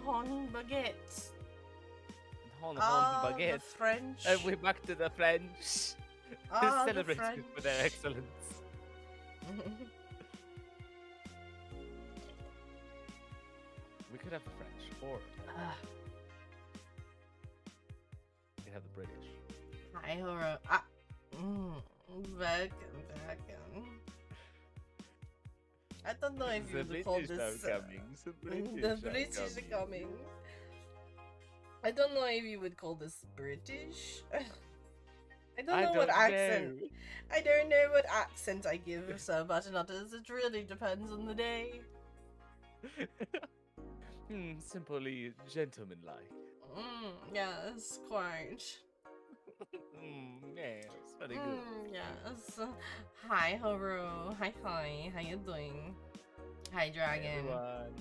hon baguette. Hon The baguette. French. And we're back to the French. The Celebrating French. for their excellence. We could have the French, or we could have the British. Hi, horror. Back. I don't know if you would call this. The British are coming. I don't know if you would call this British. I don't know what accent. I don't know what accent I give so much others. It really depends on the day. Simply gentlemanlike. Yes, quite. Yes, very good. Yes. Hi, Haru. Hi. How you doing? Hi, Dragon. Hey, everyone.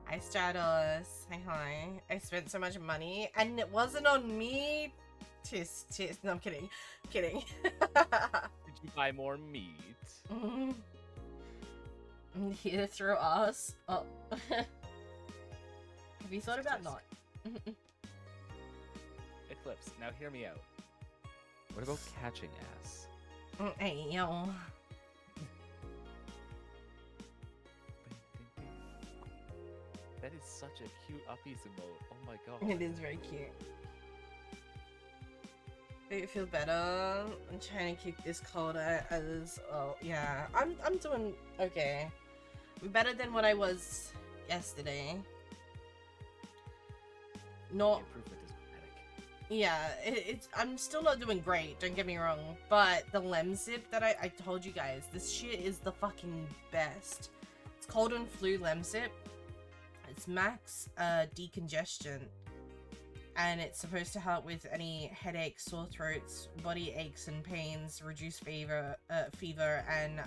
Hi, Stratos. Hi. I spent so much money, and it wasn't on me. Tis. No, I'm kidding. Kidding. Did you buy more meat? Here through us. Oh. Have you thought about not? Eclipse, now hear me out. What about catching ass? Hey, yo. That is such a cute uppies emote. Oh my god. It is very cute. Do you feel better? I'm trying to kick this cold as well. Yeah, I'm doing okay. I'm better than what I was yesterday. Not. The improvement is pathetic. Yeah, it's. I'm still not doing great. Don't get me wrong, but the Lemsip that I told you guys, this shit is the fucking best. It's cold and flu Lemsip. It's max decongestion. And it's supposed to help with any headaches, sore throats, body aches and pains, reduce fever, and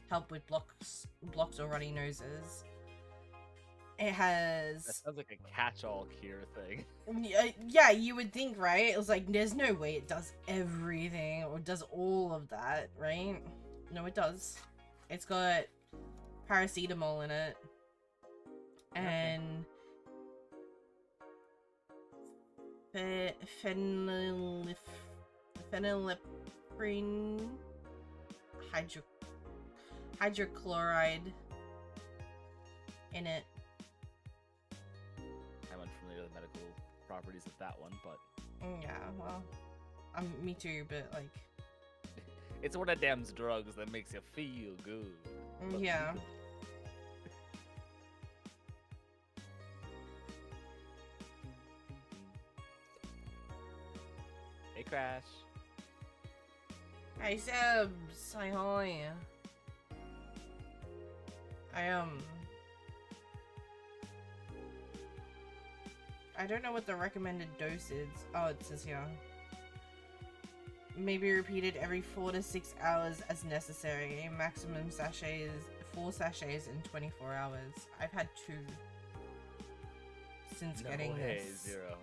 help with blocked or runny noses. It has. That sounds like a catch-all cure thing. Yeah, you would think, right? It was like, there's no way it does everything or does all of that, right? No, it does. It's got paracetamol in it, and. Phenylephrine hydrochloride in it. I'm unfamiliar with the medical properties of that one, but yeah, well, me too, but like, it's one of them drugs that makes you feel good. Yeah. Hey, Crash. Hey, Sebs. Hi. I don't know what the recommended dose is. Oh, it says here. Maybe repeated every 4 to 6 hours as necessary. Maximum sachets, 4 sachets in 24 hours. I've had 2 since getting this. 0.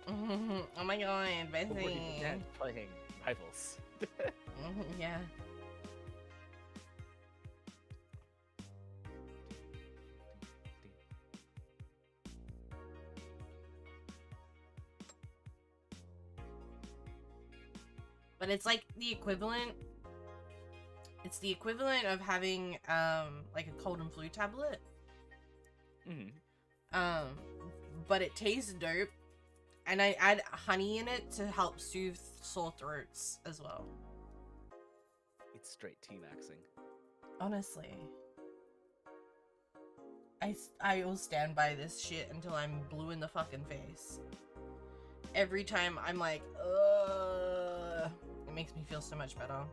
Oh my god, Bessie. Playing rivals. Yeah. But it's like the equivalent. It's the equivalent of having like a cold and flu tablet. But it tastes dope. And I add honey in it to help soothe sore throats as well. It's straight T-maxing. Honestly. I will stand by this shit until I'm blue in the fucking face. Every time I'm like, ugh. It makes me feel so much better.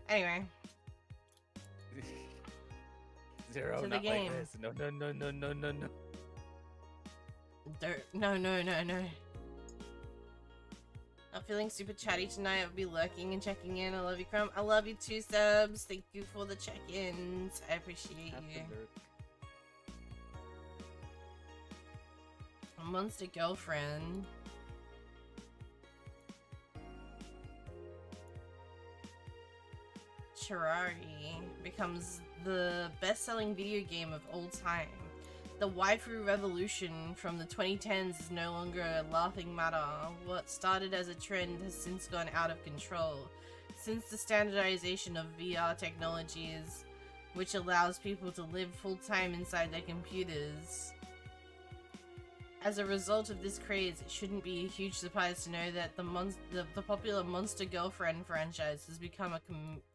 Anyway. 0, to not the game. Like this. No. No. Not feeling super chatty tonight. I'll be lurking and checking in. I love you, Crumb. I love you too, Subs. Thank you for the check-ins. I appreciate you. A monster girlfriend. Chirari becomes the best-selling video game of all time. The waifu revolution from the 2010s is no longer a laughing matter. What started as a trend has since gone out of control. Since the standardization of VR technologies, which allows people to live full-time inside their computers. As a result of this craze, it shouldn't be a huge surprise to know that the popular Monster Girlfriend franchise has become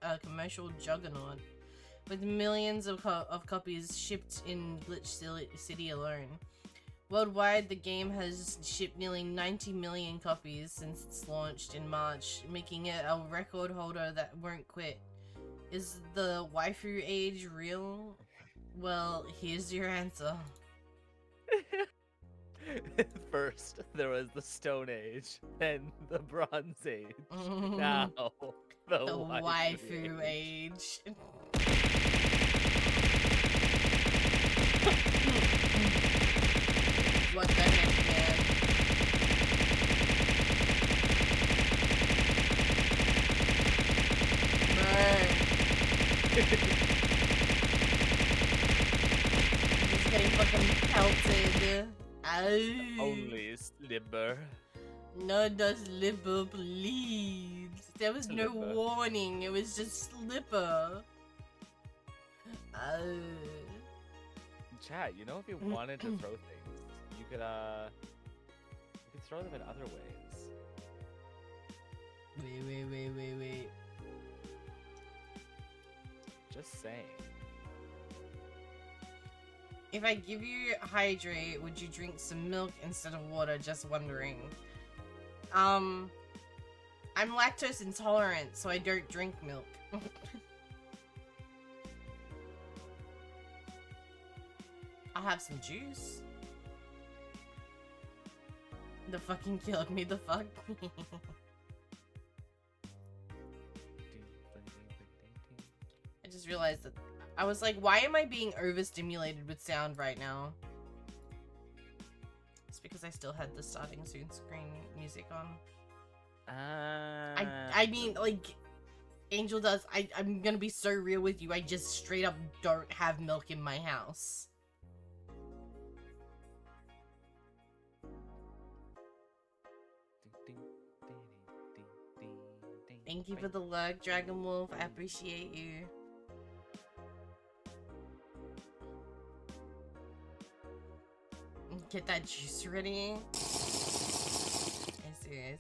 a commercial juggernaut, with millions of copies shipped in Glitch City alone. Worldwide, the game has shipped nearly 90 million copies since it's launched in March, making it a record holder that won't quit. Is the waifu age real? Well, here's your answer. First, there was the Stone Age, then the Bronze Age, now the waifu age. What the heck, man? He's getting fucking pelted. Ow. Only Slipper. No, the Slipper, please. There was no Slipper. warning. It was just Slipper. Chat, you know, if you wanted to throw things, you could throw them in other ways. Wait. Just saying. If I give you hydrate, would you drink some milk instead of water? Just wondering. I'm lactose intolerant, so I don't drink milk. I'll have some juice. The fucking killed me, the fuck. I just realized that I was like, why am I being overstimulated with sound right now? It's because I still had the starting soon screen music on. I mean, like, Angel does. I'm gonna be so real with you. I just straight up don't have milk in my house. Thank you for the lurk, Dragon Wolf. I appreciate you. Get that juice ready. I see.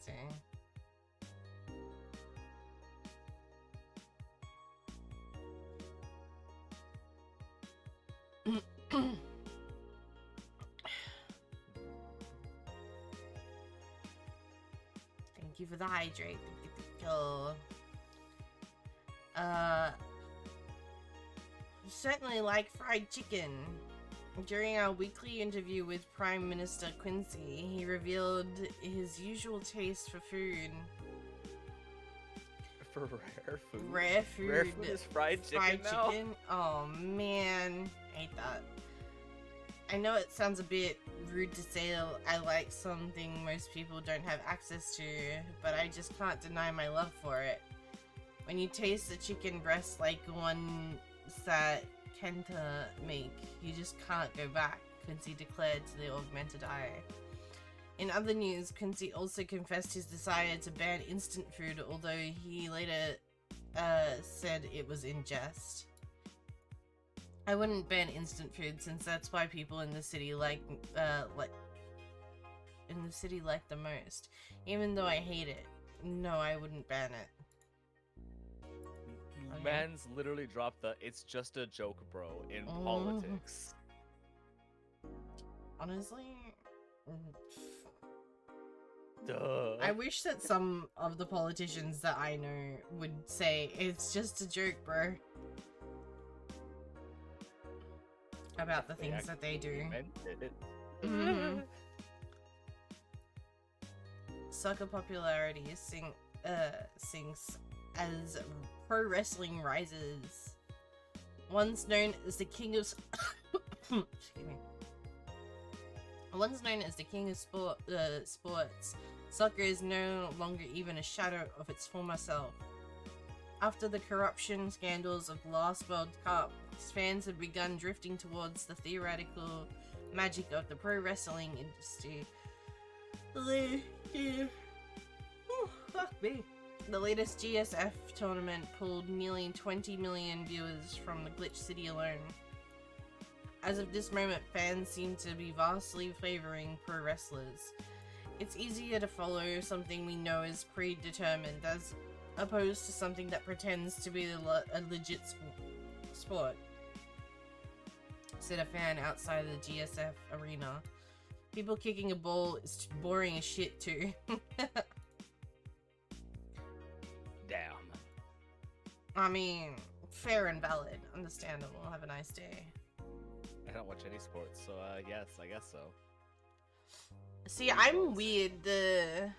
Thank you for the hydrate. Certainly like fried chicken. During our weekly interview with Prime Minister Quincy, he revealed his usual taste for food. For rare food? Rare food. Rare food is fried chicken now? Oh man, hate that. I know it sounds a bit rude to say I like something most people don't have access to, but I just can't deny my love for it. When you taste the chicken breast like one that Kenta make, you just can't go back, Quincy declared to the augmented eye. In other news, Quincy also confessed his desire to ban instant food, although he later said it was in jest. I wouldn't ban instant food since that's why people in the city like the most. Even though I hate it. No, I wouldn't ban it. Okay. Man's literally dropped the "it's just a joke, bro" in politics. Honestly, Duh. I wish that some of the politicians that I know would say it's just a joke, bro. About the things that they do. Soccer popularity sinks as pro wrestling rises. Once known as the king of excuse me. Once known as the king of sports, soccer is no longer even a shadow of its former self. After the corruption scandals of the last World Cup, fans have begun drifting towards the theoretical magic of the pro wrestling industry. Fuck me. The latest GSF tournament pulled nearly 20 million viewers from the Glitch City alone. As of this moment, fans seem to be vastly favoring pro wrestlers. It's easier to follow something we know is predetermined as opposed to something that pretends to be a legit sport. Said a fan outside of the GSF arena. People kicking a ball is boring as shit too. Damn. I mean, fair and valid. Understandable. Have a nice day. I don't watch any sports, so yes, I guess so. See, I'm weird. The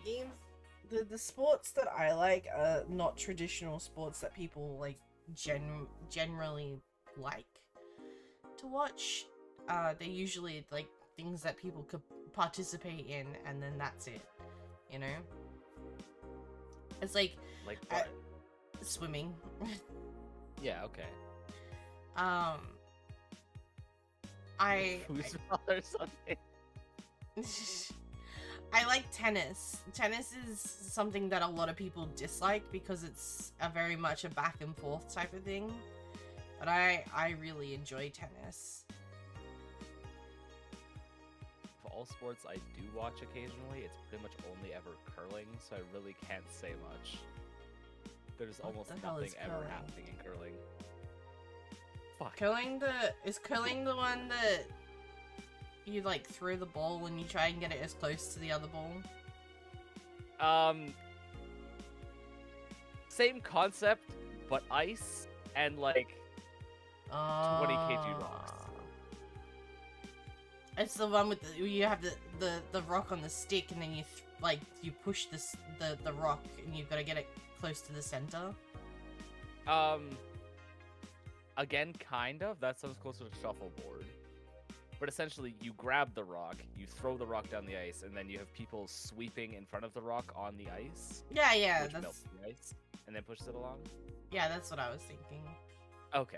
games, the sports that I like are not traditional sports that people like generally like to watch. They're usually like things that people could participate in, and then that's it. You know, it's like what? Swimming. Yeah. Okay. Foosball or something. I like tennis. Tennis is something that a lot of people dislike because it's very much a back and forth type of thing. But I really enjoy tennis. For all sports I do watch occasionally, it's pretty much only ever curling, so I really can't say much. There's almost nothing ever happening in curling. Fuck. Is curling the one that you like throw the ball and you try and get it as close to the other ball? Same concept, but ice and like 20 kg rocks. It's the one with you have the rock on the stick and then you push the rock and you've got to get it close to the center. Again, kind of. That sounds closer to shuffleboard. But essentially, you grab the rock, you throw the rock down the ice, and then you have people sweeping in front of the rock on the ice. Yeah, which melts the ice, and then pushes it along. Yeah, that's what I was thinking. Okay.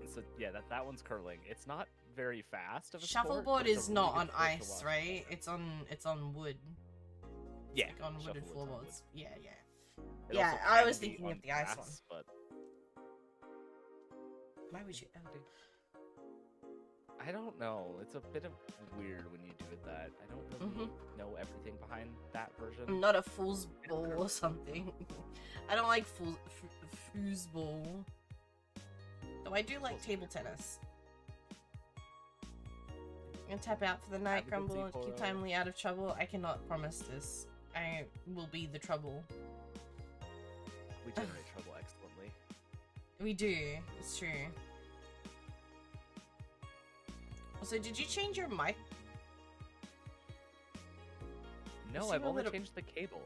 And so yeah, that one's curling. It's not very fast of a Shuffleboard sport, is really not on ice, right? It's on wood. Yeah, like on wooden floorboards. Yeah. It Yeah, also I can was be thinking on of the ice grass, one. But why would you ever? I don't know. It's a bit of weird when you do it that. I don't really know everything behind that version. I'm not a foosball or something. I don't like foosball. Though I do like table tennis. I'm gonna tap out for the night, Grumble, and keep Timely out of trouble. I cannot promise this. I will be the trouble. We generate trouble excellently. We do. It's true. Also, did you change your mic? No, I've only changed the cable.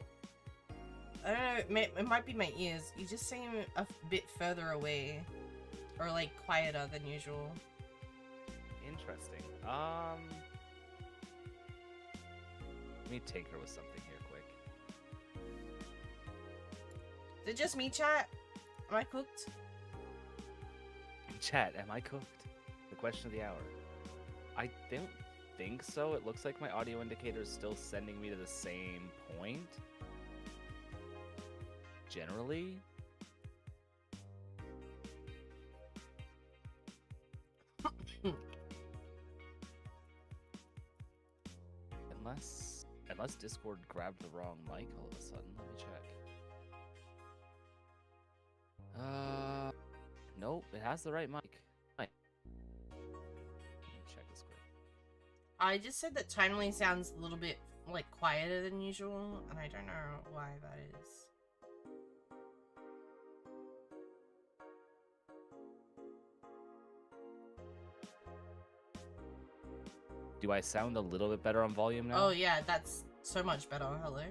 I don't know, it might be my ears. You just seem a bit further away. Or, like, quieter than usual. Interesting. Let me take her with something here quick. Is it just me, chat? Am I cooked? Chat, am I cooked? The question of the hour. I don't think so. It looks like my audio indicator is still sending me to the same point. Generally. Unless Discord grabbed the wrong mic all of a sudden. Let me check. Nope, it has the right mic. Let me check this quick. I just said that Timely sounds a little bit, like, quieter than usual, and I don't know why that is. Do I sound a little bit better on volume now? Oh yeah, that's so much better. Hello?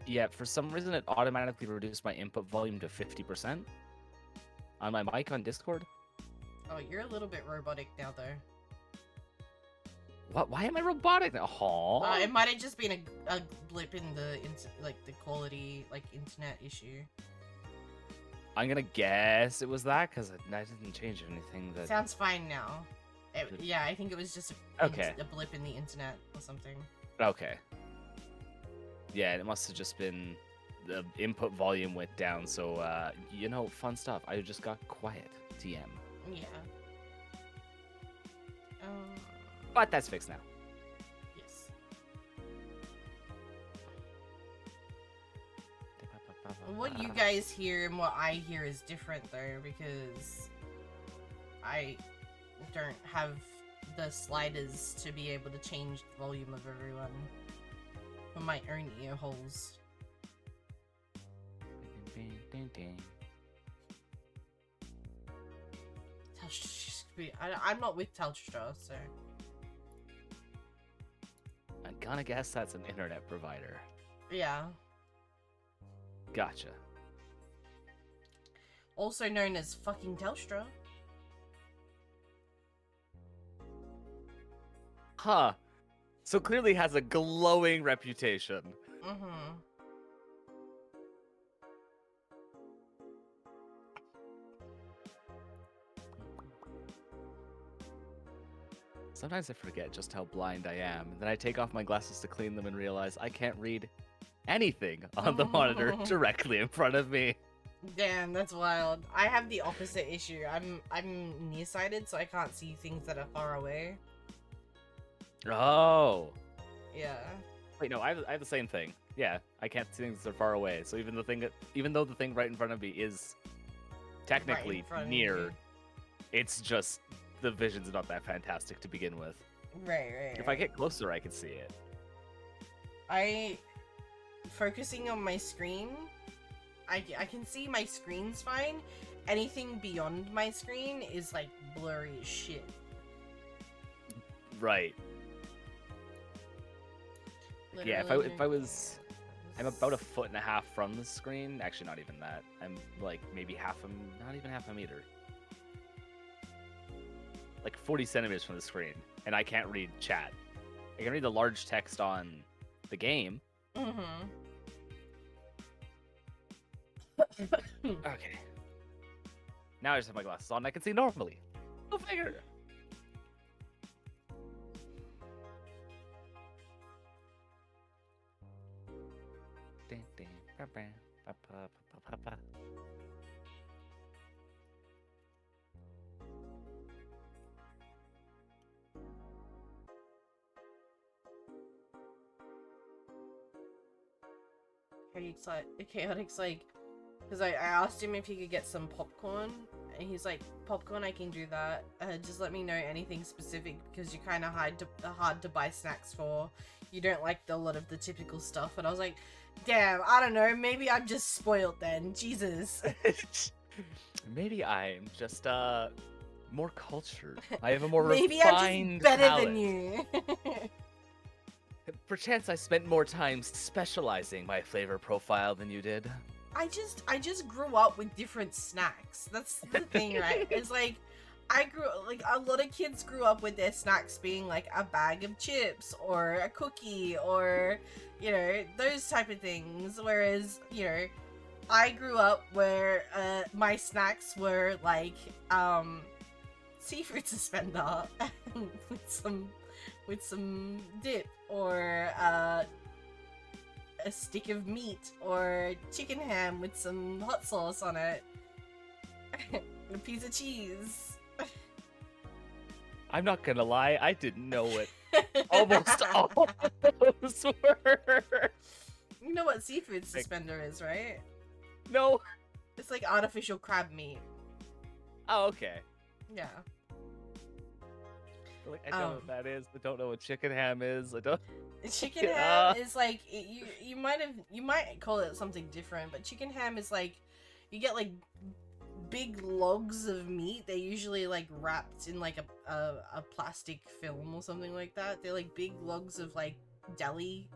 Yeah, for some reason it automatically reduced my input volume to 50% on my mic on Discord. Oh, you're a little bit robotic now, though. What? Why am I robotic now? Aww. It might have just been a blip in the the quality internet issue. I'm gonna guess it was that because I didn't change anything. That sounds fine now. Yeah, I think it was just a blip in the internet or something. Okay. Yeah, it must have just been the input volume went down. So fun stuff. I just got quiet. TM. Yeah. But that's fixed now. Yes. What you guys hear and what I hear is different though, because I don't have the sliders to be able to change the volume of everyone for my own ear holes. I'm not with Telstra, so I'm gonna guess that's an internet provider. Yeah. Gotcha. Also known as fucking Telstra. Huh. So clearly has a glowing reputation. Mm-hmm. Sometimes I forget just how blind I am. Then I take off my glasses to clean them and realize I can't read anything on the monitor directly in front of me. Damn, that's wild. I have the opposite issue. I'm nearsighted, so I can't see things that are far away. Oh. Yeah. Wait, no, I have the same thing. Yeah, I can't see things that are far away. So even though the thing right in front of me is technically near, it's just the vision's not that fantastic to begin with. Right. If I get closer, I can see it. Focusing on my screen, I can see my screen's fine. Anything beyond my screen is like blurry as shit. Right. Literally, yeah, I'm about 1.5 feet from the screen. Actually, not even that. I'm like maybe not even half a meter. Like 40 centimeters from the screen, and I can't read chat. I can read the large text on the game. Mm-hmm. Okay. Now I just have my glasses on. I can see normally. Go figure. Chaotic's like, because I asked him if he could get some popcorn, and he's like, popcorn, I can do that. Just let me know anything specific, because you're kind of hard to buy snacks for. You don't like a lot of the typical stuff. And I was like, damn, I don't know, maybe I'm just spoiled then. Jesus. Maybe I'm just more cultured. I have a more maybe refined I'm just better palate. than you. Perchance I spent more time specializing my flavor profile than you did. I just grew up with different snacks. That's the thing, right? It's like a lot of kids grew up with their snacks being like a bag of chips or a cookie or, you know, those type of things. Whereas, you know, I grew up where my snacks were like seafood suspender with some dip, or a stick of meat, or chicken ham with some hot sauce on it, a piece of cheese. I'm not gonna lie, I didn't know what almost all of those were. You know what seafood suspender is, right? No. It's like artificial crab meat. Oh, okay. Yeah. Like, I don't know what that is. I don't know what chicken ham is. I don't. Chicken ham is like you might call it something different, but chicken ham is like you get like big logs of meat. They're usually like wrapped in like a plastic film or something like that. They're like big logs of like deli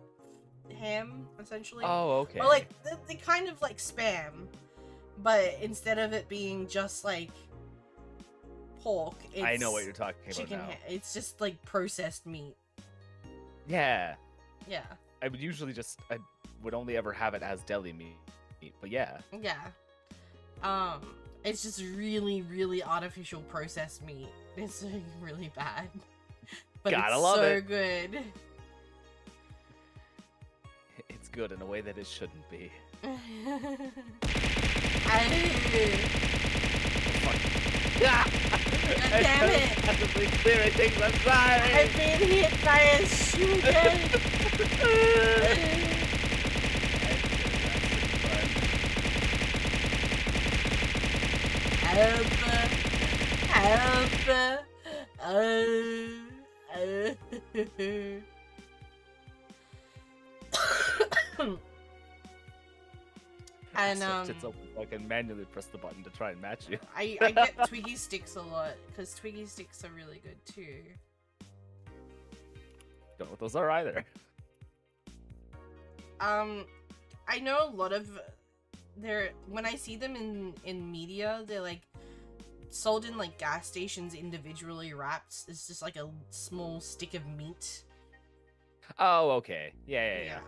ham, essentially. Oh, okay. Or like they kind of like Spam, but instead of it being just like pork, it's I know what you're talking about now. It's just like processed meat. Yeah. Yeah. I would only ever have it as deli meat, but yeah. Yeah. It's just really, really artificial processed meat. It's like, really bad. But Gotta it's love so it. good. It's good in a way that it shouldn't be. God damn it! I'm sorry! I've been hit by a shoe gun! Help! Help! And it's open so I can manually press the button to try and match you. I get Twiggy sticks a lot because Twiggy sticks are really good too. Don't know what those are either. I know a lot of when I see them in media, they're like sold in like gas stations individually wrapped. It's just like a small stick of meat. Oh, okay. Yeah.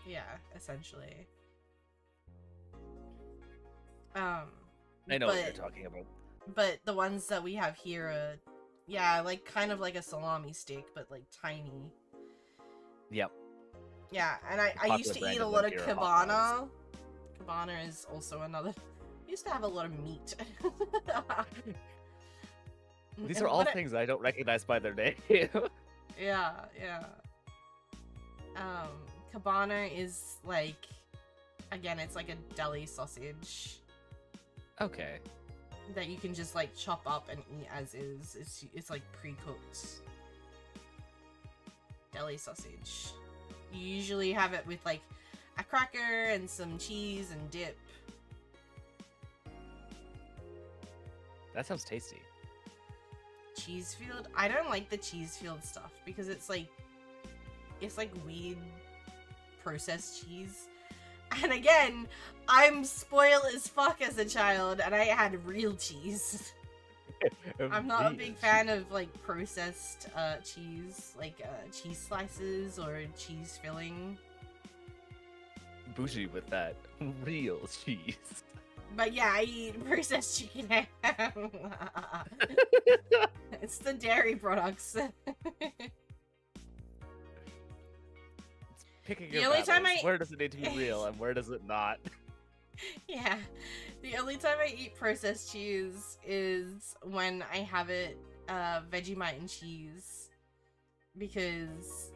Yeah, essentially. I know what you're talking about. But the ones that we have here are, yeah, like kind of like a salami stick, but like tiny. Yep. Yeah, and I used to eat a lot of Cabana. Cabana is also another. I used to have a lot of meat. These are all things I don't recognize by their name. Yeah. Cabana is like, again, it's like a deli sausage. Okay. That you can just like chop up and eat as is. It's like pre-cooked deli sausage. You usually have it with like a cracker and some cheese and dip. That sounds tasty. Cheesefield? I don't like the Cheesefield stuff because it's like weird processed cheese. And again, I'm spoiled as fuck as a child and I had real cheese. I'm not a big fan of like processed cheese, like cheese slices or cheese filling. Bougie with that real cheese. But yeah, I eat processed chicken ham. It's the dairy products. Picking your battles. Where does it need to be real and where does it not? Yeah. The only time I eat processed cheese is when I have it Vegemite and cheese. Because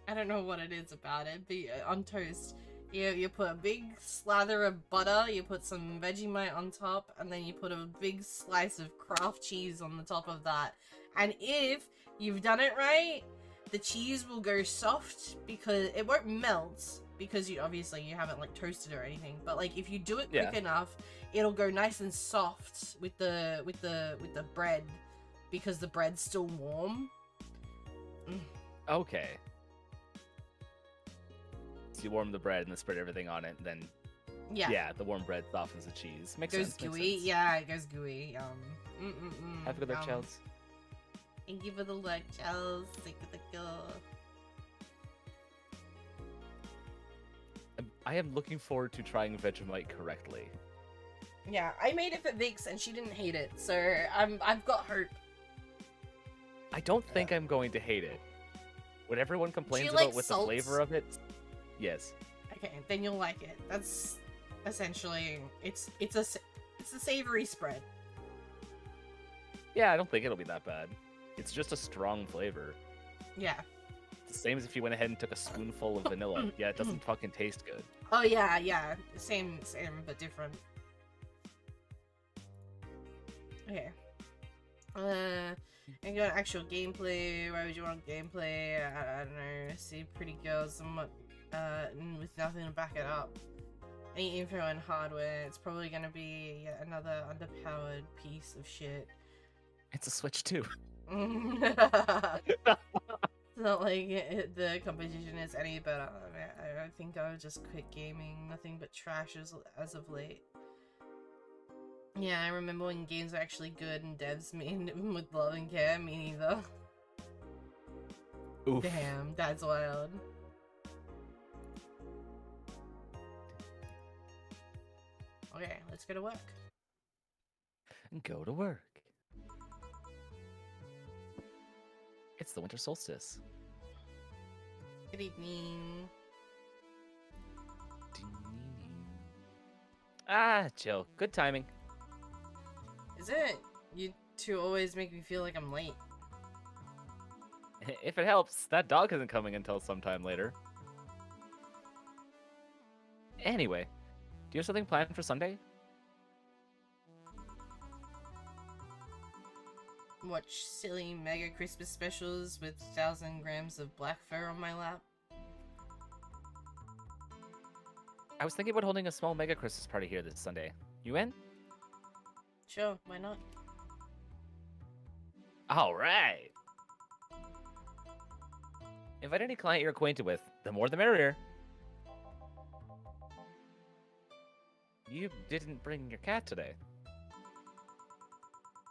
I don't know what it is about it, but on toast, you put a big slather of butter, you put some Vegemite on top, and then you put a big slice of Kraft cheese on the top of that. And if you've done it right, the cheese will go soft because it won't melt because you haven't like toasted or anything. But like if you do it quick enough, it'll go nice and soft with the bread because the bread's still warm. Okay. So you warm the bread and then spread everything on it, and then the warm bread softens the cheese. Makes sense. Goes gooey. Yeah, it goes gooey. Have a good luck, Chels. Thank you for the luck, Chels. I am looking forward to trying Vegemite correctly. Yeah, I made it for Vix and she didn't hate it, so I've got hope. I don't think I'm going to hate it. When everyone complains like about with salt? the flavor of it, yes. Okay, then you'll like it. That's essentially it's a savory spread. Yeah, I don't think it'll be that bad. It's just a strong flavor. Yeah. It's the same as if you went ahead and took a spoonful of vanilla. Yeah, it doesn't fucking taste good. Oh yeah. Same but different. Okay. I got actual gameplay. Why would you want gameplay? I don't know. See pretty girls somewhat with nothing to back it up. Any info on hardware? It's probably gonna be yet another underpowered piece of shit. It's a Switch 2. It's not like the competition is any better. I think I would just quit gaming. Nothing but trash as of late. Yeah, I remember when games were actually good and devs made them with love and care. Me neither. Oof. Damn, that's wild. Okay, let's go to work. Go to work. It's the winter solstice. Good evening. Ah, chill. Good timing. Is it? You two always make me feel like I'm late. If it helps, that dog isn't coming until sometime later. Anyway, do you have something planned for Sunday? Watch silly mega Christmas specials with 1,000 grams of black fur on my lap. I was thinking about holding a small mega Christmas party here this Sunday. You in? Sure, why not? All right. Invite any client you're acquainted with. The more the merrier. You didn't bring your cat today.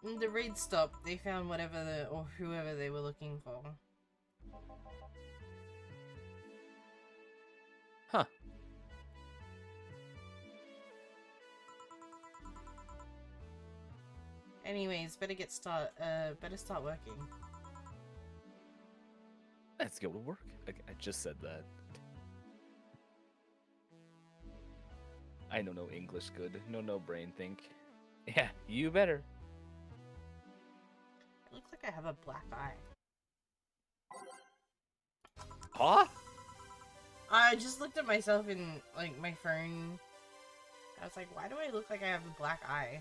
The raid stopped. They found whatever or whoever they were looking for. Huh. Anyways, better start working. Let's go to work. I just said that. I know no English good. No brain think. Yeah, you better. It looks like I have a black eye. Huh? I just looked at myself in, like, my phone. I was like, why do I look like I have a black eye?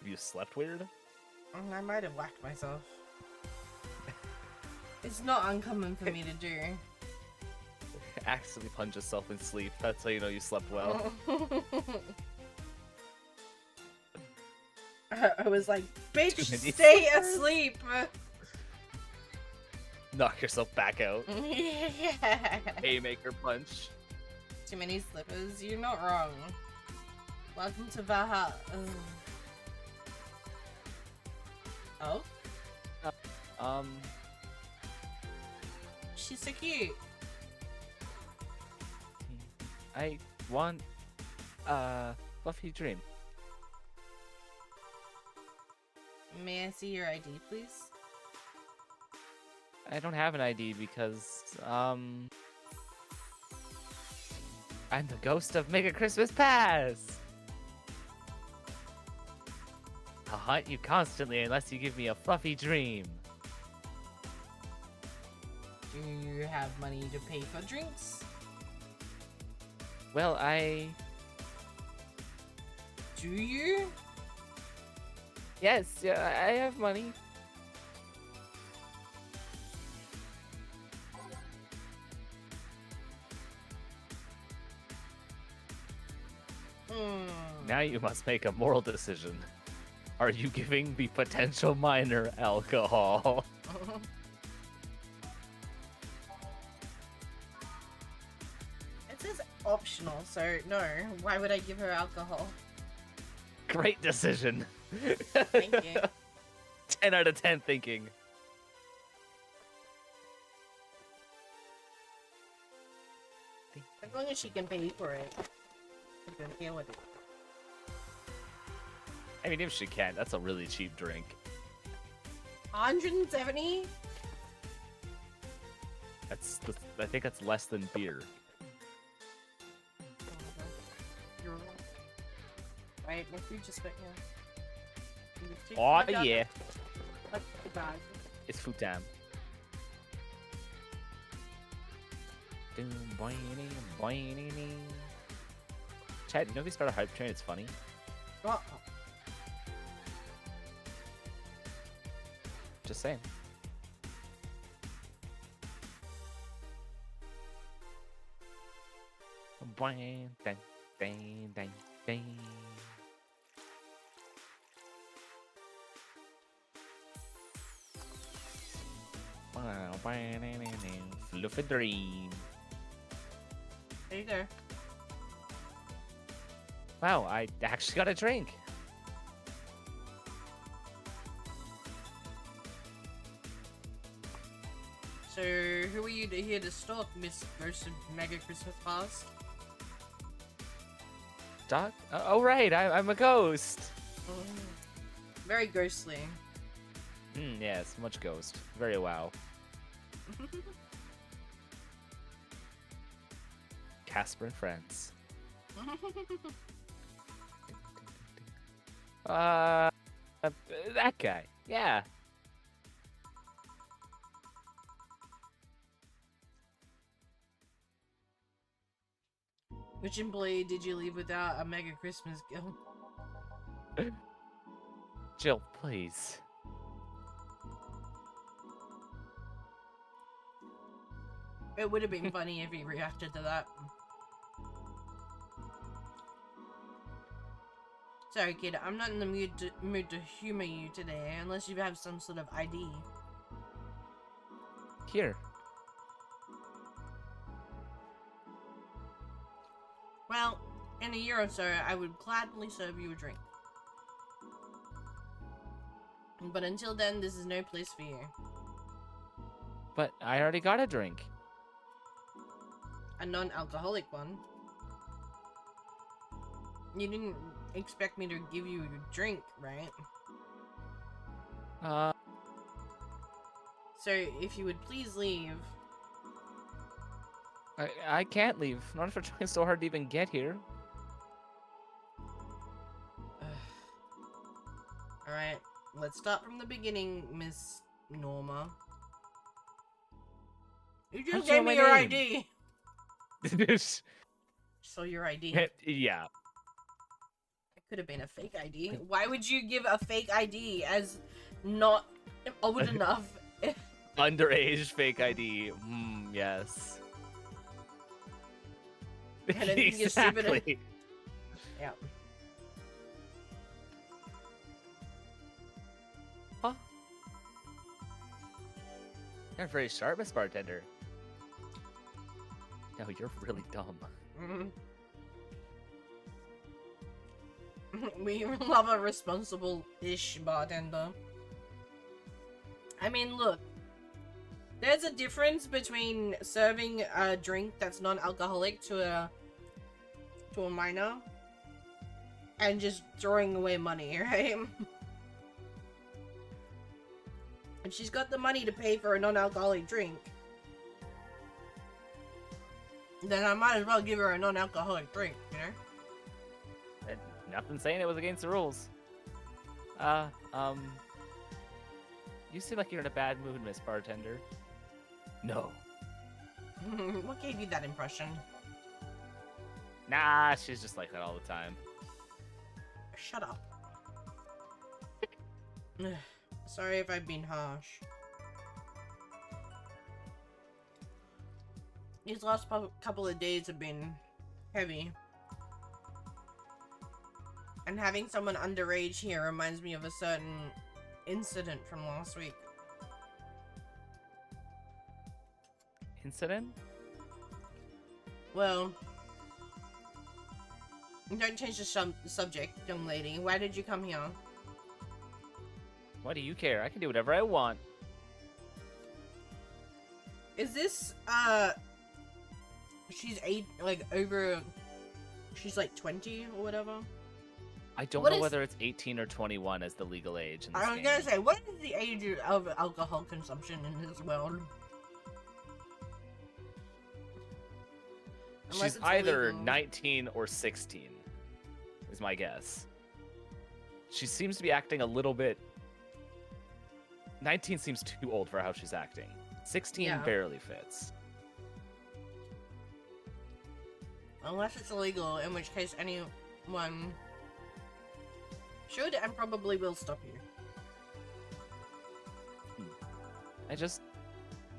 Have you slept weird? I might have whacked myself. It's not uncommon for me to do. Accidentally punch yourself in sleep. That's how you know you slept well. I was like, bitch, stay asleep! Knock yourself back out. Yeah. Haymaker punch. Too many slippers, you're not wrong. Welcome to Valhalla. Oh? She's so cute. I want fluffy dream. May I see your ID, please? I don't have an ID because I'm the ghost of Mega Christmas Pass. I'll haunt you constantly unless you give me a fluffy dream. Do you have money to pay for drinks? Well, I... Do you? Yes, yeah, I have money. Now you must make a moral decision. Are you giving the potential minor alcohol? It says optional, so no. Why would I give her alcohol? Great decision. Thank you. 10 out of 10 thinking. As long as she can pay for it, I can deal with it. I mean, if she can, that's a really cheap drink. 170? I think that's less than beer. You're wrong. Right, my food just went here. Oh yeah. That's the bag. It's food time. Chad, you know if you start a hype train, it's funny. Oh. Just saying. Bang, bang, bang, bang, bang. Fluffy dream. There you go. Wow, I actually got a drink. who are you here to stalk, Miss Ghost of Mega Christmas Past? Doc? Oh, right, I'm a ghost. Very ghostly. Yes, much ghost. Very wow. Casper and Friends. That guy. Yeah. Which employee did you leave without a Mega Christmas gift? Jill, please. It would have been funny if he reacted to that. Sorry, kid, I'm not in the mood to humor you today, unless you have some sort of ID. Here. Well, in a year or so, I would gladly serve you a drink. But until then, this is no place for you. But I already got a drink. A non-alcoholic one. You didn't expect me to give you a drink, right? So, if you would please leave. I can't leave. Not if we're trying so hard to even get here. Alright, let's start from the beginning, Miss Norma. You just gave me your ID! So your ID. Yeah. It could have been a fake ID. Why would you give a fake ID as not old enough? Underage fake ID. Yes. And I think you're stupid. Yeah. Huh? You're very sharp, Miss Bartender. No, you're really dumb. We love a responsible-ish bartender. I mean, look. There's a difference between serving a drink that's non-alcoholic to a minor and just throwing away money, right? And she's got the money to pay for a non-alcoholic drink. Then I might as well give her a non-alcoholic drink, you know? And nothing saying it was against the rules. You seem like you're in a bad mood, Miss Bartender. No. What gave you that impression? Nah, she's just like that all the time. Shut up. Sorry if I've been harsh. These last couple of days have been heavy. And having someone underage here reminds me of a certain incident from last week. Incident? Well, don't change the subject, young lady. Why did you come here? Why do you care? I can do whatever I want. Is this, she's she's like 20 or whatever? I don't know whether it's 18 or 21 as the legal age in this game. I was gonna say, what is the age of alcohol consumption in this world? She's either 19 or 16, is my guess. She seems to be acting a little bit... 19 seems too old for how she's acting. 16 barely fits. Unless it's illegal, in which case anyone should and probably will stop you. I just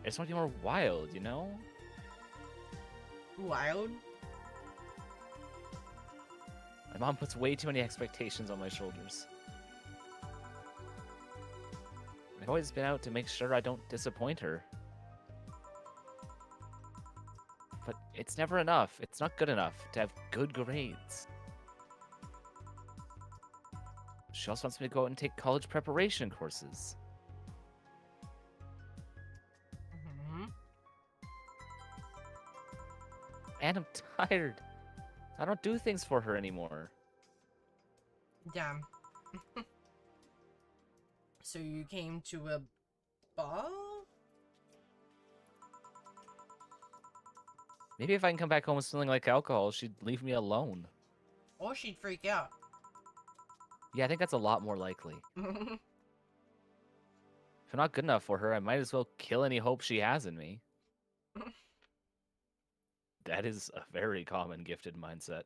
want to be more wild, you know? Wild? My mom puts way too many expectations on my shoulders. I've always been out to make sure I don't disappoint her. But it's never enough. It's not good enough to have good grades. She also wants me to go out and take college preparation courses. And I'm tired. I don't do things for her anymore. Damn. So you came to a bar? Maybe if I can come back home smelling like alcohol, she'd leave me alone. Or she'd freak out. Yeah, I think that's a lot more likely. If I'm not good enough for her, I might as well kill any hope she has in me. That is a very common gifted mindset.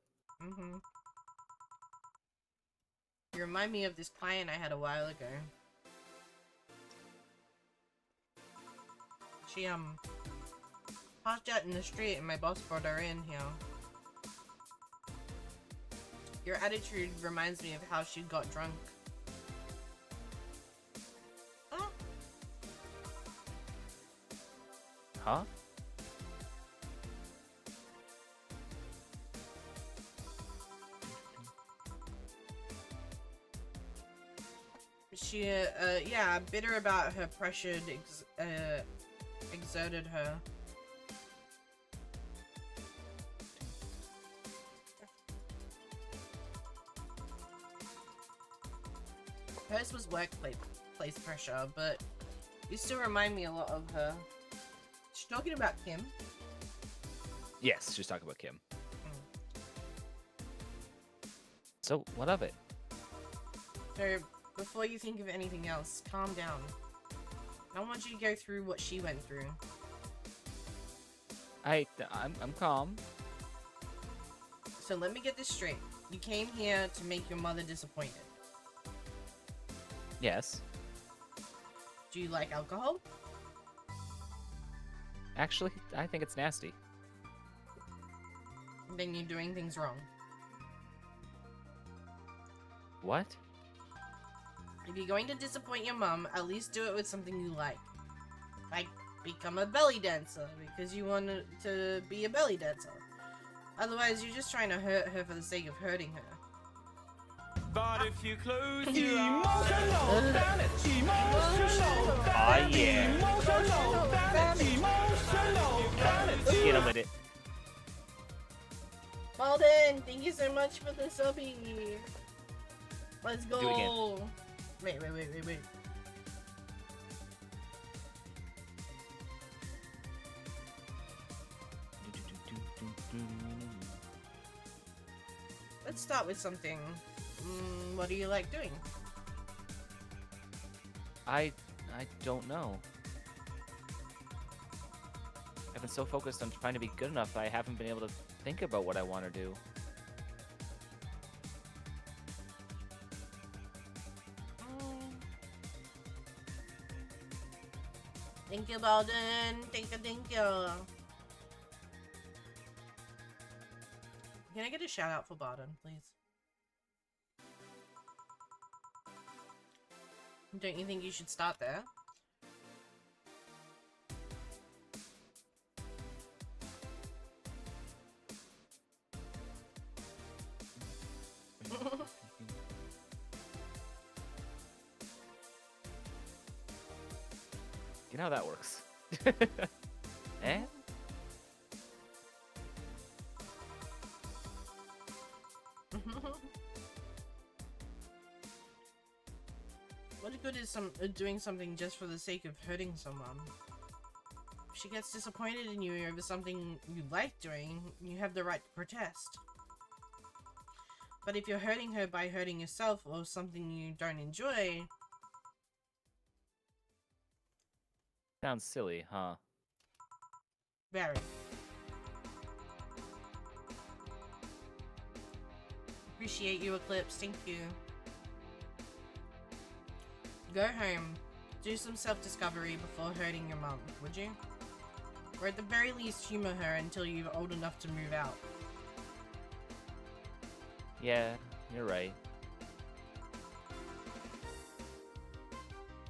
You remind me of this client I had a while ago. She, passed out in the street and my boss brought her in here. Your attitude reminds me of how she got drunk. Oh. Huh? She, yeah, bitter about her pressure exerted her. Hers was workplace pressure, but you still remind me a lot of her. She's talking about Kim. Yes, she's talking about Kim. So, what of it? So, before you think of anything else, calm down. I don't want you to go through what she went through. I'm calm. So let me get this straight. You came here to make your mother disappointed. Yes. Do you like alcohol? Actually, I think it's nasty. Then you're doing things wrong. What? If you're going to disappoint your mom, at least do it with something you like. Like, become a belly dancer because you want to be a belly dancer. Otherwise, you're just trying to hurt her for the sake of hurting her. But if you close your eyes, Aw, yeah. Get him with it. Malden, thank you so much for the subby. Let's go. Do it again. Wait. Let's start with something. What do you like doing? I don't know. I've been so focused on trying to be good enough that I haven't been able to think about what I want to do. Thank you, Balden. Thank you. Can I get a shout out for Balden, please? Don't you think you should start there? You know how that works. Eh? What good is doing something just for the sake of hurting someone? If she gets disappointed in you over something you like doing, you have the right to protest. But if you're hurting her by hurting yourself or something you don't enjoy... Sounds silly, huh? Very. Appreciate you, Eclipse. Thank you. Go home. Do some self-discovery before hurting your mum, would you? Or at the very least, humor her until you're old enough to move out. Yeah, you're right.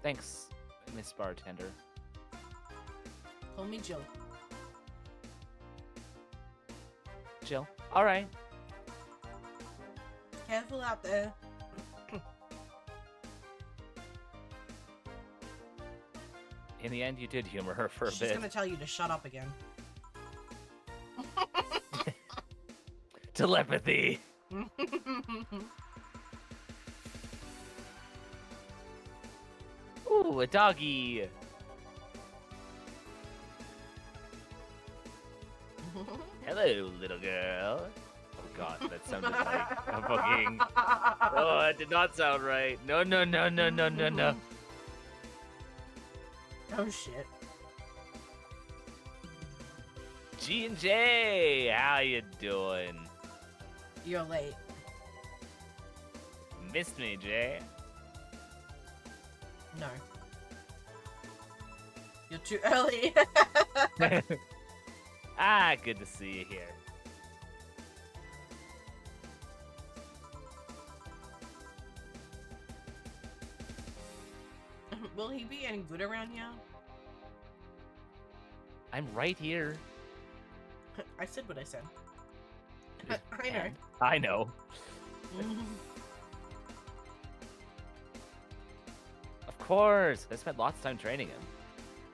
Thanks, Miss Bartender. Call me Jill. Jill. All right. Careful out there. In the end, you did humor her for a She's bit. gonna tell you to shut up again. Telepathy. Ooh, a doggy. Hello, little girl. Oh god, that sounded like a fucking... Oh, that did not sound right. No, no, no, no, no, no, no. Oh shit. G&J, how you doing? You're late. Missed me, Jay. No. You're too early. Ah, good to see you here. Will he be any good around here? I'm right here. I said what I said. I know. I know. Of course. I spent lots of time training him.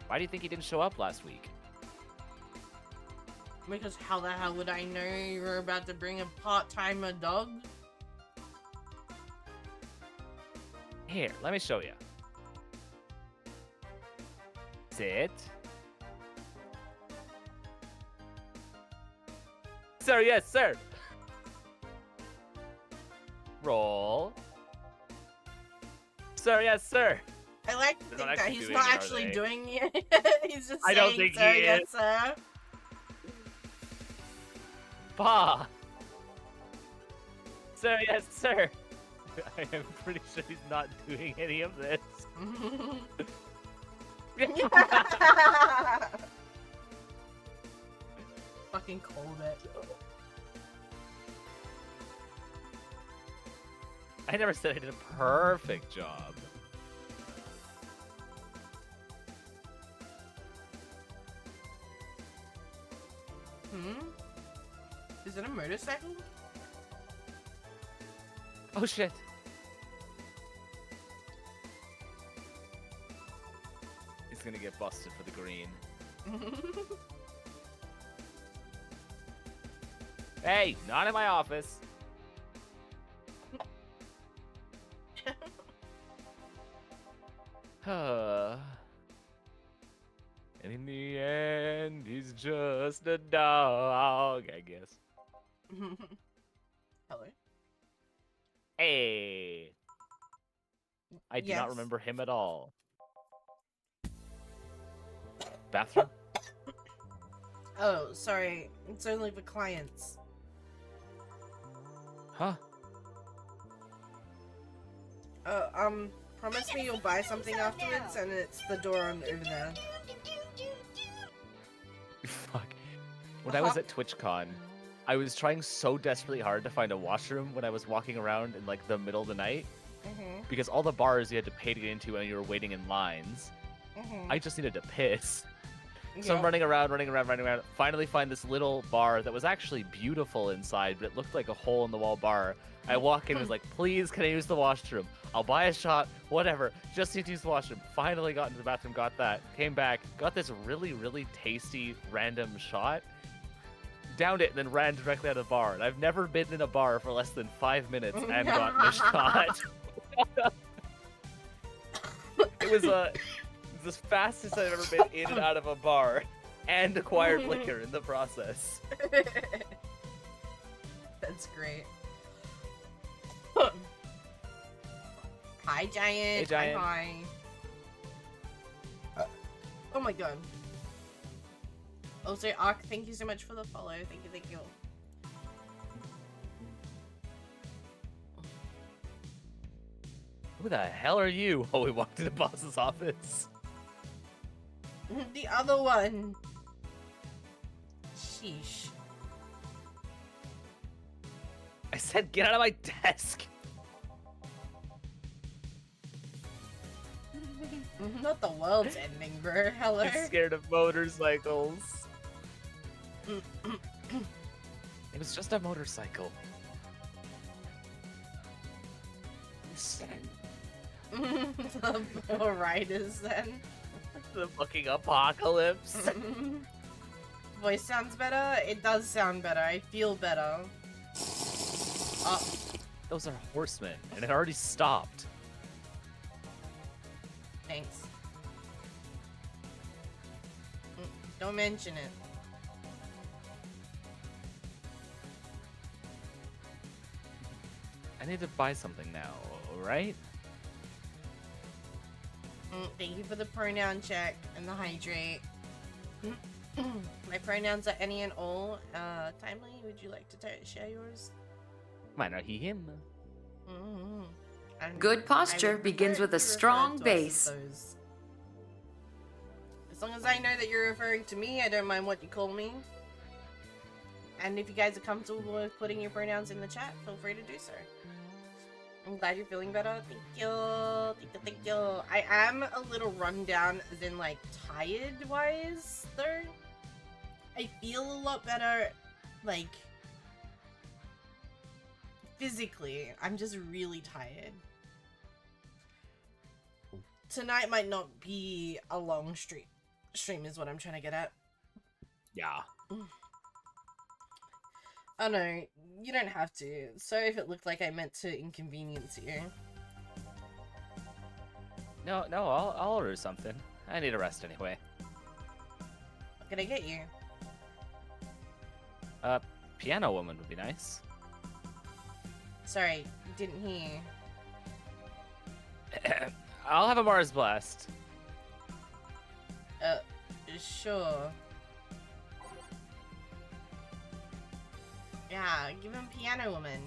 Why do you think he didn't show up last week? Because how the hell would I know you were about to bring a part-timer dog? Here, let me show you. Sit. Sir, yes, sir. Roll. Sir, yes, sir. I like to They're think not that actually he's doing not it, are actually they? doing it. He's just I saying, don't think sir, he yes, is. sir. Pa. Sir, yes, sir. I am pretty sure he's not doing any of this. Fucking called it. I never said I did a perfect job. Is it a motorcycle? Oh shit. He's gonna get busted for the green. Hey, not in my office. And in the end, he's just a dog, I guess. Hello? Hey. I do not remember him at all. Bathroom? Oh, sorry. It's only for clients. Huh? Promise me you'll buy something afterwards, and it's the door on over there. Fuck. When I was at TwitchCon, I was trying so desperately hard to find a washroom when I was walking around in like the middle of the night. Because all the bars you had to pay to get into and you were waiting in lines. I just needed to piss. So I'm running around, finally find this little bar that was actually beautiful inside, but it looked like a hole in the wall bar. I walk in and was like, please, can I use the washroom? I'll buy a shot, whatever, just need to use the washroom. Finally got into the bathroom, got that, came back, got this really, really tasty random shot, downed it, and then ran directly out of the bar. And I've never been in a bar for less than 5 minutes and gotten a shot. It was the fastest I've ever been in and out of a bar and acquired liquor in the process. That's great. Hi, Giant. Hey, Giant. Hi. Oh my god. Also, Ark, thank you so much for the follow. Thank you, thank you. Who the hell are you? Oh, we walked into the boss's office. The other one. Sheesh. I said get out of my desk. Not the world's ending, bro. Hello. I'm scared of motorcycles. It was just a motorcycle. The riders then. The fucking apocalypse. Voice sounds better? It does sound better. I feel better. Oh, Those are horsemen, and it already stopped. thanks. Don't mention it. I need to buy something now, right? Thank you for the pronoun check and the hydrate. My pronouns are any and all. Timely, would you like to share yours? Mine are he, him. Good posture begins with a strong base. As long as I know that you're referring to me, I don't mind what you call me. And if you guys are comfortable with putting your pronouns in the chat, feel free to do so. I'm glad you're feeling better. Thank you. Thank you, thank you. I am a little run down, as in, like, tired-wise, though. I feel a lot better, like, physically. I'm just really tired. Tonight might not be a long stream is what I'm trying to get at. Yeah. Oh no, you don't have to. Sorry if it looked like I meant to inconvenience you. No, I'll order something. I need a rest anyway. What can I get you? Piano woman would be nice. Sorry, didn't hear. I'll have a Mars Blast. Sure. Yeah, give him Piano Woman.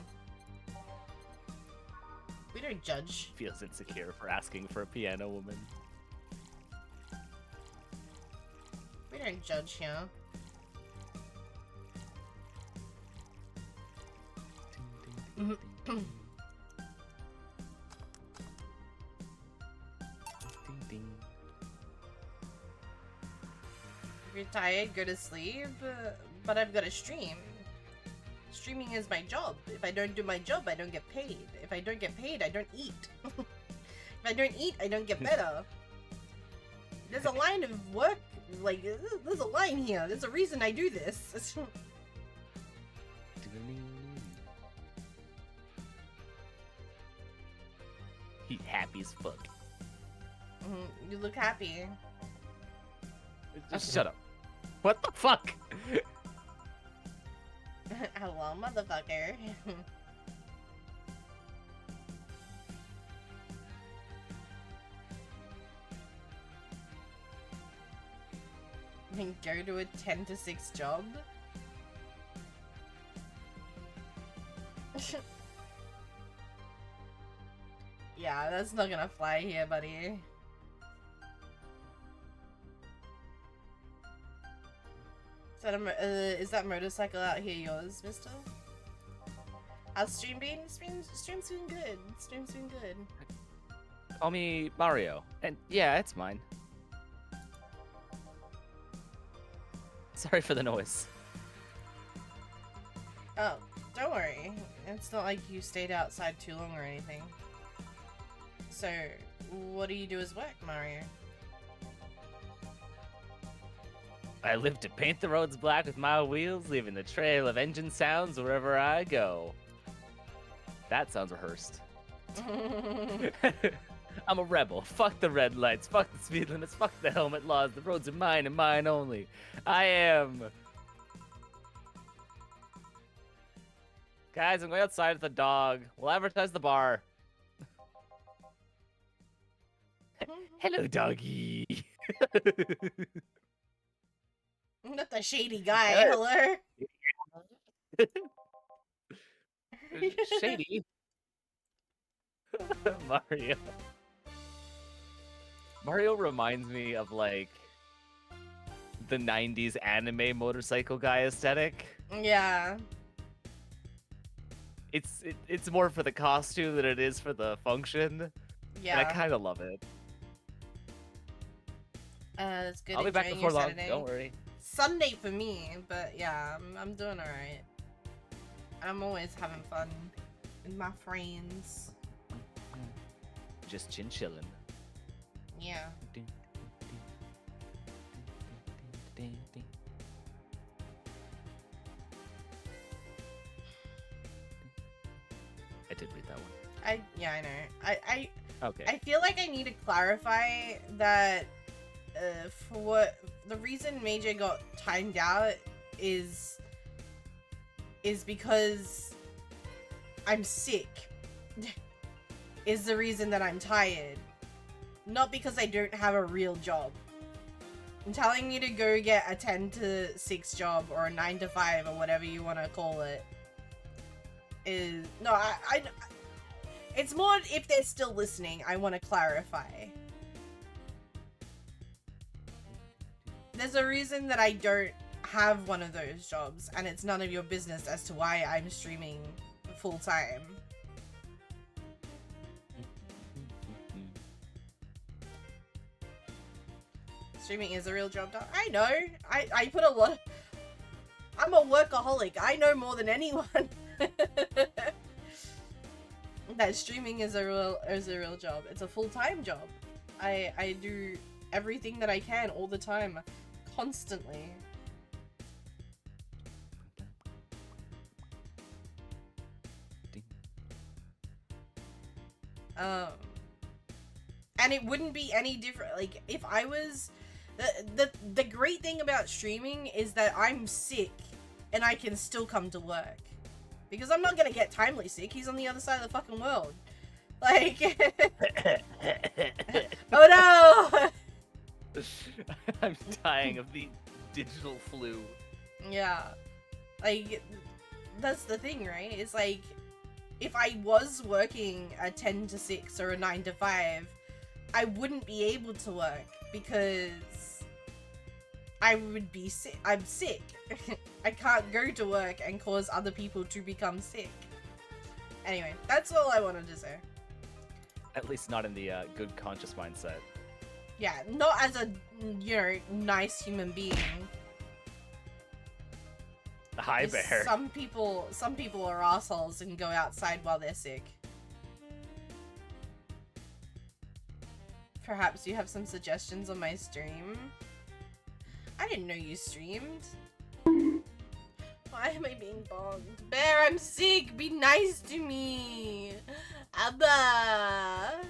We don't judge. Feels insecure for asking for a piano woman. We don't judge here. If you're tired, go to sleep. But I've got to stream. Streaming is my job. If I don't do my job, I don't get paid. If I don't get paid, I don't eat. If I don't eat, I don't get better. There's a line of work, like, there's a line here. There's a reason I do this. He's happy as fuck. You look happy. Just shut up. What the fuck? Hello, motherfucker. And go to a 10 to 6 job? Yeah, that's not gonna fly here, buddy. Is that motorcycle out here yours, mister? How's stream been? Stream's been good. Stream's been good. Call me Mario. And yeah, it's mine. Sorry for the noise. Oh, don't worry. It's not like you stayed outside too long or anything. So, what do you do as work, Mario? I live to paint the roads black with my wheels, leaving the trail of engine sounds wherever I go. That sounds rehearsed. I'm a rebel. Fuck the red lights. Fuck the speed limits. Fuck the helmet laws. The roads are mine and mine only. I am. Guys, I'm going outside with the dog. We'll advertise the bar. Hello, doggy. I'm not the shady guy, hello? Shady. Mario. Mario reminds me of, like, the 90s anime motorcycle guy aesthetic. Yeah. It's more for the costume than it is for the function. Yeah. And I kind of love it. It's good. I'll be back enjoying before your long. Saturday. Don't worry. Sunday for me, but yeah, I'm doing alright. I'm always having fun with my friends. Just chillin'. Yeah. did read that one. I know. Okay. I feel like I need to clarify that for what the reason Major got timed out is because I'm sick. Is the reason that I'm tired. Not because I don't have a real job. I'm telling you to go get a 10 to 6 job or a 9 to 5 or whatever you want to call it. No, it's more if they're still listening, I want to clarify. There's a reason that I don't have one of those jobs, and it's none of your business as to why I'm streaming full time. Streaming is a real job. I know. I put a lot. I'm a workaholic. I know more than anyone. That streaming is a real job. It's a full-time job. I do everything that I can all the time, constantly. And it wouldn't be any different. Like if I was, the great thing about streaming is that I'm sick and I can still come to work. Because I'm not gonna get Timely sick. He's on the other side of the fucking world. Like, oh no! I'm dying of the digital flu. Yeah, like that's the thing, right? It's like if I was working a 10 to 6 or a 9 to 5, I wouldn't be able to work because I would be sick. I'm sick. I can't go to work and cause other people to become sick. Anyway, that's all I wanted to say. At least not in the good conscious mindset. Yeah, not as a, nice human being. Hi, Bear. Some people are assholes and go outside while they're sick. Perhaps you have some suggestions on my stream? I didn't know you streamed. Why am I being bombed? Bear, I'm sick! Be nice to me! Abba!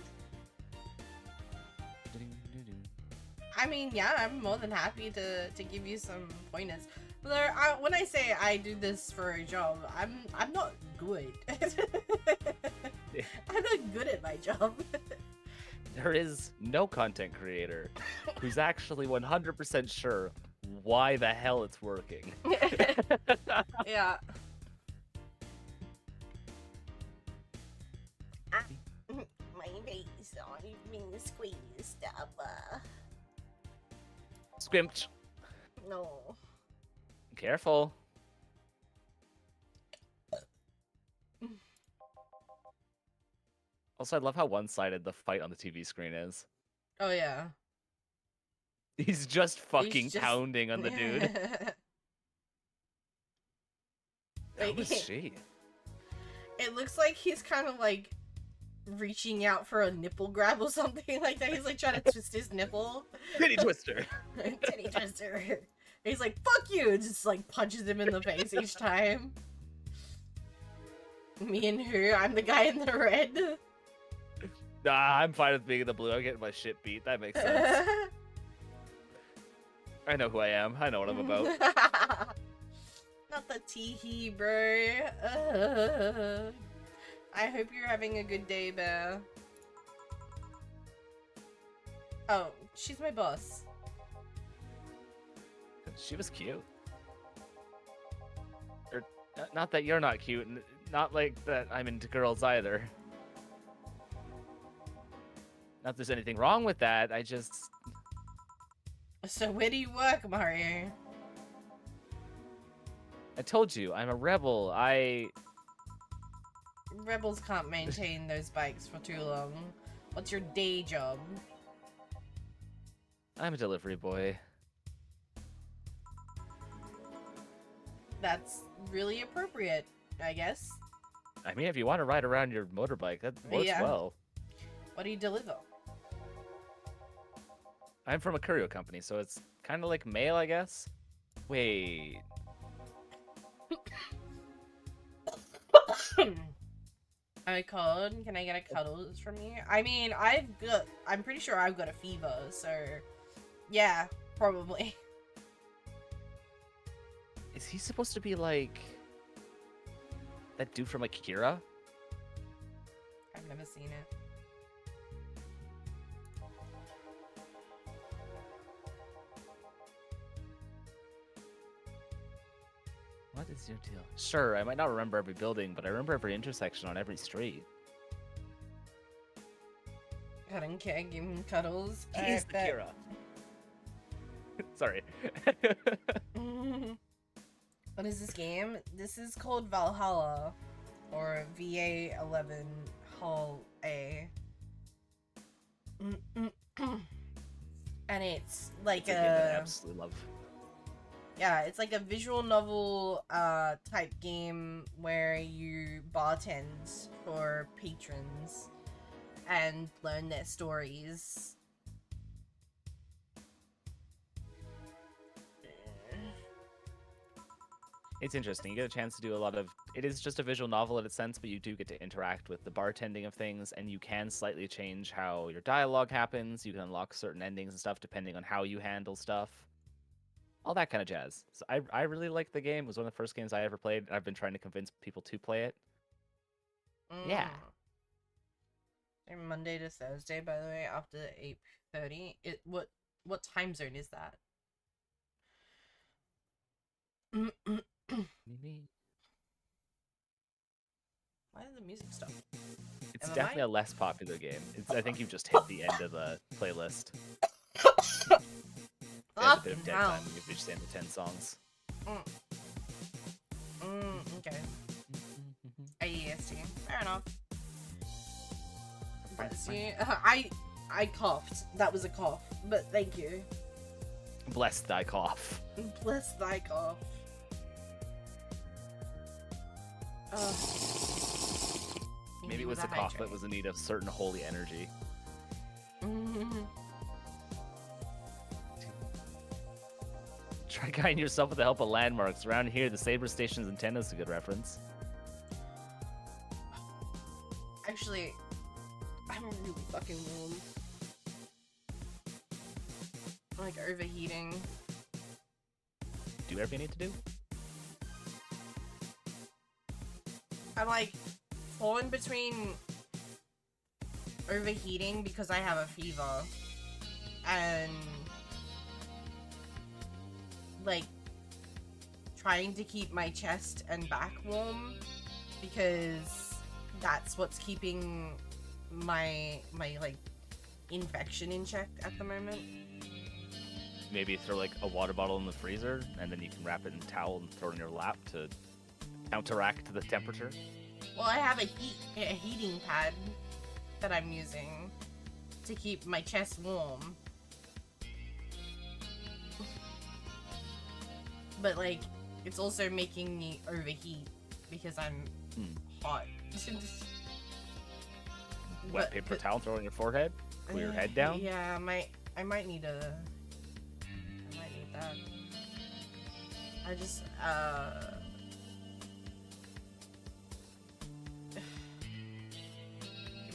I mean, yeah, I'm more than happy to give you some pointers. When I say I do this for a job, I'm not good. I'm not good at my job. There is no content creator who's actually 100% sure why the hell it's working. Yeah. My face on being squeezed up. Squimped. No. Careful. Also, I love how one-sided the fight on the TV screen is. Oh, yeah. He's just fucking pounding on the dude. How is she? It looks like he's kind of like reaching out for a nipple grab or something like that. He's like trying to twist his nipple. Titty twister. Titty twister. He's like, fuck you! And just like punches him in the face each time. Me and who? I'm the guy in the red. Nah, I'm fine with being in the blue. I'm getting my shit beat. That makes sense. I know who I am. I know what I'm about. Not the tee-hee, bro. I hope you're having a good day, Bear. Oh, she's my boss. She was cute. Or, not that you're not cute, and not like that I'm into girls either. Not that there's anything wrong with that, I just... So where do you work, Mario? I told you, I'm a rebel. Rebels can't maintain those bikes for too long. What's your day job? I'm a delivery boy. That's really appropriate, I guess. I mean, if you want to ride around your motorbike, that works well. What do you deliver? I'm from a courier company, so it's kind of like mail, I guess. Wait. I called. Can I get a cuddles from you? I mean, I'm pretty sure I've got a fever, so yeah, probably. Is he supposed to be like that dude from Akira? I've never seen it. What is your deal? Sure, I might not remember every building, but I remember every intersection on every street. I don't care, give him cuddles. He's Akira. Sorry. What is this game? This is called Valhalla, or VA11 Hull A. And it's like It's a game that I absolutely love. Yeah, it's like a visual novel type game where you bartend for patrons and learn their stories. It's interesting. You get a chance to do a lot of... It is just a visual novel in a sense, but you do get to interact with the bartending of things, and you can slightly change how your dialogue happens. You can unlock certain endings and stuff depending on how you handle stuff. All that kind of jazz. So I really liked the game. It was one of the first games I ever played. I've been trying to convince people to play it. Yeah. Monday to Thursday, by the way, after 8:30. What time zone is that? Why did the music stop? It's definitely a less popular game. I think you've just hit the end of the playlist. There's a bit of dead time when you've reached the end of 10 songs. Okay. AEST. Fair enough. Bless you. I coughed. That was a cough, but thank you. Bless thy cough. Bless thy cough. Maybe it was a cough that was in need of certain holy energy. Try guiding yourself with the help of landmarks. Around here, the Saber Station's antenna is a good reference. Actually, I'm really fucking warm. I'm like overheating. Do whatever you need to do. I'm like torn between overheating because I have a fever and like trying to keep my chest and back warm because that's what's keeping my like infection in check at the moment. Maybe throw like a water bottle in the freezer and then you can wrap it in a towel and throw it in your lap to counteract the temperature. Well, I have a heating pad that I'm using to keep my chest warm. But like, it's also making me overheat because I'm hot. Wet paper towel throw on your forehead? Cool your head down? Yeah, I might need that. I just,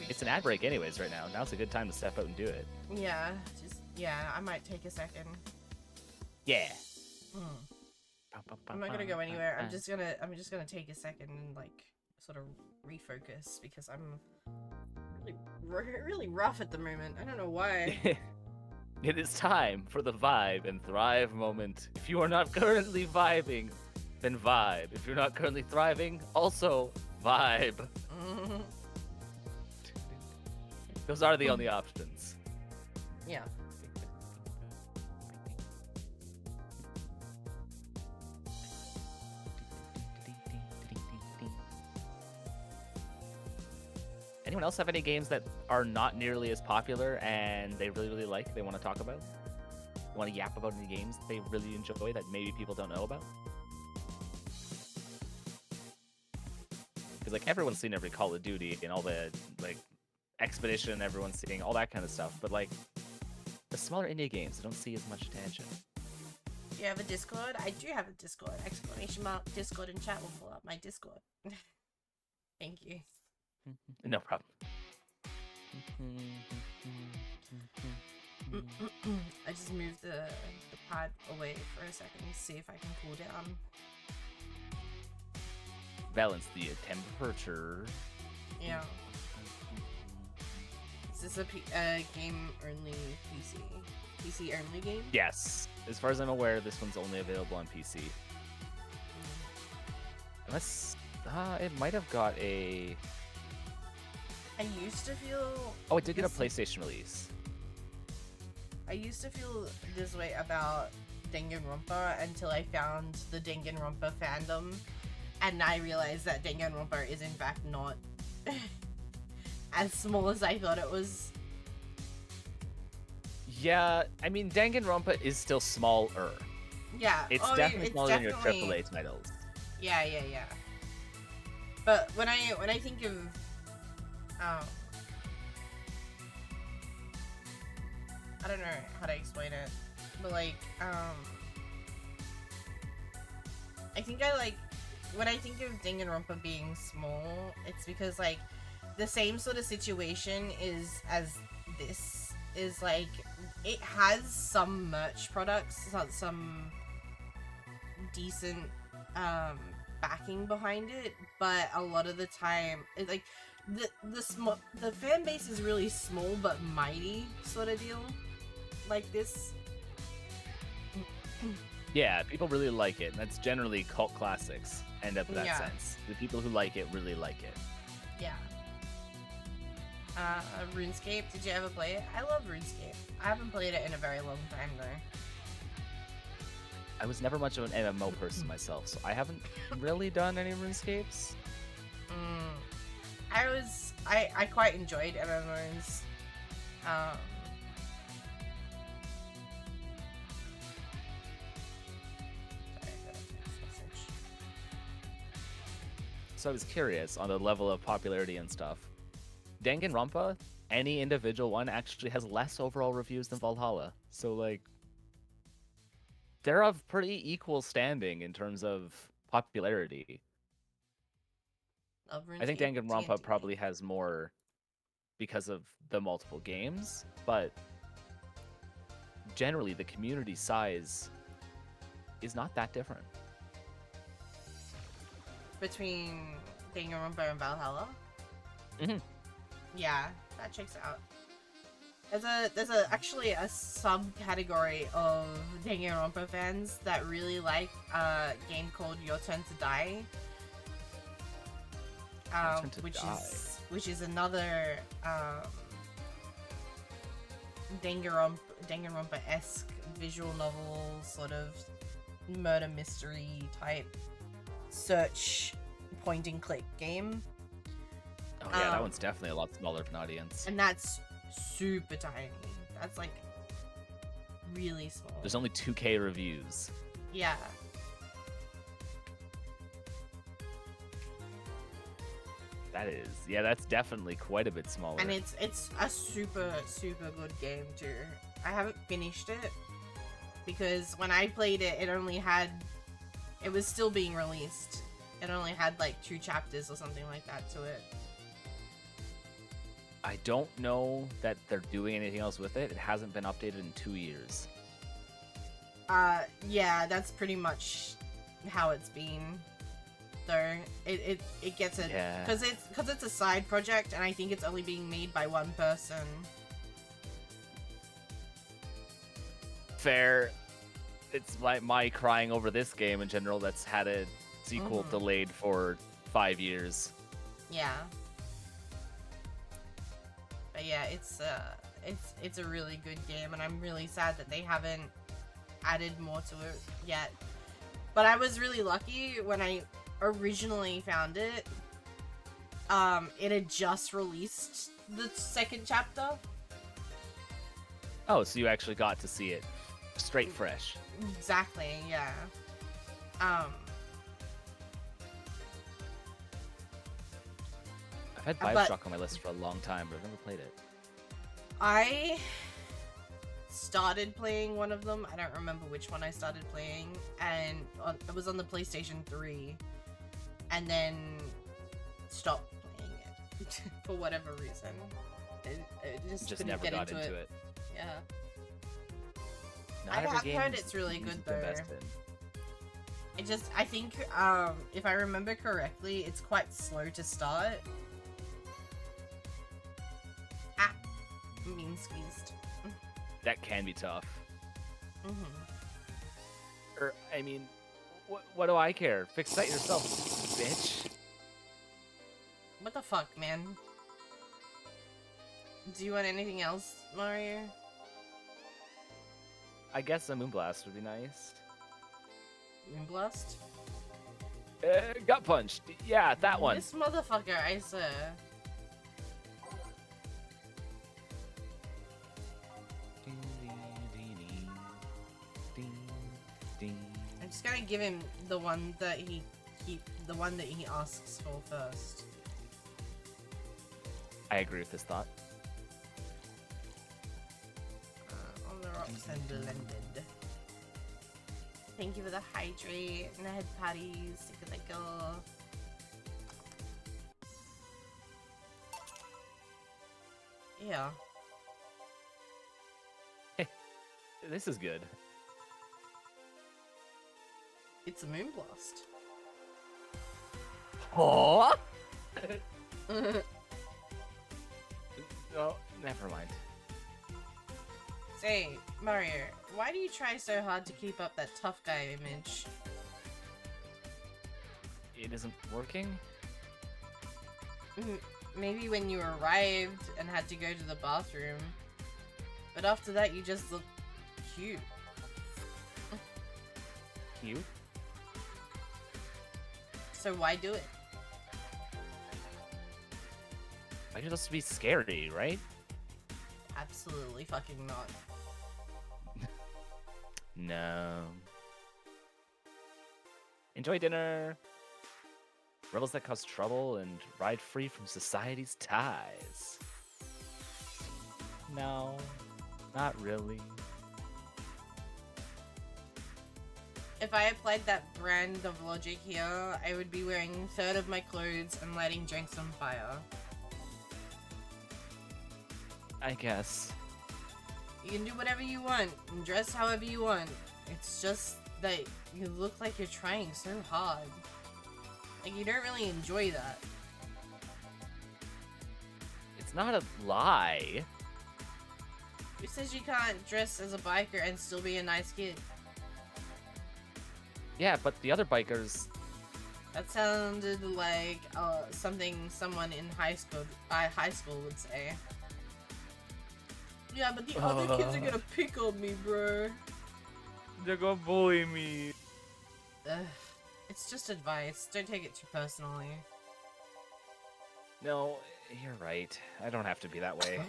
It's an ad break anyways right now. Now's a good time to step out and do it. Yeah, I might take a second. Yeah. I'm not gonna go anywhere. I'm just gonna take a second and like sort of refocus because I'm really rough at the moment. I don't know why. It is time for the vibe and thrive moment. If you are not currently vibing, then vibe. If you're not currently thriving, also vibe. Those are the only options. Yeah. Anyone else have any games that are not nearly as popular and they really like, they want to talk about? Want to yap about any games that they really enjoy that maybe people don't know about? Because like everyone's seen every Call of Duty and all the like Expedition, everyone's seeing all that kind of stuff, but like the smaller indie games, they don't see as much attention. Do you have a Discord? I do have a Discord! ! Discord, and chat will pull up my Discord. Thank you. No problem. I just moved the pad away for a second to see if I can cool down. Balance the temperature. Yeah. Is this a game only PC? PC only game? Yes. As far as I'm aware, this one's only available on PC. Unless it might have got a. I used to feel. Oh, it did get a PlayStation release. I used to feel this way about Danganronpa until I found the Danganronpa fandom, and I realized that Danganronpa is in fact not as small as I thought it was. Yeah, I mean, Danganronpa is still smaller. Yeah, it's definitely smaller than your AAA titles. Yeah. But when I think of I don't know how to explain it, but like I think when I think of Danganronpa being small, it's because like the same sort of situation is as this is like it has some merch products, some decent backing behind it, but a lot of the time it's like the fan base is really small but mighty sort of deal, like this. Yeah, people really like it. That's generally cult classics end up in that sense. The people who like it really like it. Yeah. RuneScape, did you ever play it? I love RuneScape. I haven't played it in a very long time though. I was never much of an MMO person myself, so I haven't really done any RuneScapes. I quite enjoyed MMOs. So I was curious on the level of popularity and stuff. Danganronpa, any individual one, actually has less overall reviews than Valhalla. So, like, they're of pretty equal standing in terms of popularity. I think Danganronpa probably has more because of the multiple games, but generally the community size is not that different. Between Danganronpa and Valhalla? Mm-hmm. Yeah, that checks out. There's actually a subcategory of Danganronpa fans that really like a game called Your Turn to Die. Which is another Danganronpa-esque visual novel sort of murder mystery type search point and click game. Oh yeah, that one's definitely a lot smaller of an audience. And that's super tiny. That's like really small. There's only 2K reviews. Yeah. That's definitely quite a bit smaller. And it's a super good game too. I haven't finished it because when I played it, it was still being released. It only had like 2 chapters or something like that to it. I don't know that they're doing anything else with it. It hasn't been updated in 2 years. Yeah, that's pretty much how it's been. Though it gets it because it's a side project, and I think it's only being made by one person. Fair. It's like my crying over this game in general that's had a sequel delayed for 5 years. Yeah. But yeah, it's a really good game, and I'm really sad that they haven't added more to it yet. But I was really lucky when I originally found it. It had just released the 2nd chapter. Oh, so you actually got to see it straight fresh. Exactly, yeah. I've had Bioshock on my list for a long time, but I've never played it. I started playing one of them. I don't remember which one I started playing, and it was on the PlayStation 3, and then stopped playing it. for whatever reason. It just couldn't never get got into into it. Yeah. Not I've every game heard is it's really easy good, to invest though. in. I think, if I remember correctly, it's quite slow to start. Ah! I'm being squeezed. That can be tough. Mm-hmm. I mean, what do I care? Fix that yourself, bitch. What the fuck, man? Do you want anything else, Mario? I guess a Moonblast would be nice. Moonblast? Gut Punch. Yeah, that one. This motherfucker, I swear. I'm just gonna give him the one that he asks for first. I agree with this thought. On the rocks and blended. Thank you for the hydrate and the head patties. Sick of that girl. Yeah. This is good. It's a Moonblast. Oh. Oh, never mind. Say, Mario, why do you try so hard to keep up that tough guy image? It isn't working? Maybe when you arrived and had to go to the bathroom. But after that, you just look cute. Cute? So why do it? Why should this be scary, right? Absolutely fucking not. No. Enjoy dinner. Rebels that cause trouble and ride free from society's ties. No, not really. If I applied that brand of logic here, I would be wearing a third of my clothes and lighting drinks on fire. I guess. You can do whatever you want and dress however you want. It's just that you look like you're trying so hard. Like, you don't really enjoy that. It's not a lie. Who says you can't dress as a biker and still be a nice kid? Yeah, but the other bikers... That sounded like something someone in high school would say. Yeah, but the other kids are gonna pick on me, bro. They're gonna bully me. Ugh. It's just advice. Don't take it too personally. No, you're right. I don't have to be that way.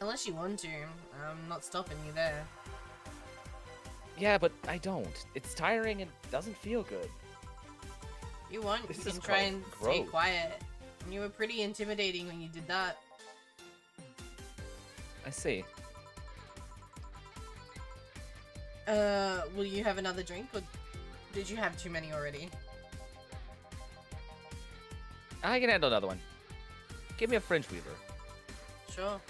Unless you want to. I'm not stopping you there. Yeah, but I don't. It's tiring and doesn't feel good. You want, This you is can try and called stay growth. quiet. And you were pretty intimidating when you did that. I see. Will you have another drink, or did you have too many already? I can handle another one. Give me a Fringe Weaver. Sure.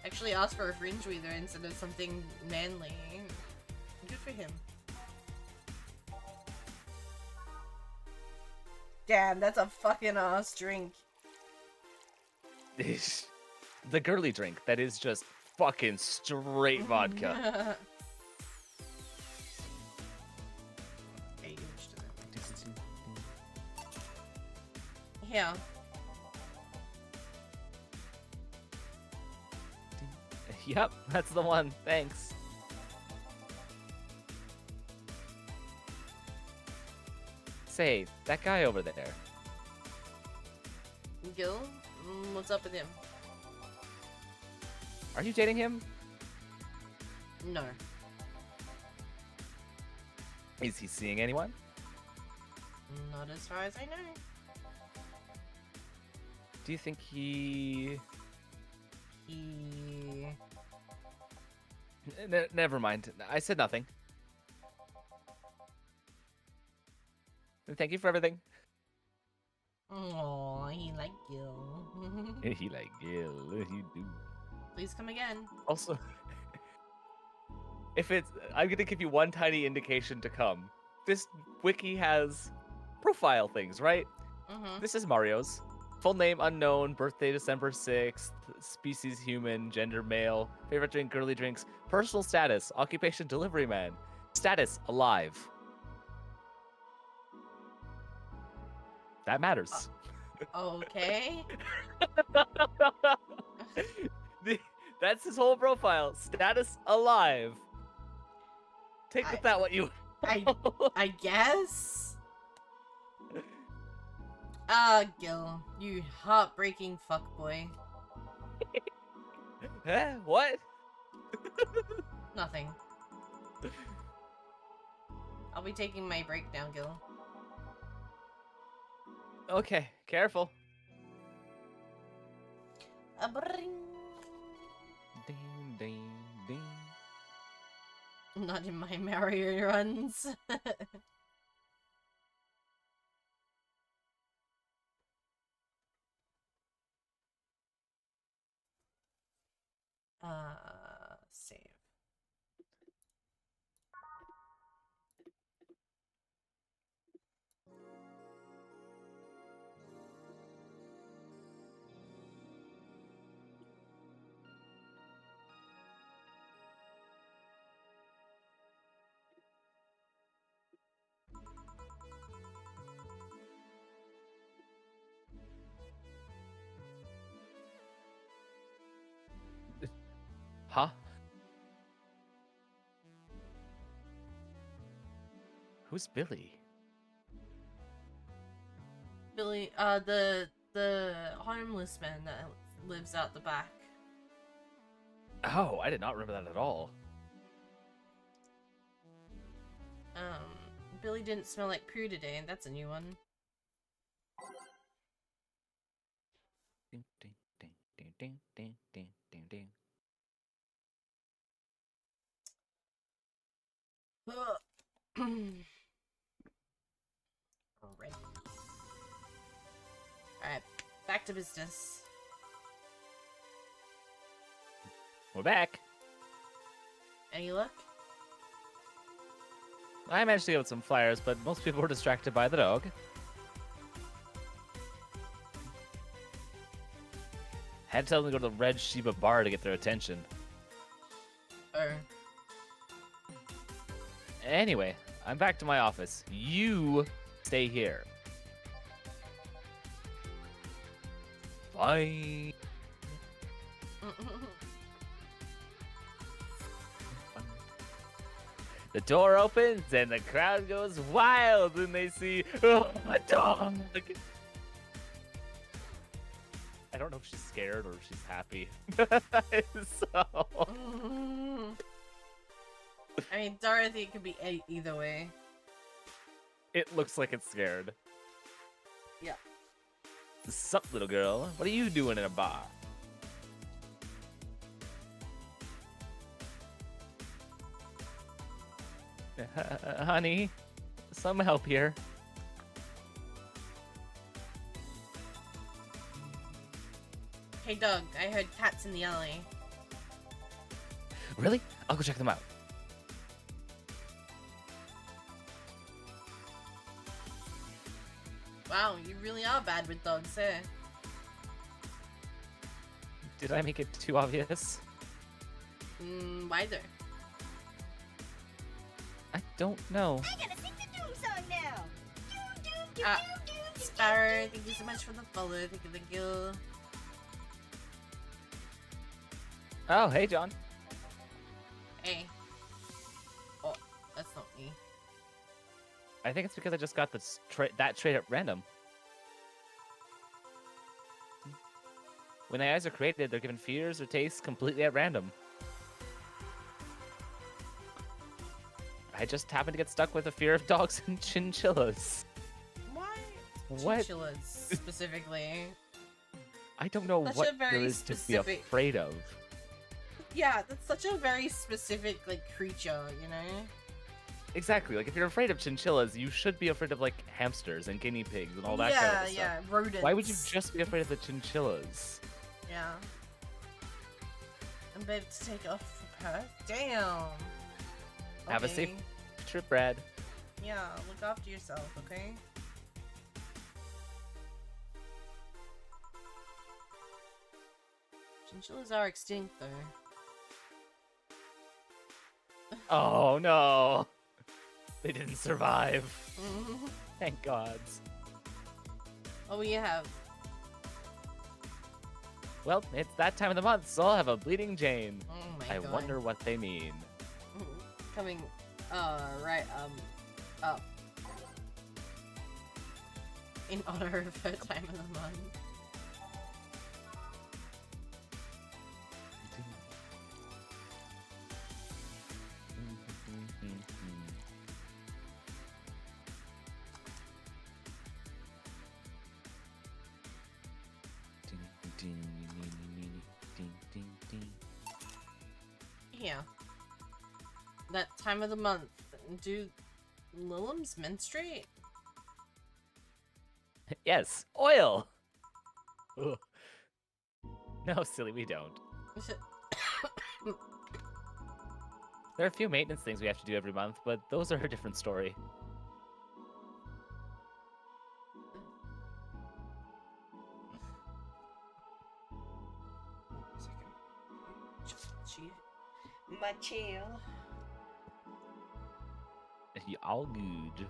Actually asked for a fringe weaver instead of something manly. Good for him. Damn, that's a fucking ass drink. The girly drink that is just fucking straight vodka. Yeah. Yep, that's the one. Thanks. Say, that guy over there. Gil? What's up with him? Are you dating him? No. Is he seeing anyone? Not as far as I know. Do you think he... Never mind. I said nothing. Thank you for everything. Oh, he like Gil. He like, yeah, you do. Please come again. Also, if it's, I'm gonna give you one tiny indication to come. This wiki has profile things, right? Mm-hmm. This is Mario's. Full name unknown, birthday December 6th, species human, gender male, favorite drink girly drinks, personal status, occupation delivery man, status alive. That matters. Okay. That's his whole profile. Status alive. Take with that what you. I guess. Gil, you heartbreaking fuckboy. Huh? What? Nothing. I'll be taking my break now, Gil. Okay, careful. Bring. Ding, ding, ding. Not in my Mario runs. Save. Huh? Who's Billy? Billy, the homeless man that lives out the back. Oh, I did not remember that at all. Billy didn't smell like poo today, and that's a new one. Ding, ding, ding, ding, ding, ding, ding, ding, ding. Alright. Alright, back to business. We're back. Any luck? I managed to get some flyers, but most people were distracted by the dog. Had to tell them to go to the Red Sheba bar to get their attention. Anyway, I'm back to my office. You stay here. Bye. The door opens and the crowd goes wild when they see a dog. I don't know if she's scared or if she's happy. I mean, Dorothy could be either way. It looks like it's scared. Yeah. Sup, little girl? What are you doing in a bar? Honey, some help here. Hey, Doug, I heard cats in the alley. Really? I'll go check them out. Wow, you really are bad with dogs, eh? Did I make it too obvious? Why though? I don't know. I gotta sing the doom song now. Sparrow, thank you so much for the follow. Thank you. Oh, hey, John. Hey. Oh, that's not me. I think it's because I just got this that trait at random. When AIs are created, they're given fears or tastes completely at random. I just happened to get stuck with a fear of dogs and chinchillas. Why? What? Chinchillas, specifically. I don't know Such a what very there is to be specific- afraid of. Yeah, that's such a very specific, like, creature, you know? Exactly. Like, if you're afraid of chinchillas, you should be afraid of, like, hamsters and guinea pigs and all that kind of stuff. Yeah, rodents. Why would you just be afraid of the chinchillas? Yeah. I'm about to take off for Perth. Damn. Have a safe trip, Brad. Yeah, look after yourself, okay? Chinchillas are extinct, though. Oh, no. They didn't survive. Thank gods. What will you have? Well, it's that time of the month, so I'll have a bleeding Jane. Oh my I god. wonder what they mean. Coming, right, up. In honor of her time of the month. Yeah. That time of the month. Do Lilims menstruate? Yes, oil! Ugh. No, silly, we don't. There are a few maintenance things we have to do every month, but those are a different story. My chill. All good.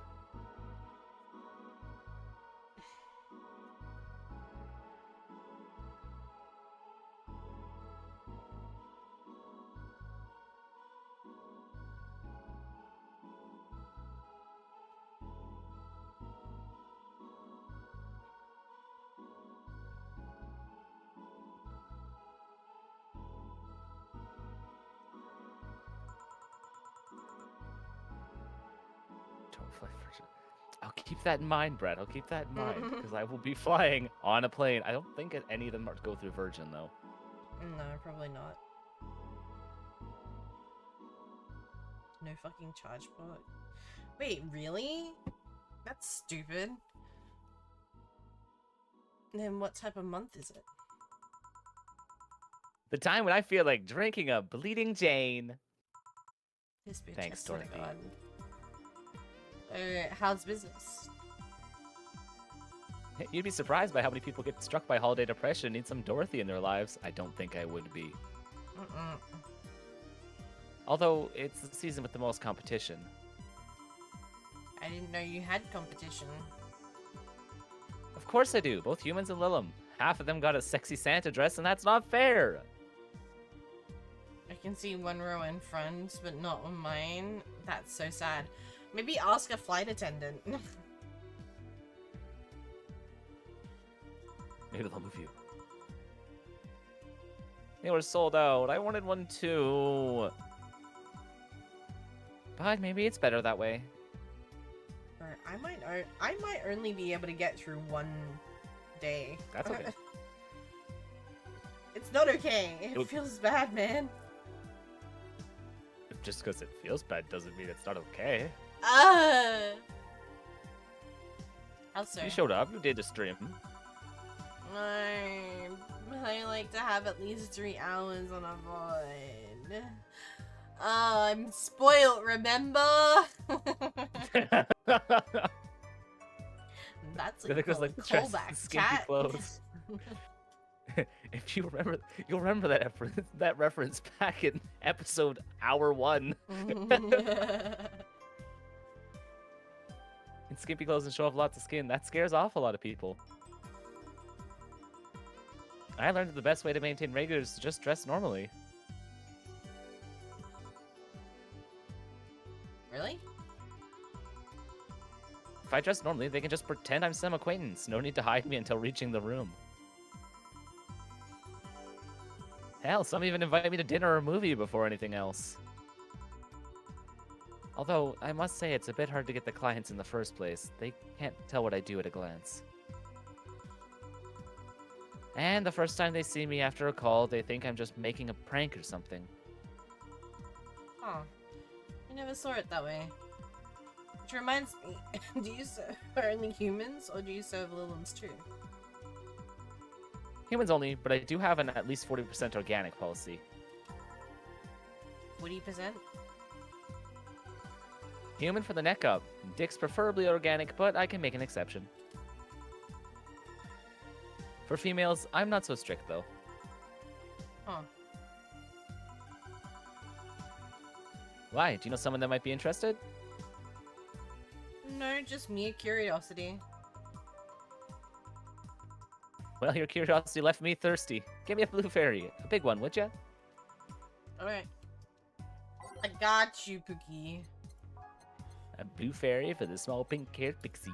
I'll keep that in mind, Brett. I'll keep that in mind, because I will be flying on a plane. I don't think any of them are go through Virgin, though. No, probably not. No fucking charge port. Wait, really? That's stupid. Then what type of month is it? The time when I feel like drinking a bleeding Jane. This bitch. Thanks, I swear to Dorothy. God. How's business? You'd be surprised by how many people get struck by holiday depression and need some Dorothy in their lives. I don't think I would be. Although, it's the season with the most competition. I didn't know you had competition. Of course I do. Both humans and Lilum. Half of them got a sexy Santa dress, and that's not fair. I can see one row in front, but not on mine. That's so sad. Maybe ask a flight attendant. Maybe they'll move you. They were sold out. I wanted one too. But maybe it's better that way. Or I might only be able to get through one day. That's okay. It's not okay. It feels bad, man. Just because it feels bad doesn't mean it's not okay. How so? You showed up. You did a stream. I like to have at least 3 hours on a VOD. I'm spoiled, remember? That's a callback, chat. Clothes. If you remember, you'll remember that reference back in episode hour 1. In skimpy clothes and show off lots of skin, that scares off a lot of people. I learned that the best way to maintain regular is to just dress normally. Really? If I dress normally, they can just pretend I'm some acquaintance. No need to hide me until reaching the room. Hell, some even invite me to dinner or a movie before anything else. Although, I must say it's a bit hard to get the clients in the first place. They can't tell what I do at a glance. And the first time they see me after a call, they think I'm just making a prank or something. Huh. I never saw it that way. Which reminds me, do you serve only humans or do you serve Liliums too? Humans only, but I do have an at least 40% organic policy. 40%? Human for the neck up. Dick's preferably organic, but I can make an exception. For females, I'm not so strict though. Huh. Why? Do you know someone that might be interested? No, just mere curiosity. Well, your curiosity left me thirsty. Give me a blue fairy. A big one, would ya? Alright. I got you, Pookie. A blue fairy for the small pink-haired pixie.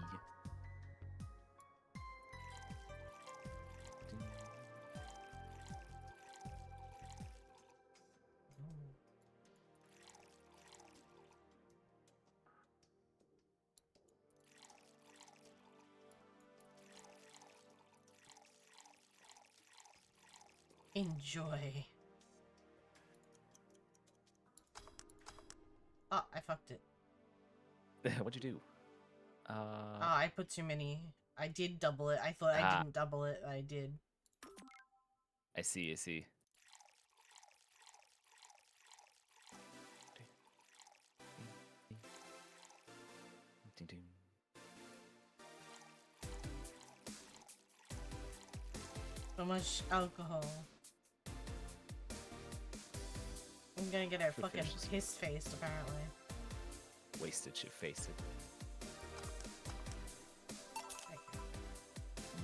Enjoy. Oh, I fucked it. What'd you do? Oh, I put too many. I did double it. I thought I didn't double it. I did. I see, I see. So much alcohol. I'm gonna get her Should fucking finish this. piss-faced, apparently. Wasted shit, face it. Okay.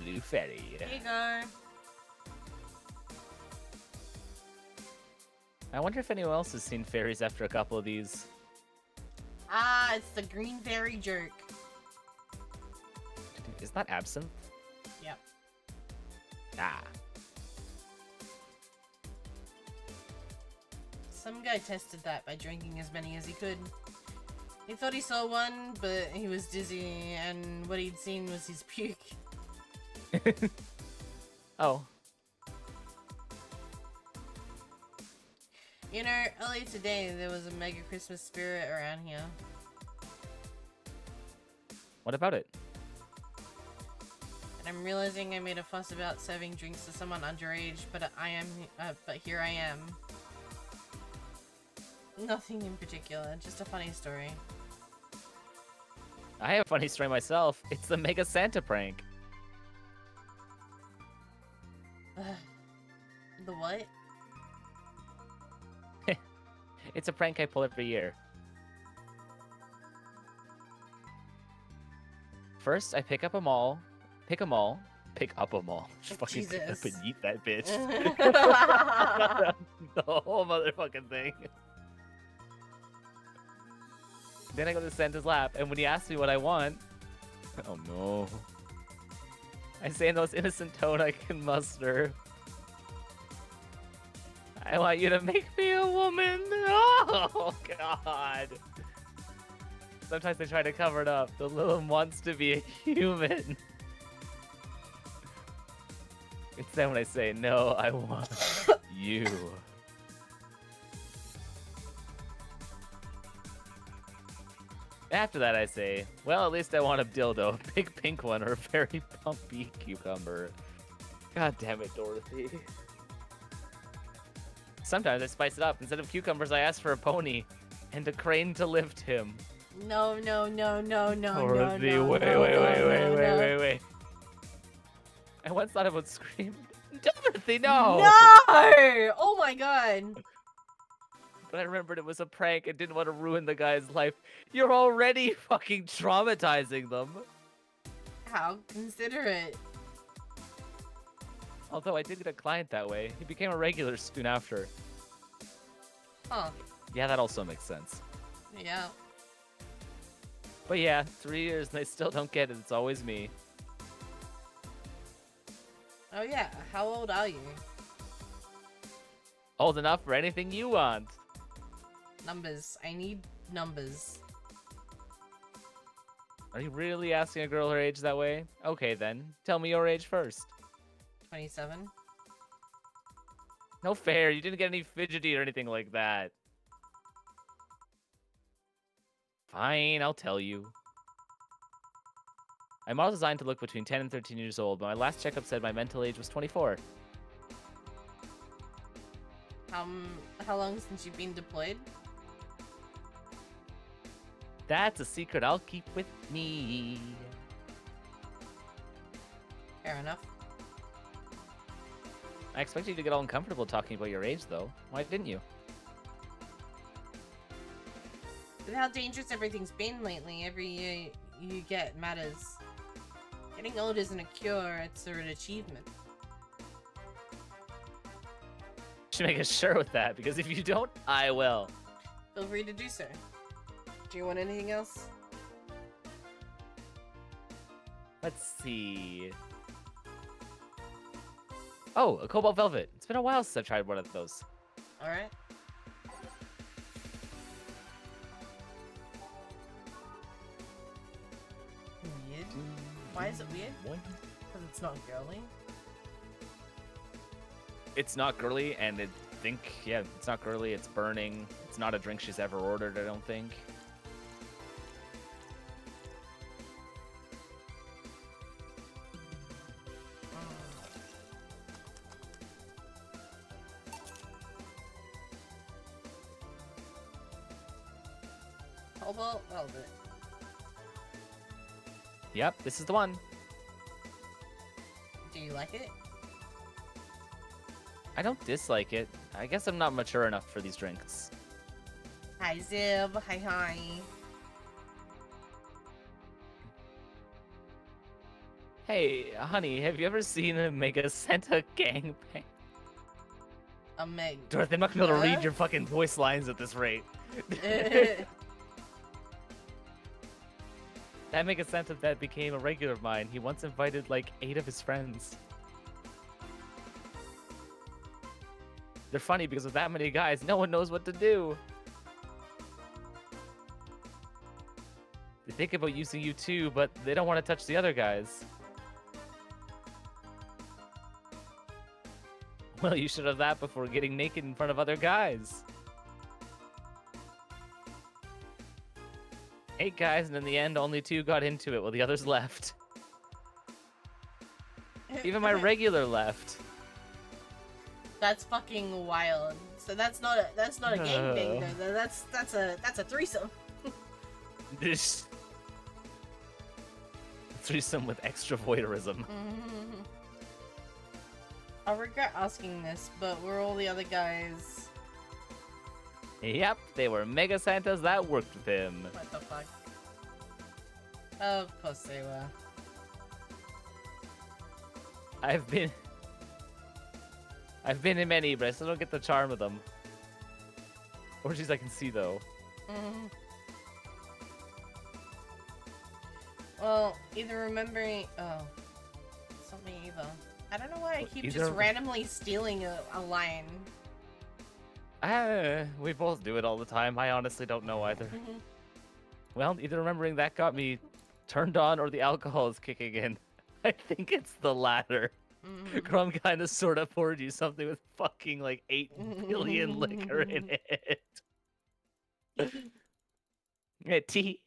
Blue fairy. Here you go. I wonder if anyone else has seen fairies after a couple of these. Ah, it's the green fairy jerk. Is that absinthe? Yep. Ah. Some guy tested that by drinking as many as he could. He thought he saw one, but he was dizzy, and what he'd seen was his puke. Oh. You know, earlier today there was a mega Christmas spirit around here. What about it? And I'm realizing I made a fuss about serving drinks to someone underage, but but here I am. Nothing in particular, just a funny story. I have a funny story myself. It's the Mega Santa prank. The what? It's a prank I pull every year. First, I pick up a mall. Pick up a mall. Just fucking pick up Jesus. and eat that bitch. The whole motherfucking thing. Then I go to Santa's lap, and when he asks me what I want, oh no. I say in the most innocent tone I can muster, I want you to make me a woman. Oh, God. Sometimes they try to cover it up. The little one wants to be a human. It's then when I say, no, I want you. After that, I say, well, at least I want a dildo, a big pink one, or a very pumpy cucumber. God damn it, Dorothy. Sometimes I spice it up. Instead of cucumbers, I ask for a pony and a crane to lift him. No, no, no, no, no, Dorothy, no, no, wait, no, wait, no, wait, no, wait, no. wait, wait, wait. I once thought I would scream, Dorothy, no! No! Oh my god. But I remembered it was a prank and didn't want to ruin the guy's life. You're already fucking traumatizing them. How considerate. Although I did get a client that way. He became a regular soon after. Huh. Yeah, that also makes sense. Yeah. But yeah, 3 years and they still don't get it. It's always me. Oh yeah, how old are you? Old enough for anything you want. Numbers. I need numbers. Are you really asking a girl her age that way? Okay then, tell me your age first. 27. No fair, you didn't get any fidgety or anything like that. Fine, I'll tell you. I'm all designed to look between 10 and 13 years old, but my last checkup said my mental age was 24. How long since you've been deployed? That's a secret I'll keep with me. Fair enough. I expect you to get all uncomfortable talking about your age, though. Why didn't you? With how dangerous everything's been lately, every year you get matters. Getting old isn't a cure, it's an achievement. You should make a shirt with that, because if you don't, I will. Feel free to do so. Do you want anything else? Let's see. Oh, a cobalt velvet. It's been a while since I've tried one of those. Alright. Weird. Why is it weird? Because it's not girly? It's not girly, and it's not girly, it's burning. It's not a drink she's ever ordered, I don't think. Cobalt velvet. Yep, this is the one. Do you like it? I don't dislike it. I guess I'm not mature enough for these drinks. Hi Zib, hi. Hey, honey, have you ever seen a Mega Santa gangbang? A Meg. Dorothy, I'm not gonna be able to Huh? read your fucking voice lines at this rate. That Mega Santa that became a regular of mine, he once invited like 8 of his friends. They're funny because with that many guys, no one knows what to do. They think about using you too, but they don't want to touch the other guys. Well, you should have that before getting naked in front of other guys. 8 guys, and in the end, only 2 got into it while the others left. Even my regular left. That's fucking wild. So that's not a gangbang though. That's a threesome. This threesome with extra voyeurism. I regret asking this, but were all the other guys? Yep, they were Mega Santas that worked with him. What the fuck? Of course they were. I've been in many, but I still don't get the charm of them. Orgies I can see though. Well, either remembering. Oh, it's not me either. I don't know why I keep Either- just randomly stealing a line. We both do it all the time. I honestly don't know either. Well, either remembering that got me turned on or the alcohol is kicking in. I think it's the latter. Crumb kind of sort of poured you something with fucking like 8 billion liquor in it. Yeah, tea.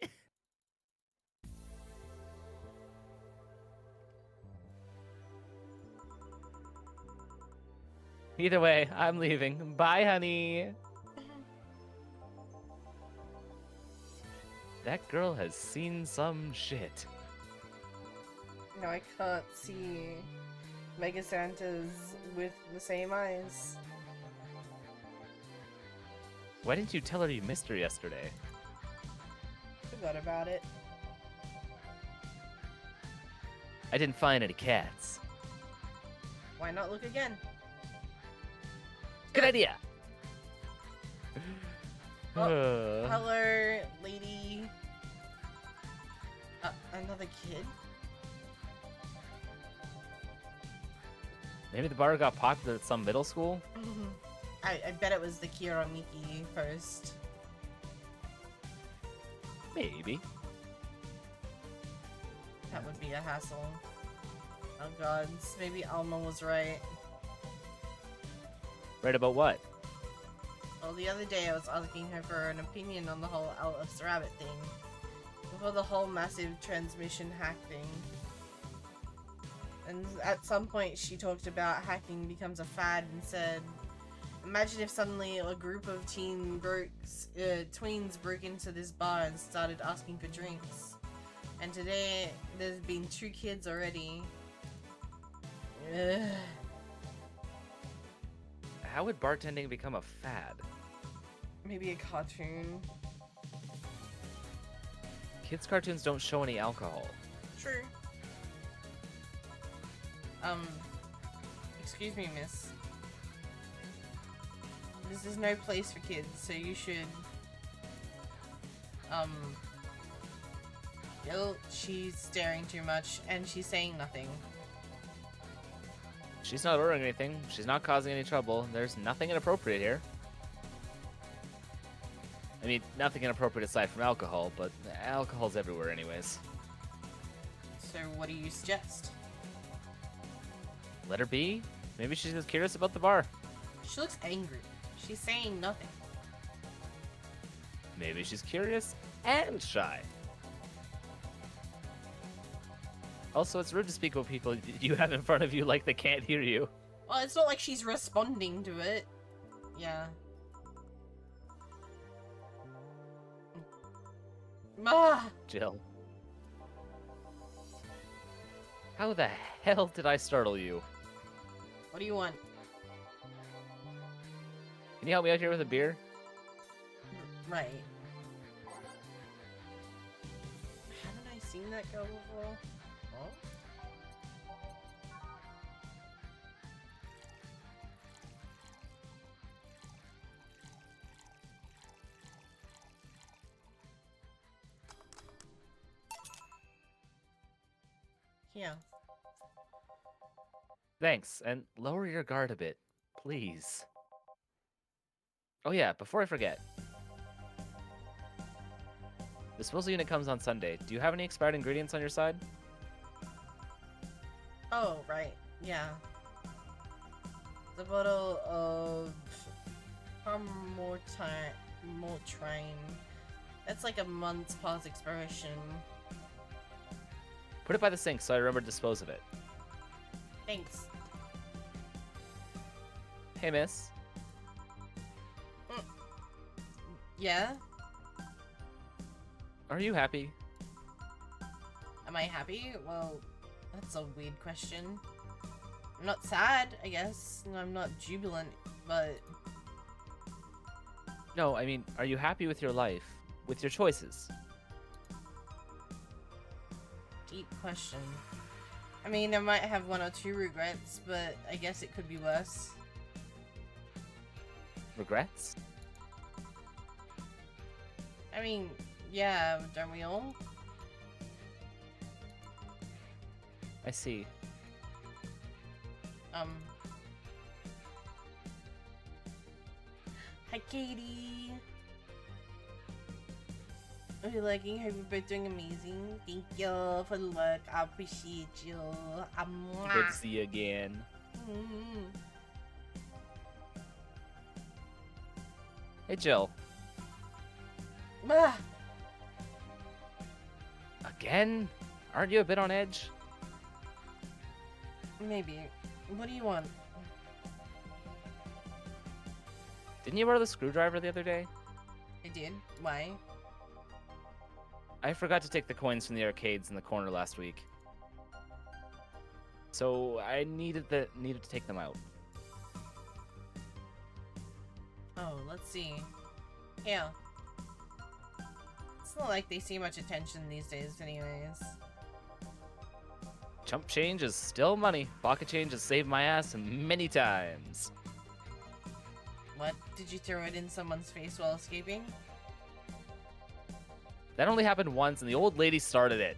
Either way, I'm leaving. Bye, honey. That girl has seen some shit. No, I can't see Mega Santas with the same eyes. Why didn't you tell her you missed her yesterday? Forgot about it. I didn't find any cats. Why not look again? Good idea. Hello, lady. Another kid? Maybe the bar got popular at some middle school? I bet it was the Kira Miki first. Maybe. That would be a hassle. Oh god, maybe Alma was right. Right about what? Well, the other day I was asking her for an opinion on the whole Alice Rabbit thing. before the whole massive transmission hack thing. And at some point she talked about hacking becomes a fad and said, imagine if suddenly a group of tweens broke into this bar and started asking for drinks. And today, there's been 2 kids already. Ugh. How would bartending become a fad? Maybe a cartoon. Kids' cartoons don't show any alcohol. True. Excuse me, miss. This is no place for kids, so you should... she's staring too much, and she's saying nothing. She's not ordering anything. She's not causing any trouble. There's nothing inappropriate here. I mean, nothing inappropriate aside from alcohol, but alcohol's everywhere anyways. So what do you suggest? Let her be. Maybe she's just curious about the bar. She looks angry. She's saying nothing. Maybe she's curious and shy. Also, it's rude to speak with people you have in front of you like they can't hear you. Well, it's not like she's responding to it. Yeah. Ah! Jill. How the hell did I startle you? What do you want? Can you help me out here with a beer? Right. Haven't I seen that girl before? Oh? Yeah. Thanks, and lower your guard a bit, please. Oh yeah, before I forget. The disposal unit comes on Sunday. Do you have any expired ingredients on your side? Oh, right. Yeah. The bottle of Mortrine. That's like a month's past expiration. Put it by the sink so I remember to dispose of it. Thanks. Hey, miss. Yeah? Are you happy? Am I happy? Well, that's a weird question. I'm not sad, I guess. And I'm not jubilant, but... No, I mean, are you happy with your life? With your choices? Deep question. I mean, I might have 1 or 2 regrets, but I guess it could be worse. Regrets? I mean, yeah, don't we all? I see. Hi, Katie. Are you liking? Hope you're both doing amazing. Thank you for the look. I appreciate you. Good to see you again. Hey, Jill. Ah, Again? Aren't you a bit on edge? maybe. What do you want? Didn't you borrow the screwdriver the other day? I did. Why? I forgot to take the coins from the arcades in the corner last week. So I needed to take them out. Oh, let's see. Yeah. It's not like they see much attention these days anyways. Chump change is still money. Pocket change has saved my ass many times. What? Did you throw it in someone's face while escaping? That only happened once, and the old lady started it.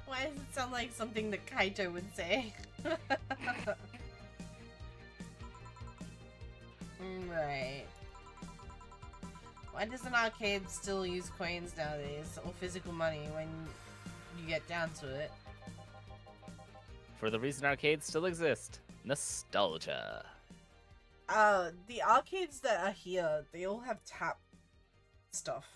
Why does it sound like something that Kaito would say? Right. Why does an arcade still use coins nowadays, or physical money when you get down to it? For the reason arcades still exist. Nostalgia. The arcades that are here, they all have tap stuff.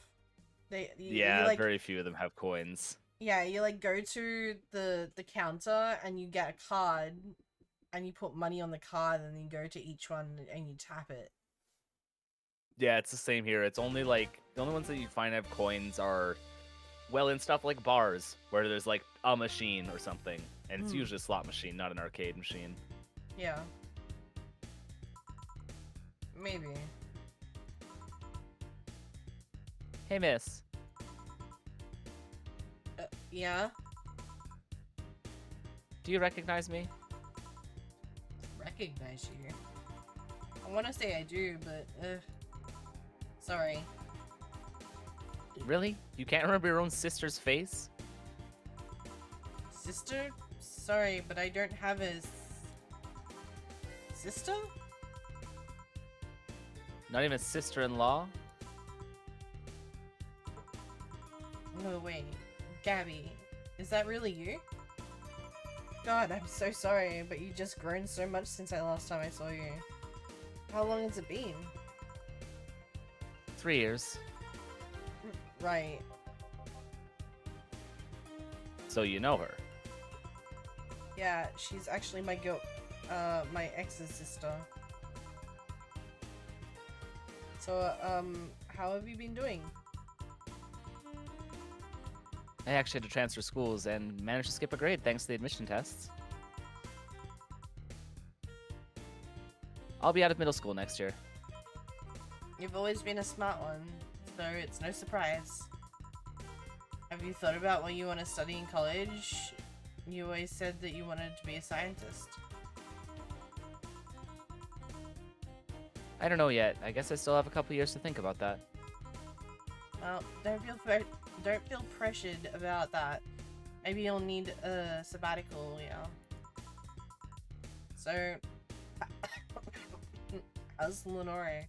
Yeah, like, very few of them have coins. yeah, you like go to the counter and you get a card and you put money on the card and then you go to each one and you tap it. Yeah, it's the same here. It's only like the only ones that you find have coins are well in stuff like bars where there's like a machine or something, and it's usually a slot machine, not an arcade machine. Yeah. Maybe. Hey, miss. Yeah. Do you recognize me? Recognize you. I want to say I do, but sorry. Really? You can't remember your own sister's face? Sister? Sorry, but I don't have a sister? Not even a sister-in-law? No, wait. Gabby, is that really you? God, I'm so sorry, but you just grown so much since the last time I saw you. How long has it been? 3 years. Right. So you know her. Yeah, she's actually my my ex's sister. So, how have you been doing? I actually had to transfer schools and managed to skip a grade thanks to the admission tests. I'll be out of middle school next year. You've always been a smart one, so it's no surprise. Have you thought about what you want to study in college? You always said that you wanted to be a scientist. I don't know yet. I guess I still have a couple years to think about that. Well, don't feel pressured about that. Maybe you'll need a sabbatical, yeah. So, how's Lenore?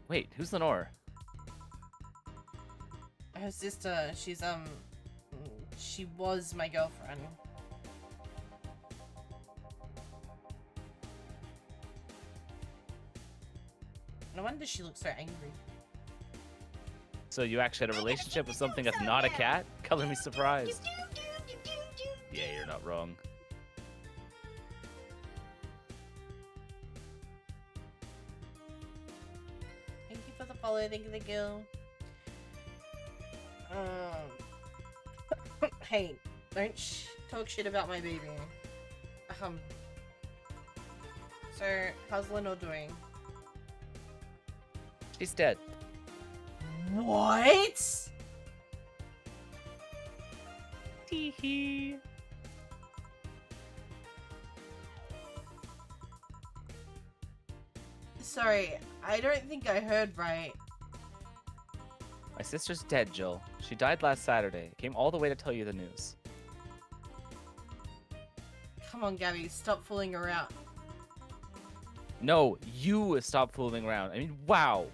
Wait, who's Lenore? Her sister, she was my girlfriend. No wonder she looks so angry. So you actually had a relationship with something that's not a cat? Color me surprised. Yeah, you're not wrong. Thank you for the follow, thank you. Hey, don't talk shit about my baby. So, how's Lenore doing? She's dead. What? Tee-hee. Sorry, I don't think I heard right. My sister's dead, Jill. She died last Saturday. Came all the way to tell you the news. Come on, Gabby, stop fooling around. No, you stop fooling around. I mean, wow.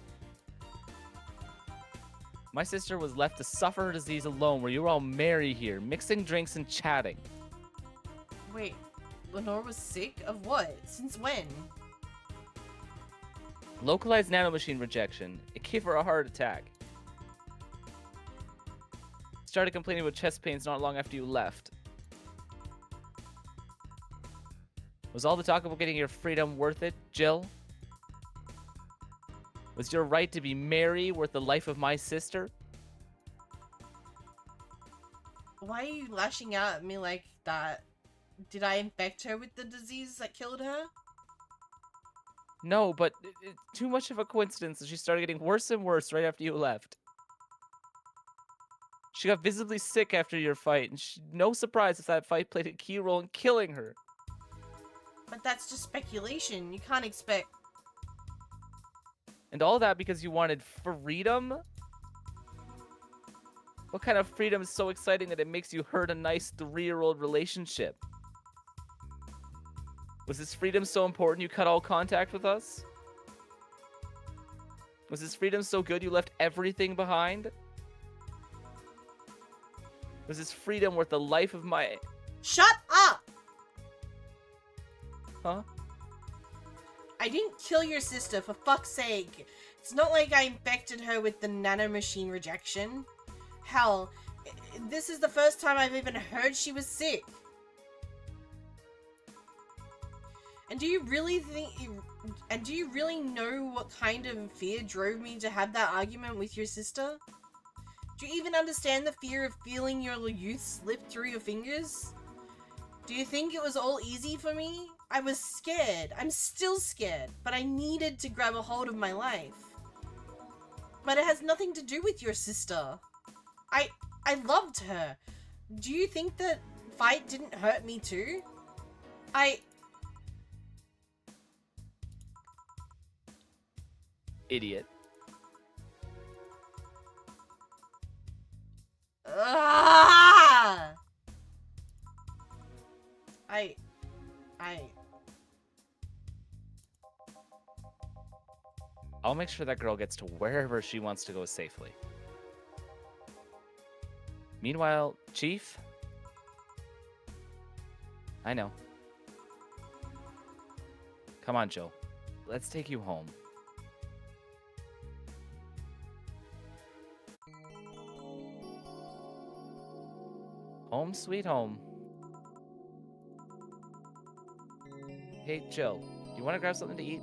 My sister was left to suffer her disease alone where you were all merry here, mixing drinks and chatting. Wait, Lenore was sick? Of what? Since when? Localized nanomachine rejection. It gave her a heart attack. Started complaining about chest pains not long after you left. Was all the talk about getting your freedom worth it, Jill? Was your right to be merry worth the life of my sister? Why are you lashing out at me like that? Did I infect her with the disease that killed her? No, but too much of a coincidence that she started getting worse and worse right after you left. She got visibly sick after your fight, and no surprise if that fight played a key role in killing her. But that's just speculation. You can't expect... And all that because you wanted freedom? What kind of freedom is so exciting that it makes you hurt a nice 3-year-old relationship? Was this freedom so important you cut all contact with us? Was this freedom so good you left everything behind? Was this freedom worth the life of my... Shut up! Huh? I didn't kill your sister, for fuck's sake. It's not like I infected her with the nanomachine rejection. Hell, this is the first time I've even heard she was sick. And do you really know what kind of fear drove me to have that argument with your sister? Do you even understand the fear of feeling your youth slip through your fingers? Do you think it was all easy for me? I was scared. I'm still scared, but I needed to grab a hold of my life. But it has nothing to do with your sister. I loved her. Do you think that fight didn't hurt me too? Idiot. Ah! I'll make sure that girl gets to wherever she wants to go safely. Meanwhile, Chief? I know. Come on, Jill. Let's take you home. Home sweet home. Hey, Jill, you want to grab something to eat?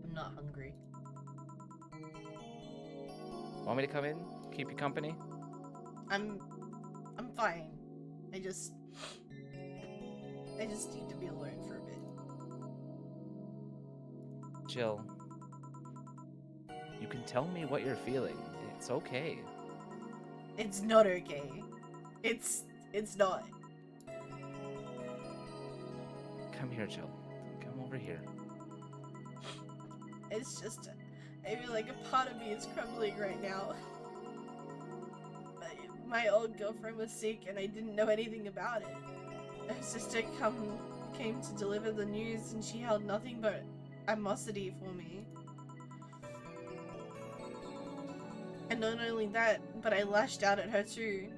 I'm not hungry. Want me to come in? Keep you company? I'm fine. I just need to be alone for a bit. Jill, you can tell me what you're feeling. It's okay. It's not okay. It's not. Come here, Jill. Come over here. It's just, I feel like a part of me is crumbling right now. My old girlfriend was sick and I didn't know anything about it. Her sister came to deliver the news and she held nothing but animosity for me. And not only that, but I lashed out at her too.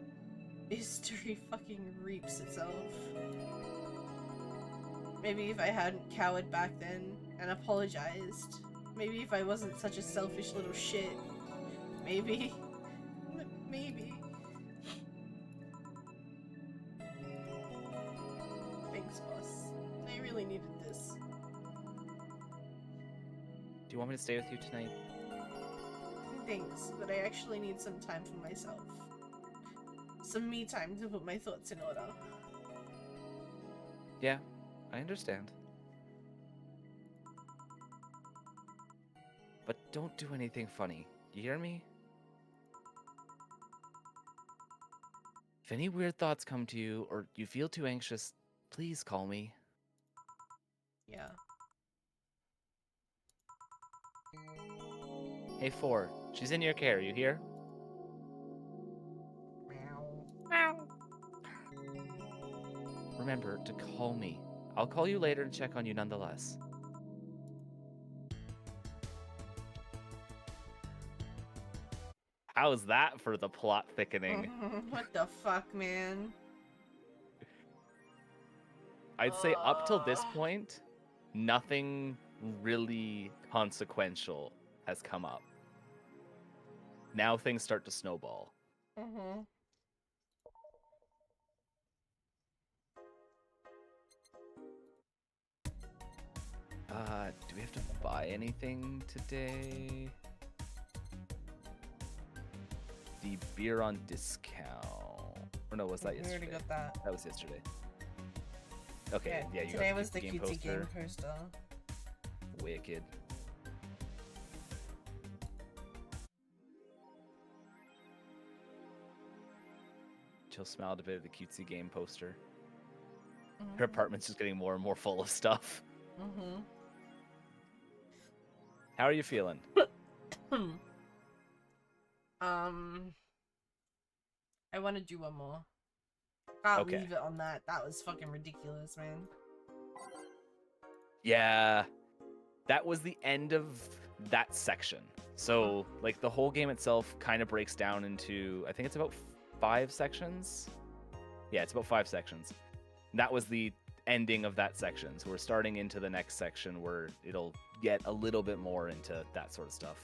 History fucking reaps itself. Maybe if I hadn't cowered back then and apologized. Maybe if I wasn't such a selfish little shit. Maybe. Maybe. Thanks, boss. I really needed this. Do you want me to stay with you tonight? Thanks, but I actually need some time for myself. Some me time to put my thoughts in order. Yeah, I understand. But don't do anything funny. You hear me? If any weird thoughts come to you or you feel too anxious, please call me. Yeah. Hey, 4. She's in your care, you hear? Meow. Remember to call me. I'll call you later and check on you nonetheless. How's that for the plot thickening? What the fuck, man? I'd say up till this point, nothing really consequential has come up. Now things start to snowball. Mm-hmm. Do we have to buy anything today? The beer on discount. Or no, was that yesterday? We already got that. That was yesterday. Okay, yeah, you today got was the game cutesy game poster. poster. Wicked. Jill smiled a bit at the cutesy game poster. Mm-hmm. Her apartment's just getting more and more full of stuff. Mm-hmm. How are you feeling? I want to do one more. I'll Okay. leave it on that. That was fucking ridiculous, man. Yeah, that was the end of that section. So, like, the whole game itself kind of breaks down into, I think it's about 5 sections. Yeah, it's about 5 sections. That was the ending of that section. So we're starting into the next section where it'll get a little bit more into that sort of stuff.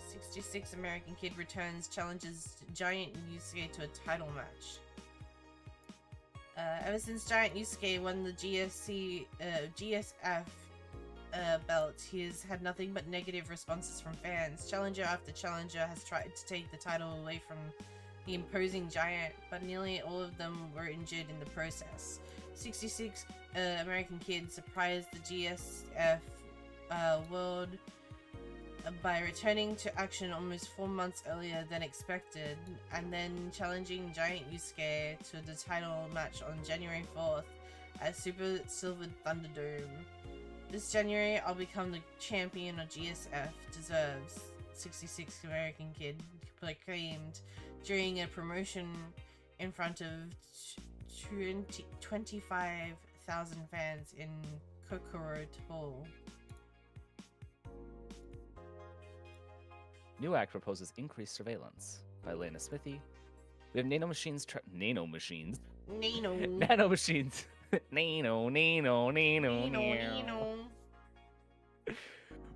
66 American Kid returns, challenges Giant Yusuke to a title match. Ever since Giant Yusuke won the GSF belt, he has had nothing but negative responses from fans. Challenger after challenger has tried to take the title away from the imposing Giant, but nearly all of them were injured in the process. 66 American Kid surprised the GSF world by returning to action almost 4 months earlier than expected, and then challenging Giant Yusuke to the title match on January 4th at Super Silver Thunderdome. This January, I'll become the champion of GSF deserves, 66 American Kid proclaimed during a promotion in front of 25,000 fans in Kokoro Hall. New Act proposes increased surveillance by Lena Smithy. We have nanomachines. Nanomachines. Nanomachines. Nano.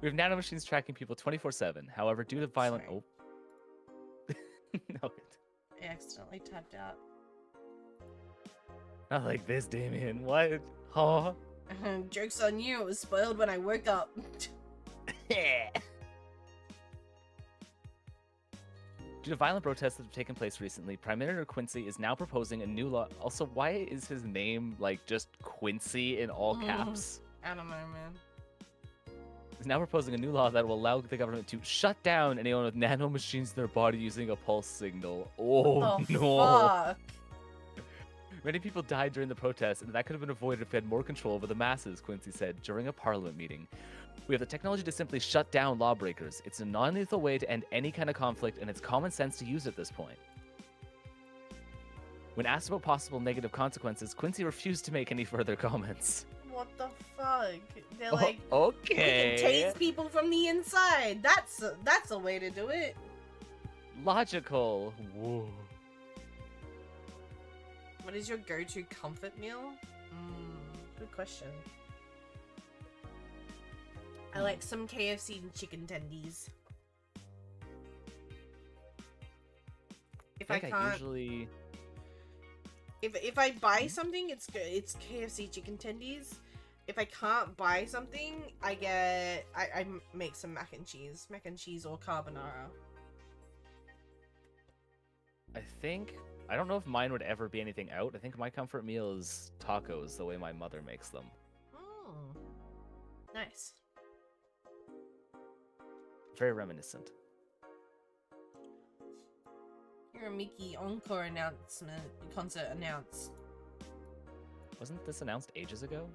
We have nanomachines tracking people 24/7. However, due to violent. Sorry. Oh. No. I accidentally tapped out. Not like this, Damien. What? Huh? Joke's on you. It was spoiled when I woke up. Due to violent protests that have taken place recently, Prime Minister Quincy is now proposing a new law. Also, why is his name like just Quincy in all caps? I don't know, man. He's now proposing a new law that will allow the government to shut down anyone with nanomachines in their body using a pulse signal. Oh What the no! fuck? Many people died during the protests, and that could have been avoided if we had more control over the masses, Quincy said during a parliament meeting. We have the technology to simply shut down lawbreakers. It's a non-lethal way to end any kind of conflict, and it's common sense to use at this point. When asked about possible negative consequences, Quincy refused to make any further comments. What the fuck? They're like, okay. we can tase people from the inside. That's a way to do it. Logical. Whoa. What is your go-to comfort meal? Good question. I like some KFC and chicken tendies. If I can't, usually... if I buy something, it's KFC chicken tendies. If I can't buy something, I make some mac and cheese or carbonara. I don't know if mine would ever be anything out. I think my comfort meal is tacos, the way my mother makes them. Oh, nice. Very reminiscent. Hiramiki Encore concert announced. Wasn't this announced ages ago?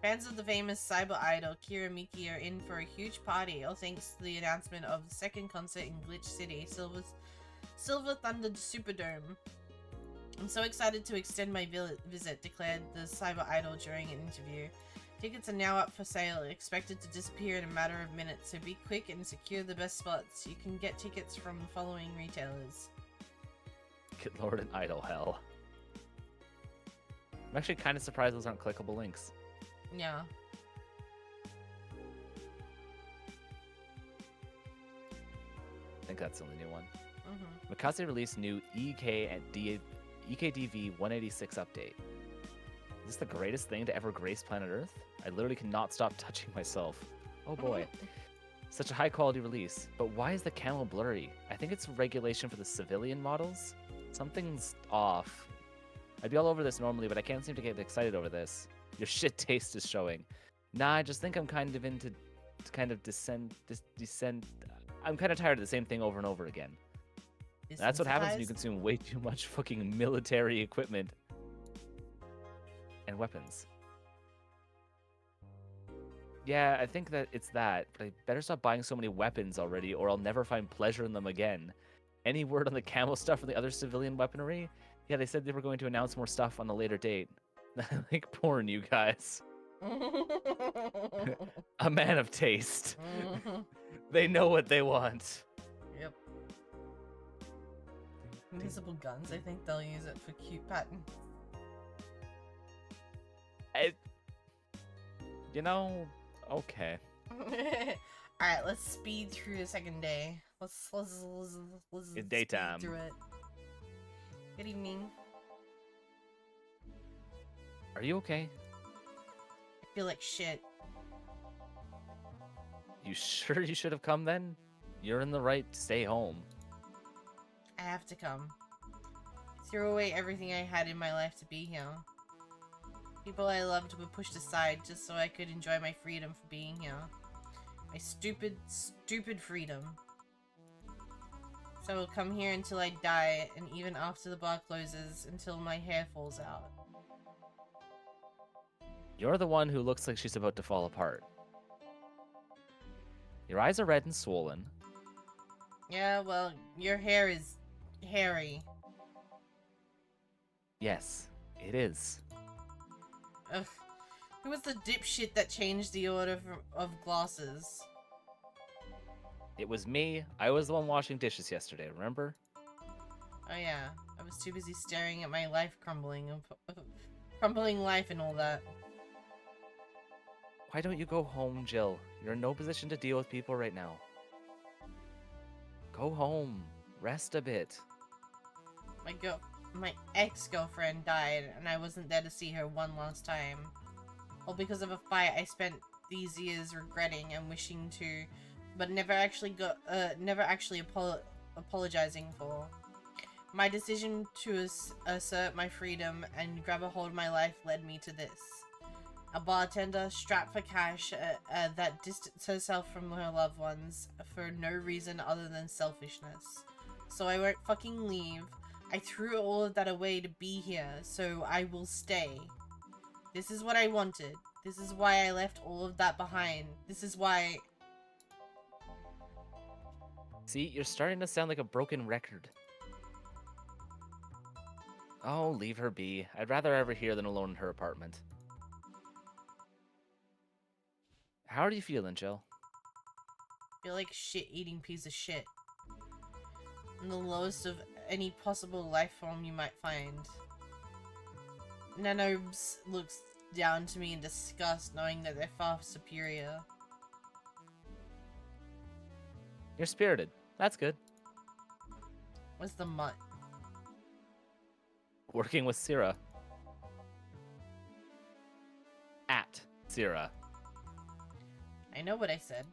Fans of the famous cyber idol Kira Miki are in for a huge party, all thanks to the announcement of the second concert in Glitch City, Silver Thunder Superdome. I'm so excited to extend my visit, declared the cyber idol during an interview. Tickets are now up for sale, expected to disappear in a matter of minutes, so be quick and secure the best spots. You can get tickets from the following retailers. Good Lord and Idol hell. I'm actually kind of surprised those aren't clickable links. Yeah. I think that's the only new one. Mikase released new EKDV 186 update. Is this the greatest thing to ever grace planet Earth? I literally cannot stop touching myself. Oh boy. Such a high quality release. But why is the camo blurry? I think it's regulation for the civilian models. Something's off. I'd be all over this normally, but I can't seem to get excited over this. Your shit taste is showing. Nah, I just think I'm kind of into descent. I'm kind of tired of the same thing over and over again. That's what happens when you consume way too much fucking military equipment and weapons. Yeah, I think that it's that, but I better stop buying so many weapons already, or I'll never find pleasure in them again. Any word on the camo stuff or the other civilian weaponry? Yeah, they said they were going to announce more stuff on a later date. Like porn, you guys. A man of taste. They know what they want. Yep. Invisible guns, I think they'll use it for cute pattern. You know, okay. Alright, let's speed through the second day. Let's It's daytime. Speed through it. Good evening. Are you okay? I feel like shit. You sure you should have come then? You're in the right to stay home. I have to come. I threw away everything I had in my life to be here. People I loved were pushed aside just so I could enjoy my freedom for being here. My stupid, stupid freedom. So I will come here until I die, and even after the bar closes, until my hair falls out. You're the one who looks like she's about to fall apart. Your eyes are red and swollen. Yeah, well, your hair is hairy. Yes, it is. Ugh. Who was the dipshit that changed the order of glasses? It was me. I was the one washing dishes yesterday, remember? Oh yeah, I was too busy staring at my life crumbling and crumbling life and all that. Why don't you go home, Jill? You're in no position to deal with people right now. Go home. Rest a bit. My ex-girlfriend died, and I wasn't there to see her one last time. All because of a fight I spent these years regretting and wishing to, but never actually apologizing for. My decision to assert my freedom and grab a hold of my life led me to this. A bartender strapped for cash that distanced herself from her loved ones for no reason other than selfishness. So I won't fucking leave. I threw all of that away to be here, so I will stay. This is what I wanted. This is why I left all of that behind. This is why... See, you're starting to sound like a broken record. Oh, leave her be. I'd rather have her here than alone in her apartment. How are you feeling, Jill? I feel like a shit-eating piece of shit. I'm the lowest of any possible life form you might find. Nanobes looks down to me in disgust, knowing that they're far superior. You're spirited. That's good. What's the mutt? Working with Syrah. At Syrah. I know what I said.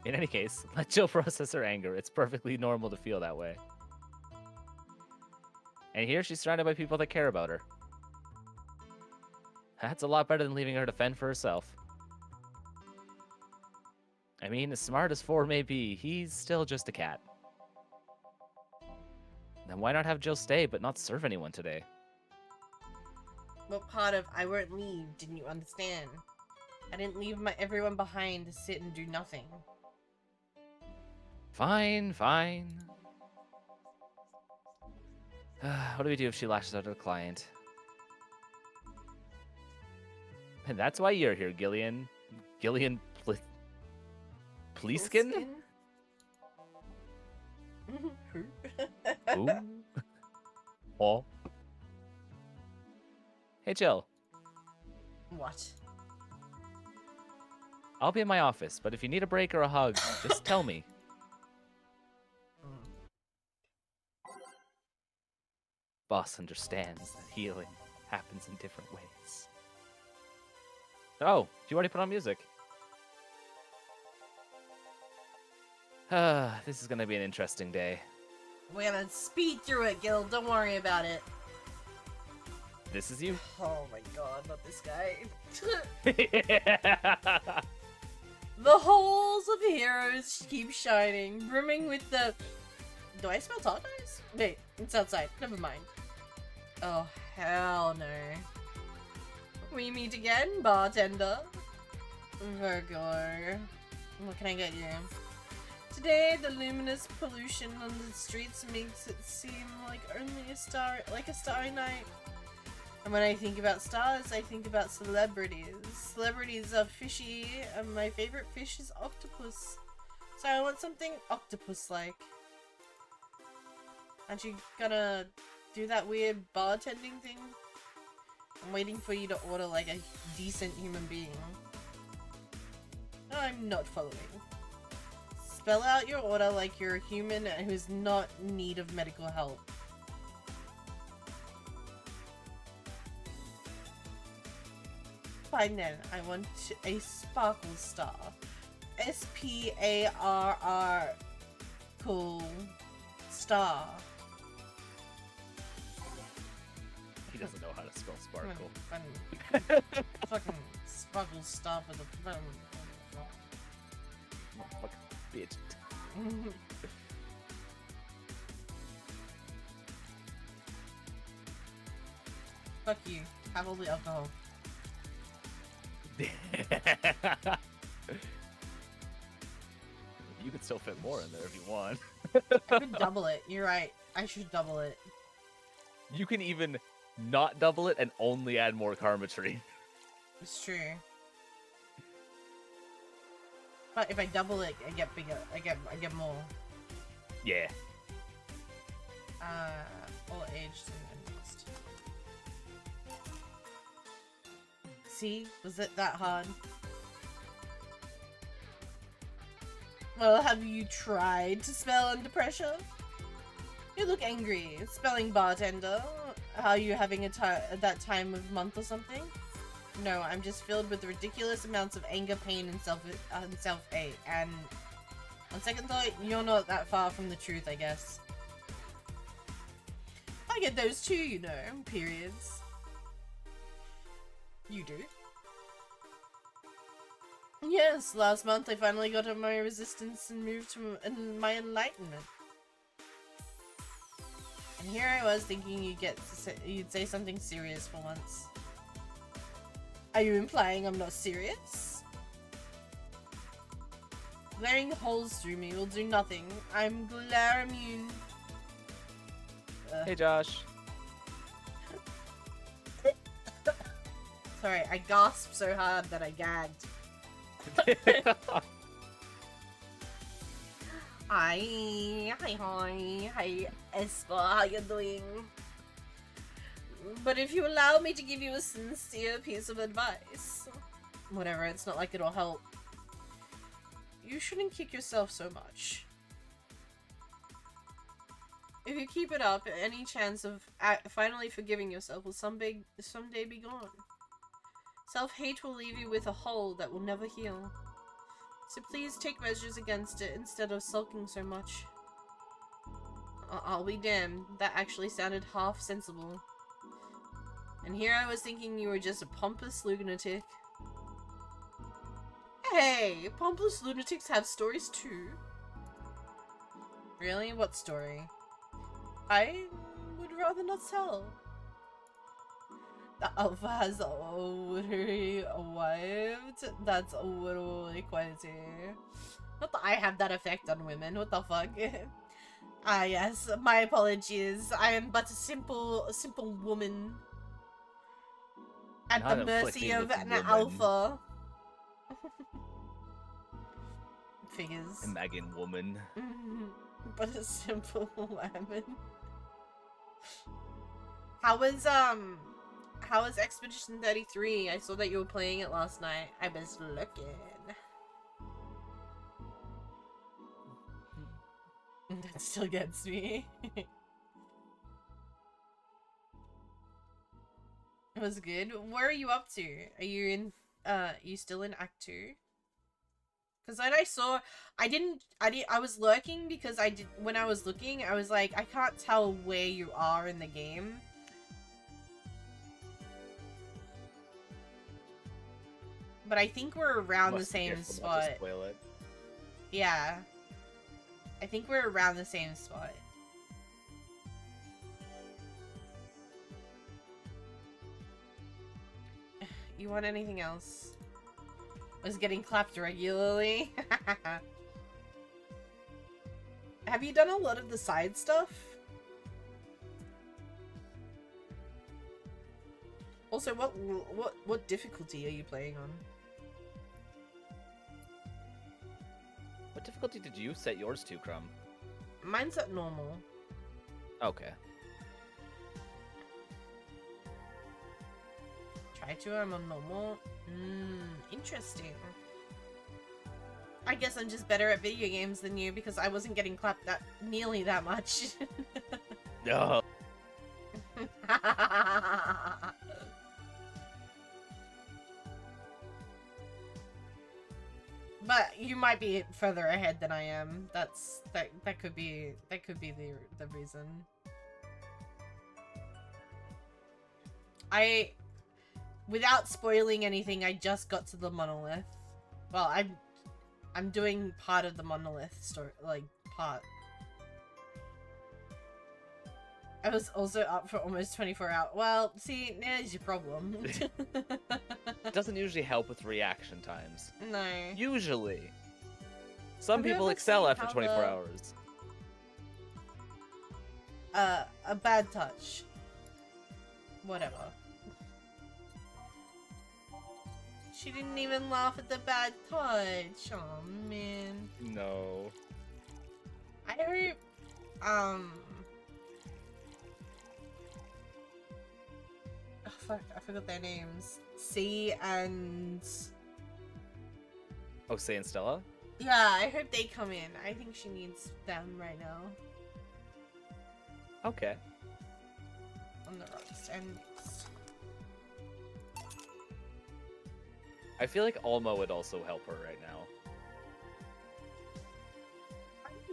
In any case, let Jill process her anger. It's perfectly normal to feel that way. And here she's surrounded by people that care about her. That's a lot better than leaving her to fend for herself. I mean, as smart as 4 may be, he's still just a cat. Then why not have Jill stay but not serve anyone today? What part of I won't leave didn't you understand? I didn't leave everyone behind to sit and do nothing. Fine, fine. What do we do if she lashes out at a client? And that's why you're here, Gillian. Gillian Pleaskin? Who? Oh. Hey, Jill. What? I'll be in my office, but if you need a break or a hug, just tell me. Boss understands that healing happens in different ways. Oh, you already put on music. This is gonna be an interesting day. We're gonna speed through it, Gil. Don't worry about it. This is you? Oh my god, not this guy. Yeah. The halls of heroes keep shining, brimming with the... Do I smell tacos? Wait, it's outside. Never mind. Oh, hell no. We meet again, bartender. Virgo. What can I get you? Today, the luminous pollution on the streets makes it seem like only a starry night. And when I think about stars, I think about celebrities. Celebrities are fishy, and my favorite fish is octopus. So I want something octopus-like. Aren't you gonna do that weird bartending thing? I'm waiting for you to order like a decent human being. I'm not following. Spell out your order like you're a human who's not in need of medical help. Fine then, I want a sparkle star. S-P-A-R-R cool star. He doesn't know how to spell sparkle. Fucking sparkle star for the Fuck, bitch. Fuck you. Have all the alcohol. You could still fit more in there if you want. I could double it. You're right. I should double it. You can even not double it and only add more karma tree. It's true. But if I double it, I get bigger. I get more. Yeah. All aged and mixed. See? Was it that hard? Well, have you tried to spell under pressure? You look angry. Spelling bartender. Are you having that time of month or something? No, I'm just filled with ridiculous amounts of anger, pain, and self-hate. And on second thought, you're not that far from the truth, I guess. I get those too, you know. Periods. You do. Yes, last month I finally got on my resistance and moved to my enlightenment. And here I was thinking you'd say something serious for once. Are you implying I'm not serious? Glaring holes through me will do nothing. I'm glare immune. Hey, Josh. Sorry, I gasped so hard that I gagged. Hi, Esper, how you doing? But if you allow me to give you a sincere piece of advice, whatever, it's not like it'll help. You shouldn't kick yourself so much. If you keep it up, any chance of finally forgiving yourself will someday be gone. Self-hate will leave you with a hole that will never heal. So please take measures against it instead of sulking so much. I'll be damned, that actually sounded half sensible. And here I was thinking you were just a pompous lunatic. Hey, pompous lunatics have stories too. Really? What story? I would rather not tell. The alpha has already arrived. That's a little equality. Not that I have that effect on women. What the fuck? Ah, yes. My apologies. I am but a simple woman. At the mercy of an alpha. Figures. Imagine woman. But a simple woman. How was Expedition 33? I saw that you were playing it last night. I was looking. That still gets me. It was good. Where are you up to? Are you in, you still in Act 2? Because when I was lurking because when I was looking, I was like, I can't tell where you are in the game. But I think we're around the same spot. Spoil it. Yeah. I think we're around the same spot. You want anything else? Was getting clapped regularly. Have you done a lot of the side stuff? Also, what difficulty are you playing on? What difficulty did you set yours to, Crumb? Mine's at normal. Okay. Try to, I'm on normal. Interesting. I guess I'm just better at video games than you because I wasn't getting clapped that nearly that much. No. But you might be further ahead than I am. That could be the reason. Without spoiling anything, I just got to the monolith. Well, I'm doing part of the monolith story, like part. I was also up for almost 24 hours. Well, see, there's your problem. It doesn't usually help with reaction times. No. Usually. Some Have you people ever excel seen after how 24 the- hours. A bad touch. Whatever. She didn't even laugh at the bad touch. Oh man. No. I hope, oh fuck, I forgot their names. C and... Oh, Say and Stella? Yeah, I hope they come in. I think she needs them right now. Okay. On the rocks and next. I feel like Alma would also help her right now.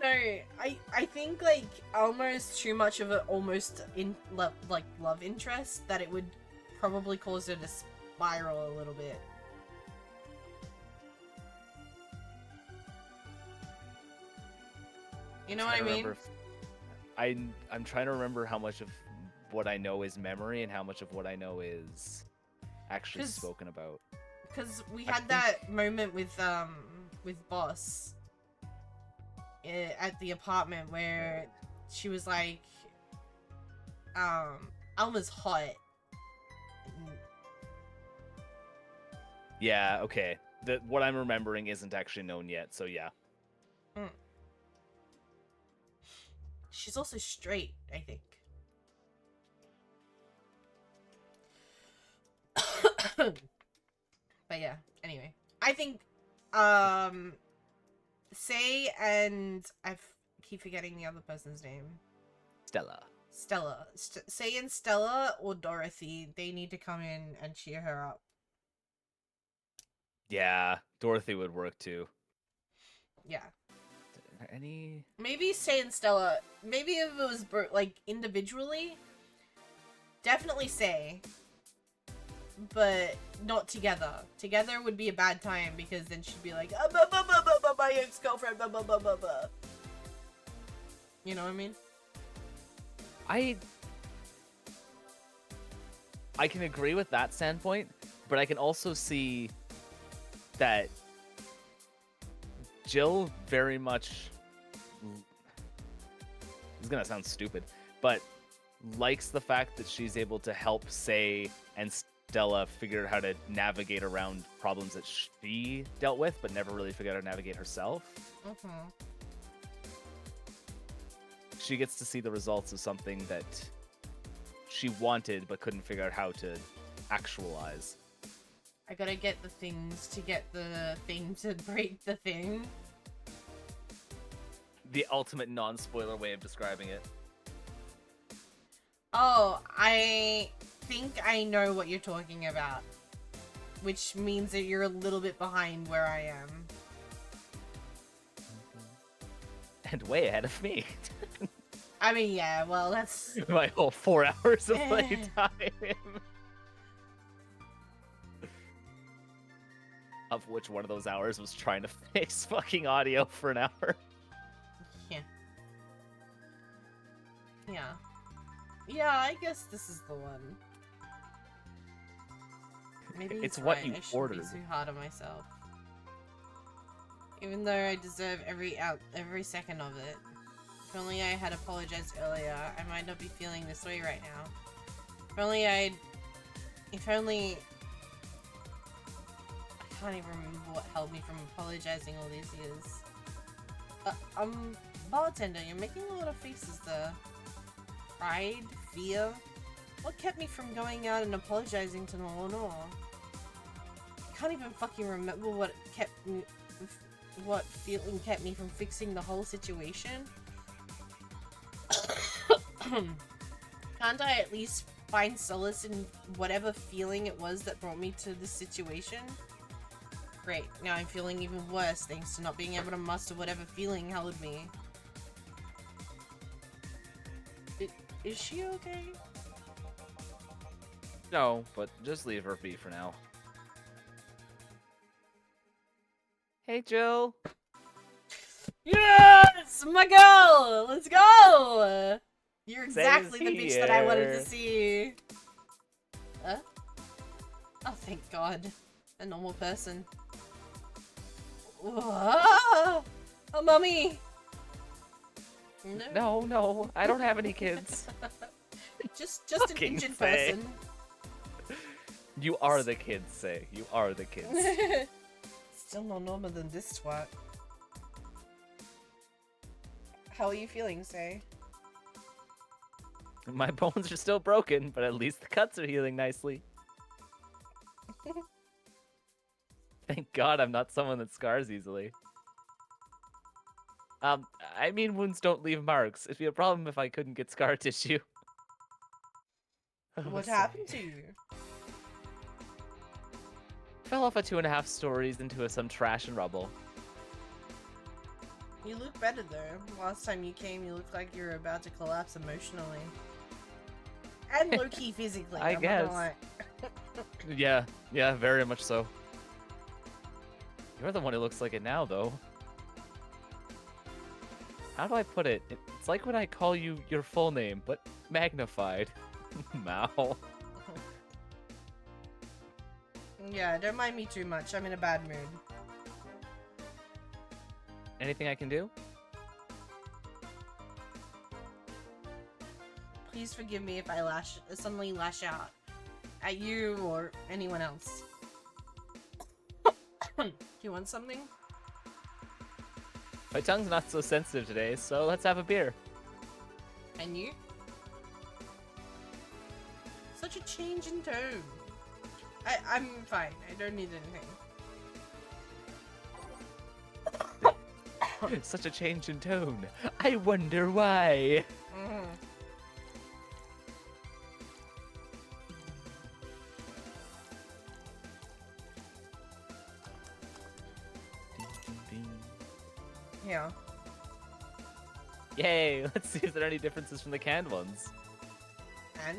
No, I think like almost too much of an almost love interest that it would probably cause her to spiral a little bit. You know what I mean? I'm trying to remember how much of what I know is memory and how much of what I know is actually spoken about. Because we had that moment with Boss at the apartment where she was like, Alma's hot. Yeah, okay. What I'm remembering isn't actually known yet, so yeah. She's also straight, I think. But yeah, anyway. I think, Say and... keep forgetting the other person's name. Stella. Say and Stella or Dorothy, they need to come in and cheer her up. Yeah, Dorothy would work too. Yeah. Any... Maybe Say and Stella, maybe if it was, like, individually, definitely Say. But not together. Together would be a bad time because then she'd be like, my ex-girlfriend, blah, blah, blah, blah, blah. You know what I mean? I can agree with that standpoint, but I can also see that Jill very much... It's gonna sound stupid, but likes the fact that she's able to help Say and Stella figure out how to navigate around problems that she dealt with, but never really figured out how to navigate herself. She gets to see the results of something that she wanted but couldn't figure out how to actualize. I gotta get the things to get the thing to break the thing. The ultimate non-spoiler way of describing it. Oh, I think I know what you're talking about. Which means that you're a little bit behind where I am. And way ahead of me. I mean, yeah, well, that's... My whole 4 hours of playtime. Of which one of those hours was trying to fix fucking audio for an hour. Yeah. Yeah. Yeah, I guess this is the one. Maybe It's he's what right. you I shouldn't ordered. be too hard on myself. Even though I deserve every second of it. If only I had apologized earlier, I might not be feeling this way right now. If only I can't even remember what held me from apologizing all these years. Bartender, you're making a lot of faces there. Pride? Fear? What kept me from going out and apologizing to Lenore? I can't even fucking remember what feeling kept me from fixing the whole situation. Can't I at least find solace in whatever feeling it was that brought me to this situation? Great, now I'm feeling even worse thanks to not being able to muster whatever feeling held me. Is she okay? No, but just leave her be for now. Hey, Jill. Yes! My girl! Let's go! You're exactly the Say's bitch that I wanted to here. see. Huh? Oh, thank God. A normal person. Whoa! Oh, mommy! No. No, I don't have any kids. just an Fucking injured say. person. You are the kids, Say. You are the kids. Still no normal than this twat. How are you feeling, Say? My bones are still broken, but at least the cuts are healing nicely. Thank God I'm not someone that scars easily. I mean, wounds don't leave marks. It'd be a problem if I couldn't get scar tissue. What Say. happened to you? Fell off a 2.5 stories into some trash and rubble. You look better though. Last time you came, you looked like you were about to collapse emotionally. And low-key physically, I I'm guess. not gonna lie. Yeah, very much so. You're the one who looks like it now, though. How do I put it? It's like when I call you your full name, but magnified. Mal. Yeah, don't mind me too much. I'm in a bad mood. Anything I can do? Please forgive me if I suddenly lash out at you or anyone else. Do you want something? My tongue's not so sensitive today, so let's have a beer. And you? Such a change in tone. I'm fine. I don't need anything. Such a change in tone. I wonder why. Mhm. Yeah. Yay, let's see if there are any differences from the canned ones. And?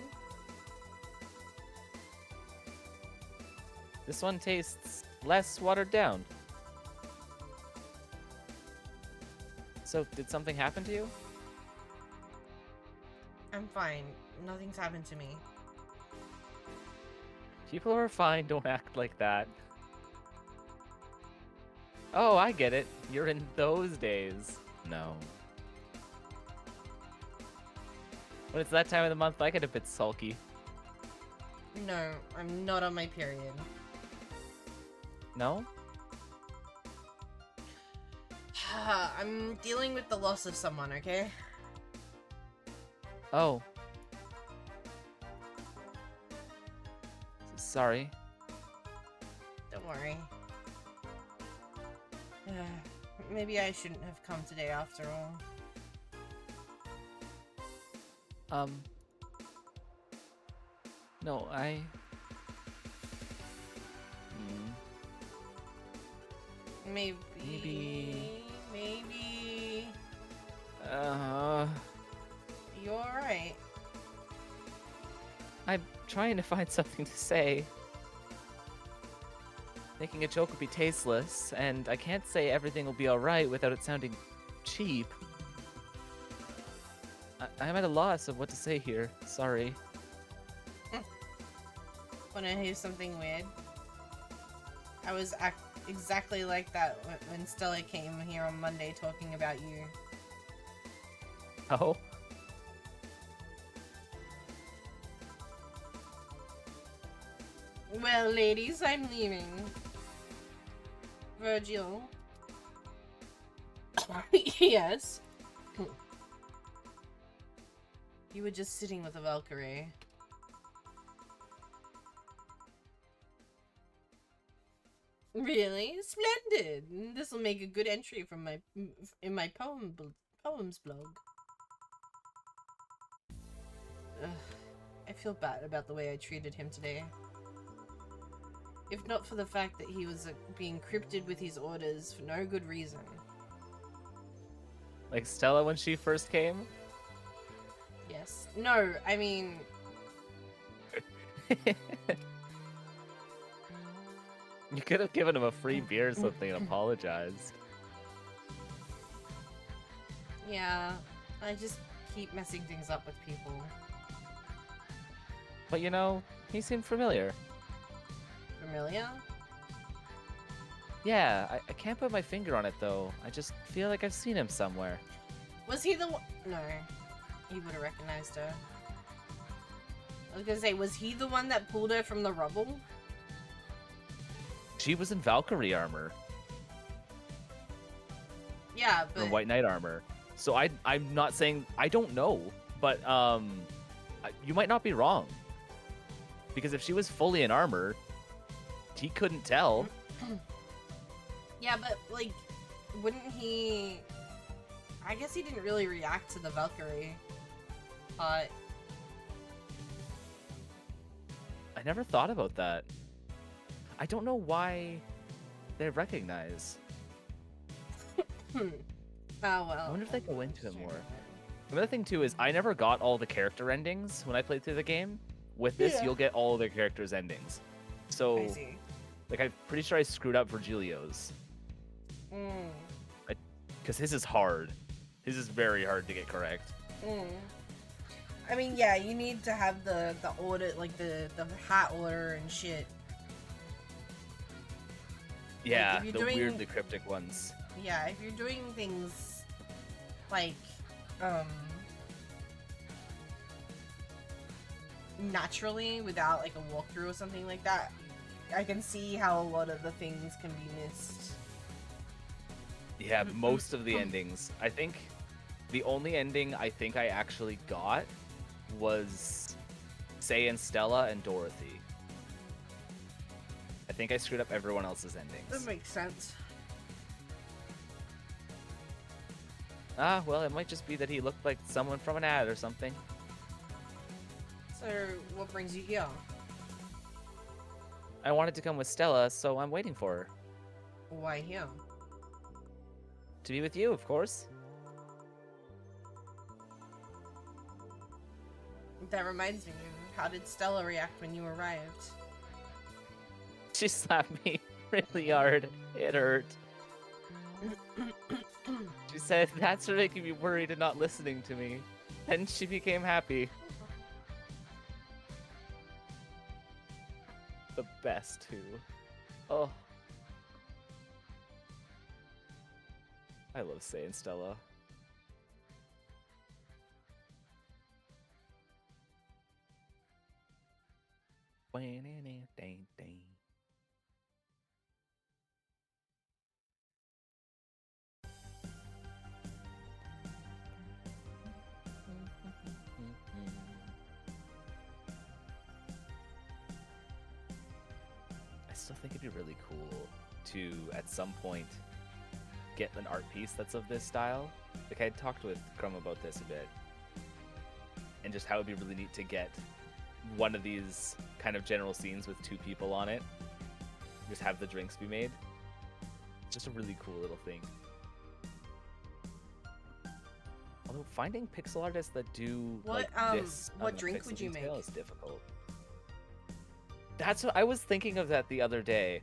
This one tastes less watered down. So, did something happen to you? I'm fine. Nothing's happened to me. People who are fine don't act like that. Oh, I get it. You're in those days. No. When it's that time of the month, I get a bit sulky. No, I'm not on my period. No? I'm dealing with the loss of someone, okay? Oh. Sorry. Don't worry. Maybe I shouldn't have come today after all. No, I... Maybe. You're alright. I'm trying to find something to say. Making a joke would be tasteless, and I can't say everything will be alright without it sounding cheap. I'm at a loss of what to say here. Sorry. Wanna hear something weird? I was exactly like that when Stella came here on Monday talking about you. Oh? Well, ladies, I'm leaving. Virgil. Yes. You were just sitting with a Valkyrie. Really? Splendid! This will make a good entry from my poems blog. Ugh, I feel bad about the way I treated him today. If not for the fact that he was being crypted with his orders for no good reason. Like Stella when she first came? Yes. No, I mean... You could have given him a free beer or something and apologized. Yeah, I just keep messing things up with people. But you know, he seemed familiar. Familiar? Yeah, I can't put my finger on it though. I just feel like I've seen him somewhere. Was he the one? No, he would have recognized her. I was gonna say, was he the one that pulled her from the rubble? She was in Valkyrie armor. Yeah, Or but... White Knight armor. So I'm not saying... I don't know. But, you might not be wrong. Because if she was fully in armor, he couldn't tell. Yeah, but, like, wouldn't he... I guess he didn't really react to the Valkyrie. But... I never thought about that. I don't know why they recognize. Oh, well. I wonder if they go into it more. Another thing, too, is I never got all the character endings when I played through the game. With this, Yeah. you'll get all the characters' endings. So, I see. like, I'm pretty sure I screwed up Virgilio's. Mm. Because his is hard. His is very hard to get correct. Mm. I mean, yeah, you need to have the order, like, the hat order and shit. Yeah, if you're the doing- weirdly cryptic ones. Yeah, if you're doing things like, naturally without like a walkthrough or something like that, I can see how a lot of the things can be missed. Yeah, most of the endings. I think the only ending I think I actually got was Say and Stella and Dorothy. I think I screwed up everyone else's endings. That makes sense. Ah, well, it might just be that he looked like someone from an ad or something. So, what brings you here? I wanted to come with Stella, so I'm waiting for her. Why here? To be with you, of course. That reminds me, how did Stella react when you arrived? She slapped me really hard. It hurt. She said, "That's for making me worried and not listening to me." Then she became happy. The best, too. Oh. I love saying Stella. I still think it'd be really cool to, at some point, get an art piece that's of this style. Like, I talked with Crumb about this a bit, and just how it'd be really neat to get one of these kind of general scenes with two people on it. Just have the drinks be made. It's just a really cool little thing. Although finding pixel artists that do What, like this what on the drink pixel would you detail make? is difficult. That's what I was thinking of that the other day.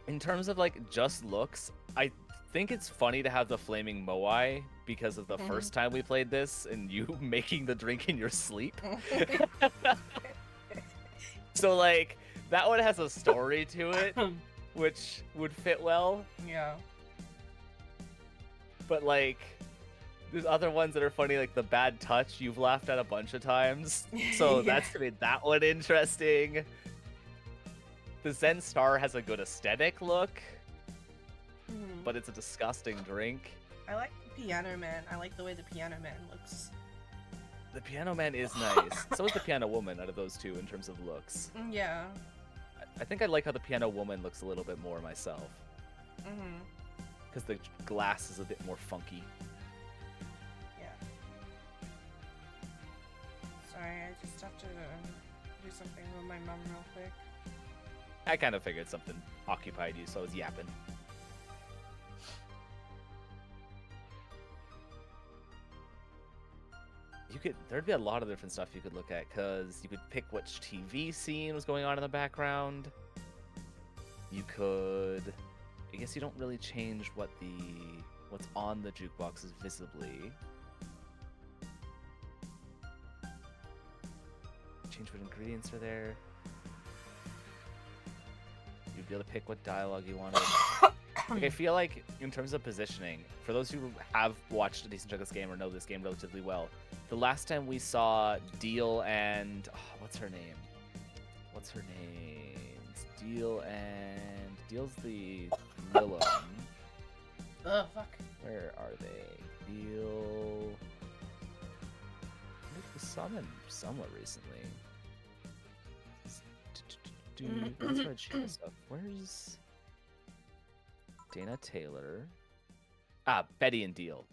In terms of like just looks, I think it's funny to have the flaming moai because of the first time we played this and you making the drink in your sleep. So like that one has a story to it, which would fit well. Yeah. But like there's other ones that are funny, like the bad touch you've laughed at a bunch of times. So Yeah. that's made that one interesting. The Zen Star has a good aesthetic look, but it's a disgusting drink. I like the Piano Man. I like the way the Piano Man looks. The Piano Man is nice. So is the Piano Woman out of those two in terms of looks. Yeah. I think I like how the Piano Woman looks a little bit more myself. Mhm. Because the glass is a bit more funky. Yeah. Sorry, I just have to do something with my mom real quick. I kind of figured something occupied you, so I was yapping. There'd be a lot of different stuff you could look at, because you could pick which TV scene was going on in the background. You could, I guess you don't really change what's on the jukeboxes visibly. Change what ingredients are there. You'd be able to pick what dialogue you wanted. Like, I feel like, in terms of positioning, for those who have watched a decent chunk of this game or know this game relatively well, the last time we saw Deal and... Oh, what's her name? What's her name? It's Deal and... Deal's the villain. Ugh, fuck. Where are they? Deal... I think we saw them somewhere recently. That's where I stuff. Where's... Dana Taylor. Betty and Deal.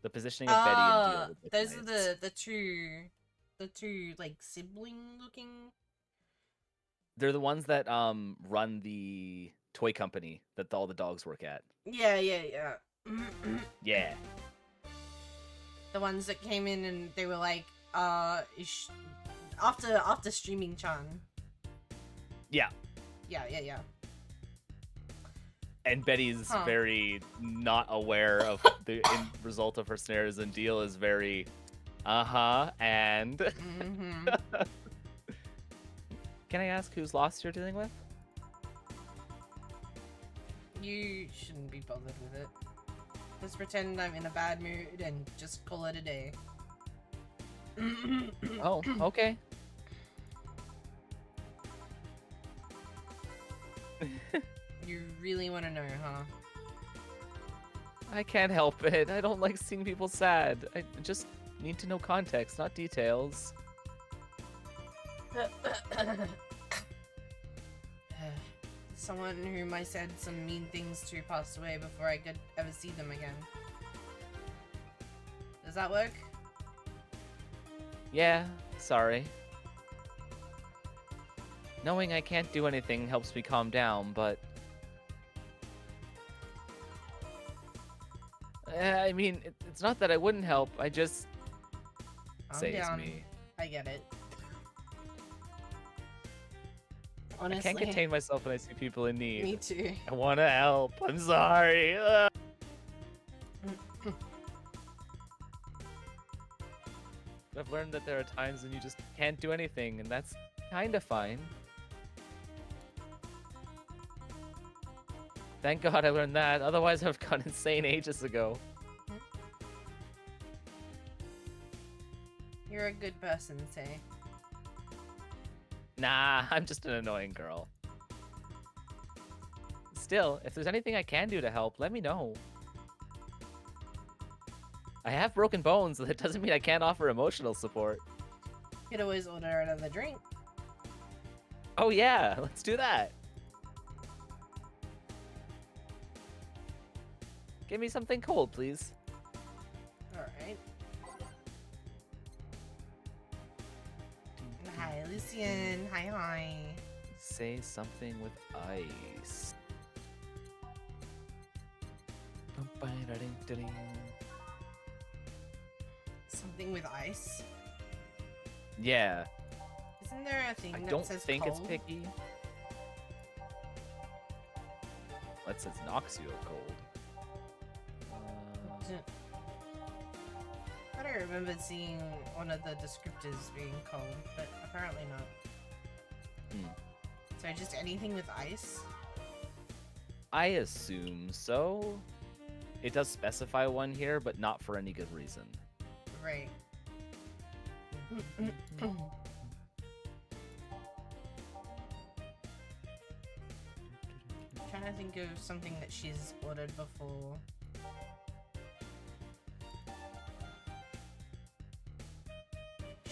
The positioning of Betty and Deal. Those are the two like sibling looking. They're the ones that run the toy company that all the dogs work at. Yeah. Yeah. The ones that came in and they were like, after streaming Chan. Yeah. Yeah. And Betty's very not aware of the end result of her snares, and Deal is very, and... Mm-hmm. Can I ask whose loss you're dealing with? You shouldn't be bothered with it. Just pretend I'm in a bad mood and just call it a day. Oh, okay. You really want to know, huh? I can't help it. I don't like seeing people sad. I just need to know context, not details. Someone whom I said some mean things to passed away before I could ever see them again. Does that work? Yeah, sorry. Knowing I can't do anything helps me calm down, but... I mean, it's not that I wouldn't help, I just... Say it's me. I get it. Honestly. I can't contain myself when I see people in need. Me too. I want to help. I'm sorry. I've learned that there are times when you just can't do anything, and that's kind of fine. Thank God I learned that, otherwise I've gone insane ages ago. You're a good person, Tay. Nah, I'm just an annoying girl. Still, if there's anything I can do to help, let me know. I have broken bones, but that doesn't mean I can't offer emotional support. You could always order another drink. Oh yeah, let's do that. Give me something cold, please. Alright. Hi, Lucian. Hi. Say something with ice. Something with ice? Yeah. Isn't there a thing I that don't says think cold? it's picky. That says knocks you out cold. I don't remember seeing one of the descriptors being cold, but apparently not. So just anything with ice? I assume so. It does specify one here, but not for any good reason. Right. Trying to think of something that she's ordered before.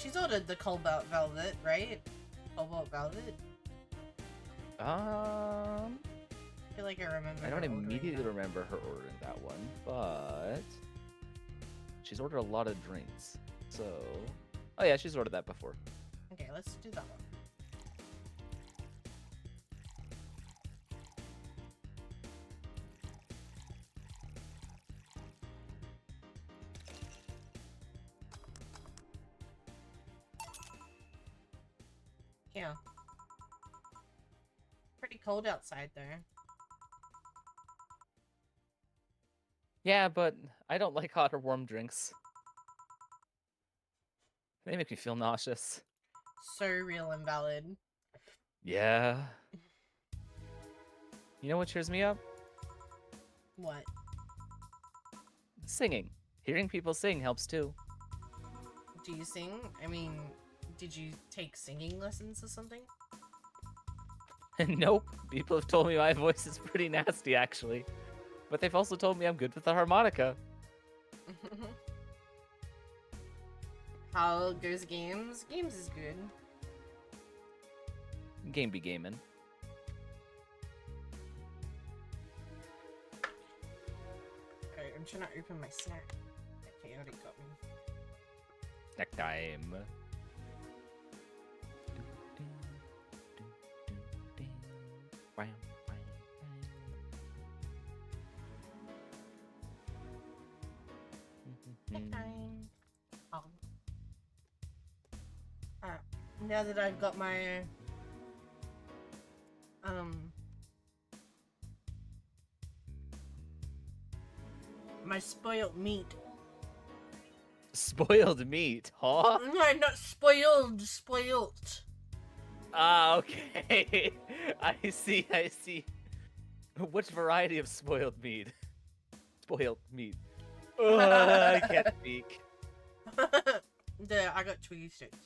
She's ordered the Cobalt Velvet, right? Cobalt Velvet? I I feel like I remember. don't her ordering immediately that. remember her ordering that one, but she's ordered a lot of drinks. So, oh yeah, she's ordered that before. Okay, let's do that one. Yeah. Pretty cold outside there. Yeah, but I don't like hot or warm drinks. They make me feel nauseous. So real and valid. Yeah. You know what cheers me up? What? Singing. Hearing people sing helps too. Do you sing? I mean, did you take singing lessons or something? Nope. People have told me my voice is pretty nasty, actually. But they've also told me I'm good with the harmonica. How goes games? Games is good. Game be gaming. Alright, I'm trying to open my snack. Okay, already got me. Snack time. Snack time. Now that I've got my my spoiled meat. Spoiled meat, huh? No, not spoiled, spoilt. Ah, okay. I see, I see. Which variety of spoiled meat? Spoiled meat. Ugh, I can't speak. There, I got Twiggy sticks.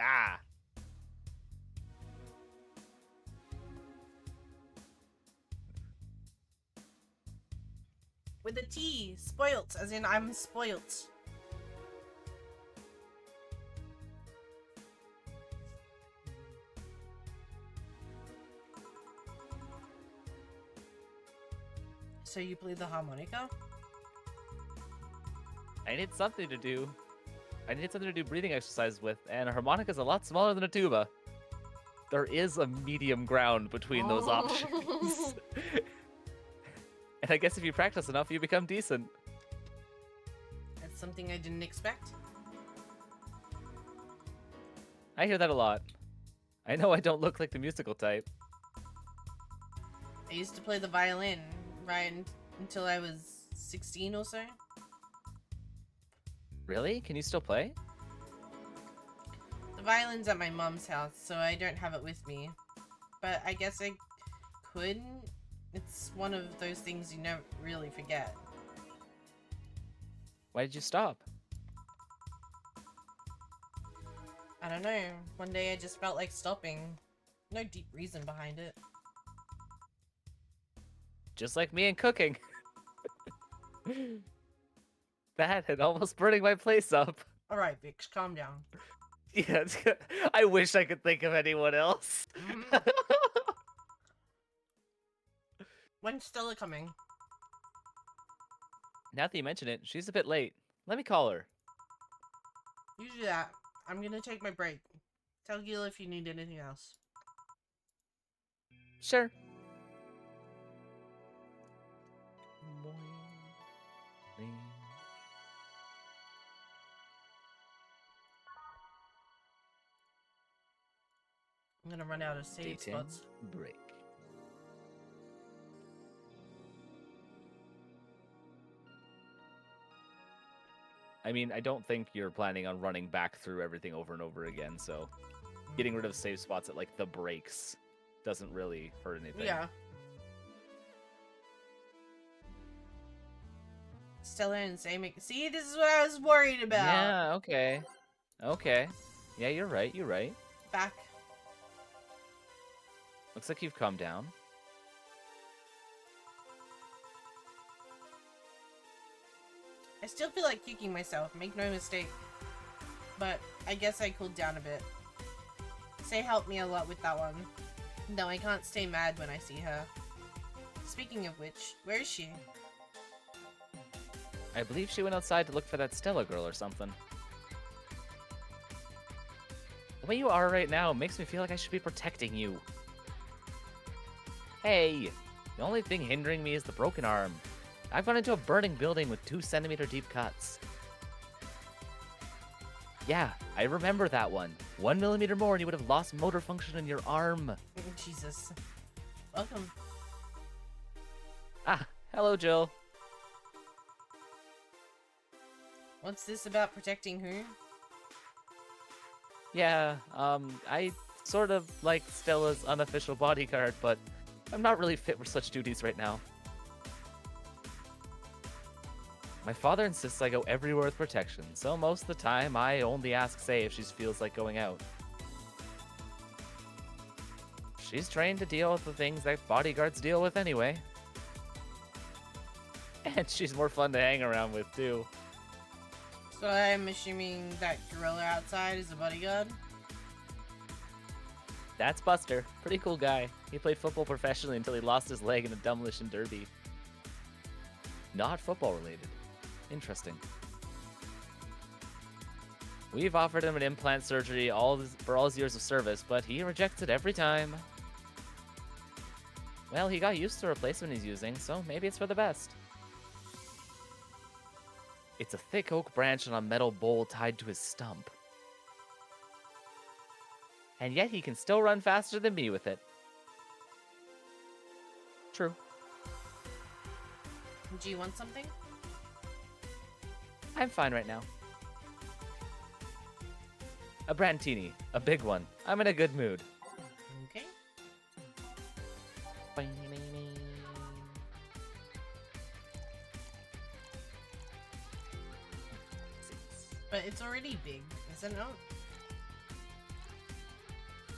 Ah. With a T, spoilt, as in I'm spoilt. So you play the harmonica? I need something to do. I need something to do breathing exercise with, and a harmonica is a lot smaller than a tuba. There is a medium ground between those options. And I guess if you practice enough, you become decent. That's something I didn't expect. I hear that a lot. I know I don't look like the musical type. I used to play the violin until I was 16 or so. Really? Can you still play? The violin's at my mom's house, so I don't have it with me. But I guess I could. It's one of those things you never really forget. Why did you stop? I don't know. One day I just felt like stopping. No deep reason behind it. Just like me and cooking. That and almost burning my place up. Alright, Vix, calm down. Yeah, I wish I could think of anyone else. When's Stella coming? Now that you mention it, she's a bit late. Let me call her. You do that. I'm gonna take my break. Tell Gil if you need anything else. Sure. I'm gonna run out of save Day 10, spots. break. I mean, I don't think you're planning on running back through everything over and over again, so getting rid of save spots at, like, the breaks doesn't really hurt anything. Yeah. Stella and Sammy. See, this is what I was worried about. Yeah, okay. Okay. Yeah, you're right, you're right. Back. Looks like you've calmed down. I still feel like kicking myself, make no mistake. but I guess I cooled down a bit. Say helped me a lot with that one. No, I can't stay mad when I see her. Speaking of which, where is she? I believe she went outside to look for that Stella girl or something. The way you are right now makes me feel like I should be protecting you. Hey, the only thing hindering me is the broken arm. I've gone into a burning building with 2-centimeter deep cuts. Yeah, I remember that one. 1 millimeter more and you would have lost motor function in your arm. Jesus. Welcome. Ah, hello, Jill. What's this about protecting who? Yeah, I sort of like Stella's unofficial bodyguard, but I'm not really fit for such duties right now. My father insists I go everywhere with protection, so most of the time I only ask Say if she feels like going out. She's trained to deal with the things that bodyguards deal with anyway. And she's more fun to hang around with, too. So I'm assuming that gorilla outside is a bodyguard? That's Buster. Pretty cool guy. He played football professionally until he lost his leg in a demolition derby. Not football related. Interesting. We've offered him an implant surgery for all his years of service, but he rejects it every time. Well, he got used to the replacement he's using, so maybe it's for the best. It's a thick oak branch on a metal bowl tied to his stump. And yet he can still run faster than me with it. True. Do you want something? I'm fine right now. A Brantini, a big one. I'm in a good mood. Okay. But it's already big, isn't it? Nope,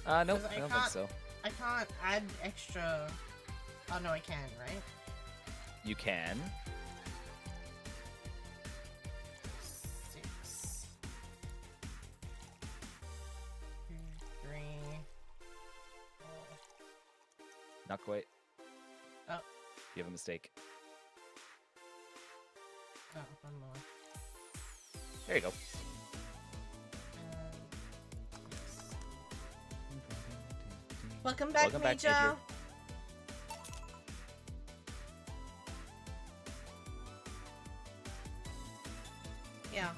'Cause I don't think so. I can't add extra... Oh, no, I can, right? You can. 6, 2, 3, 4. Not quite. Oh. You have a mistake. Oh, one more. There you go. Welcome back, Welcome back, Major. Major. Yeah.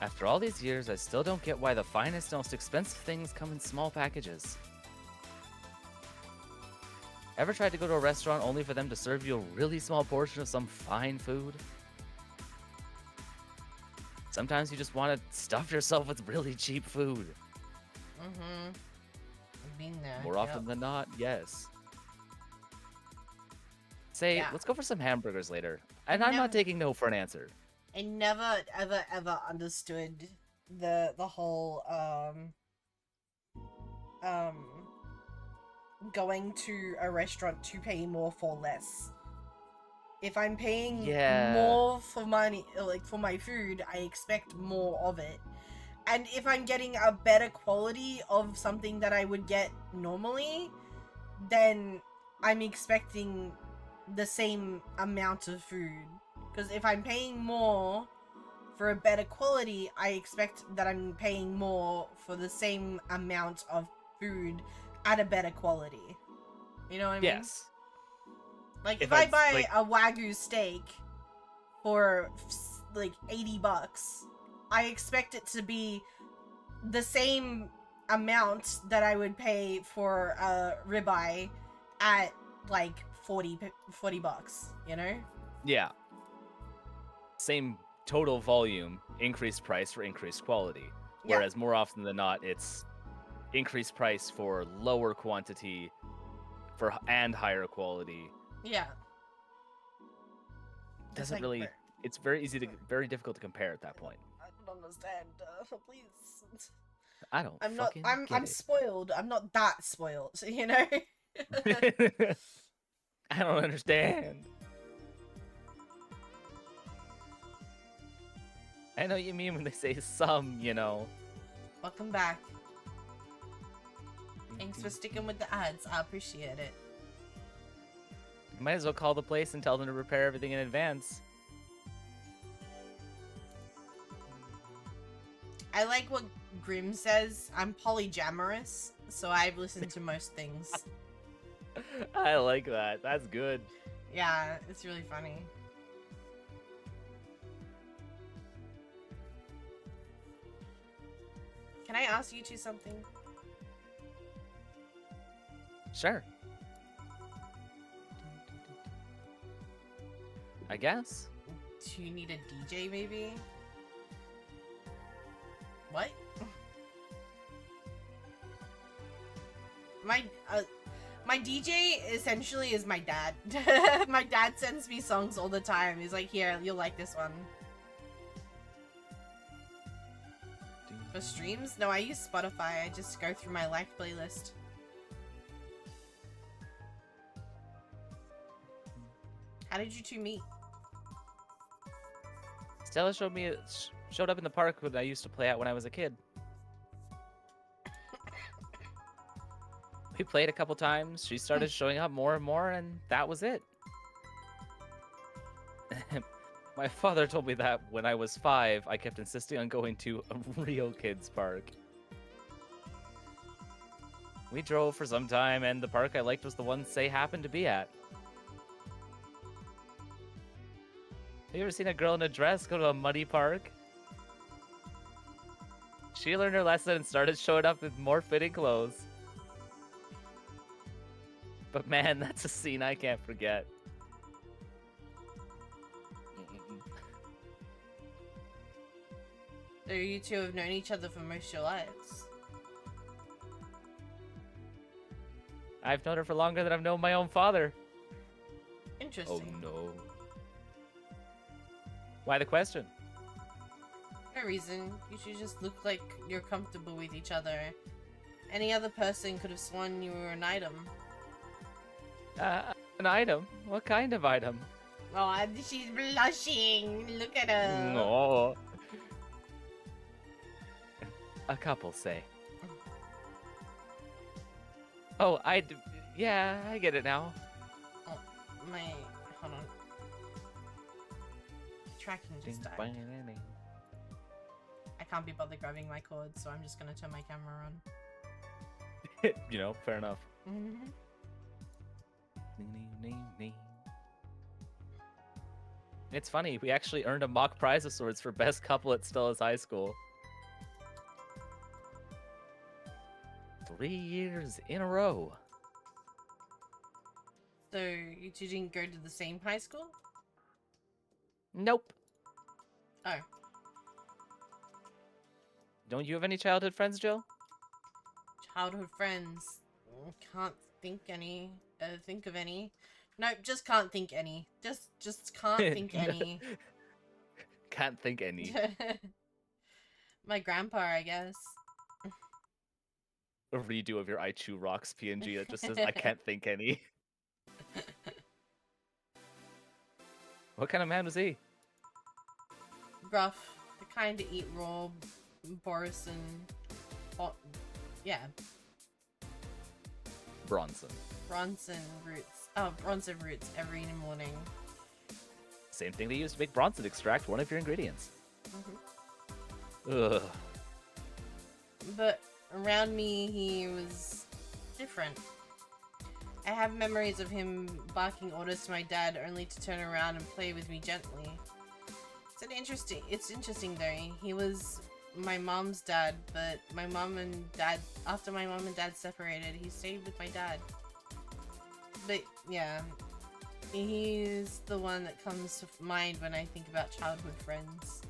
After all these years, I still don't get why the finest, most expensive things come in small packages. Ever tried to go to a restaurant only for them to serve you a really small portion of some fine food? Sometimes you just want to stuff yourself with really cheap food. Mm-hmm. I've been there. More often than not, yes. Say, Yeah. let's go for some hamburgers later. And I'm No. not taking no for an answer. I never, ever understood the whole, going to a restaurant to pay more for less. If I'm paying Yeah. more for money, like for my food, I expect more of it. And if I'm getting a better quality of something that I would get normally, then I'm expecting the same amount of food. Because if I'm paying more for a better quality, I expect that I'm paying more for the same amount of food at a better quality. You know what I mean? Yes. Like, if If I I'd, buy like- a Wagyu steak for, like, $80, I expect it to be the same amount that I would pay for a ribeye at, like, $40, you know? Yeah. Same total volume, increased price for increased quality. Yeah. Whereas more often than not, it's increased price for lower quantity and higher quality. Yeah. Doesn't like really. where- It's very difficult to compare at that point. I don't understand. Please. I don't. I'm not. fucking I'm get it. spoiled. I'm not that spoiled. You know. I don't understand. I know what you mean when they say some, you know. Welcome back. Thanks for sticking with the ads. I appreciate it. You might as well call the place and tell them to repair everything in advance. I like what Grim says. I'm polyamorous, so I've listened to most things. I like that. That's good. Yeah, it's really funny. Can I ask you two something? Sure. I guess. Do you need a DJ, maybe? What? My DJ essentially is my dad. My dad sends me songs all the time. He's like, here, you'll like this one. For streams? No, I use Spotify. I just go through my liked playlist. How did you two meet? Stella showed up in the park when I used to play at when I was a kid. We played a couple times. She started showing up more and more, and that was it. My father told me that when I was 5, I kept insisting on going to a real kids park. We drove for some time, and the park I liked was the one they happened to be at. Have you ever seen a girl in a dress go to a muddy park? She learned her lesson and started showing up with more fitting clothes. But man, that's a scene I can't forget. So you two have known each other for most of your lives. I've known her for longer than I've known my own father. Interesting. Oh no. Why the question? No reason. You should just look like you're comfortable with each other. Any other person could have sworn you were an item. An item? What kind of item? Oh, she's blushing. Look at her. No. A couple say. Oh, yeah, I get it now. Oh, hold on. Tracking just died. I can't be bothered grabbing my cord, so I'm just gonna turn my camera on. You know, fair enough. It's funny, we actually earned a mock prize of sorts for best couple at Stella's high school. 3 years in a row. So, you two didn't go to the same high school? Nope. Oh. Don't you have any childhood friends, Jill? Childhood friends. Can't think of any. Nope, just can't think any. Just can't think any. Can't think any. My grandpa, I guess. A redo of your I Chew Rocks PNG that just says, I can't think any. What kind of man was he? Gruff. The kind to eat raw Boris and... Oh, yeah. Bronson. Bronson roots. Oh, Bronson roots every morning. Same thing they use to make Bronson extract, one of your ingredients. Ugh. But around me, he was different. I have memories of him barking orders to my dad only to turn around and play with me gently. It's interesting though. He was my mom's dad, but after my mom and dad separated, he stayed with my dad. But yeah, he's the one that comes to mind when I think about childhood friends.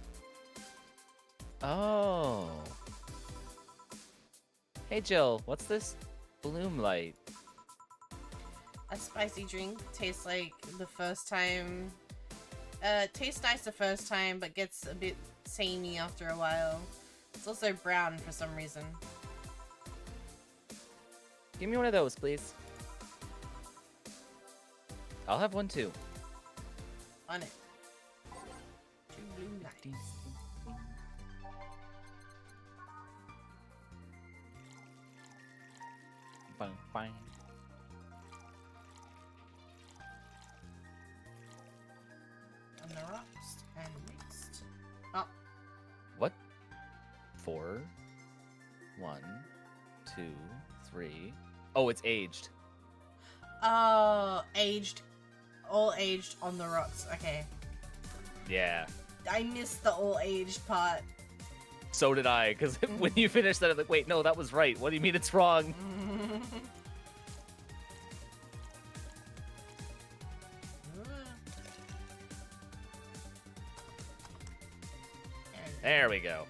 Oh. Hey Jill, what's this bloom light? A spicy drink. Tastes like the first time. Tastes nice the first time, but gets a bit samey after a while. It's also brown for some reason. Give me one of those, please. I'll have one too. On it. 2 blue lights. bang, bang. On the rocks and next. Oh, What? 4, 1, 2, 3. Oh, it's aged. aged. All aged on the rocks. Okay. Yeah. I missed the all aged part. So did I, because when you finished that, I'm like, wait, no, that was right. What do you mean it's wrong? There we go.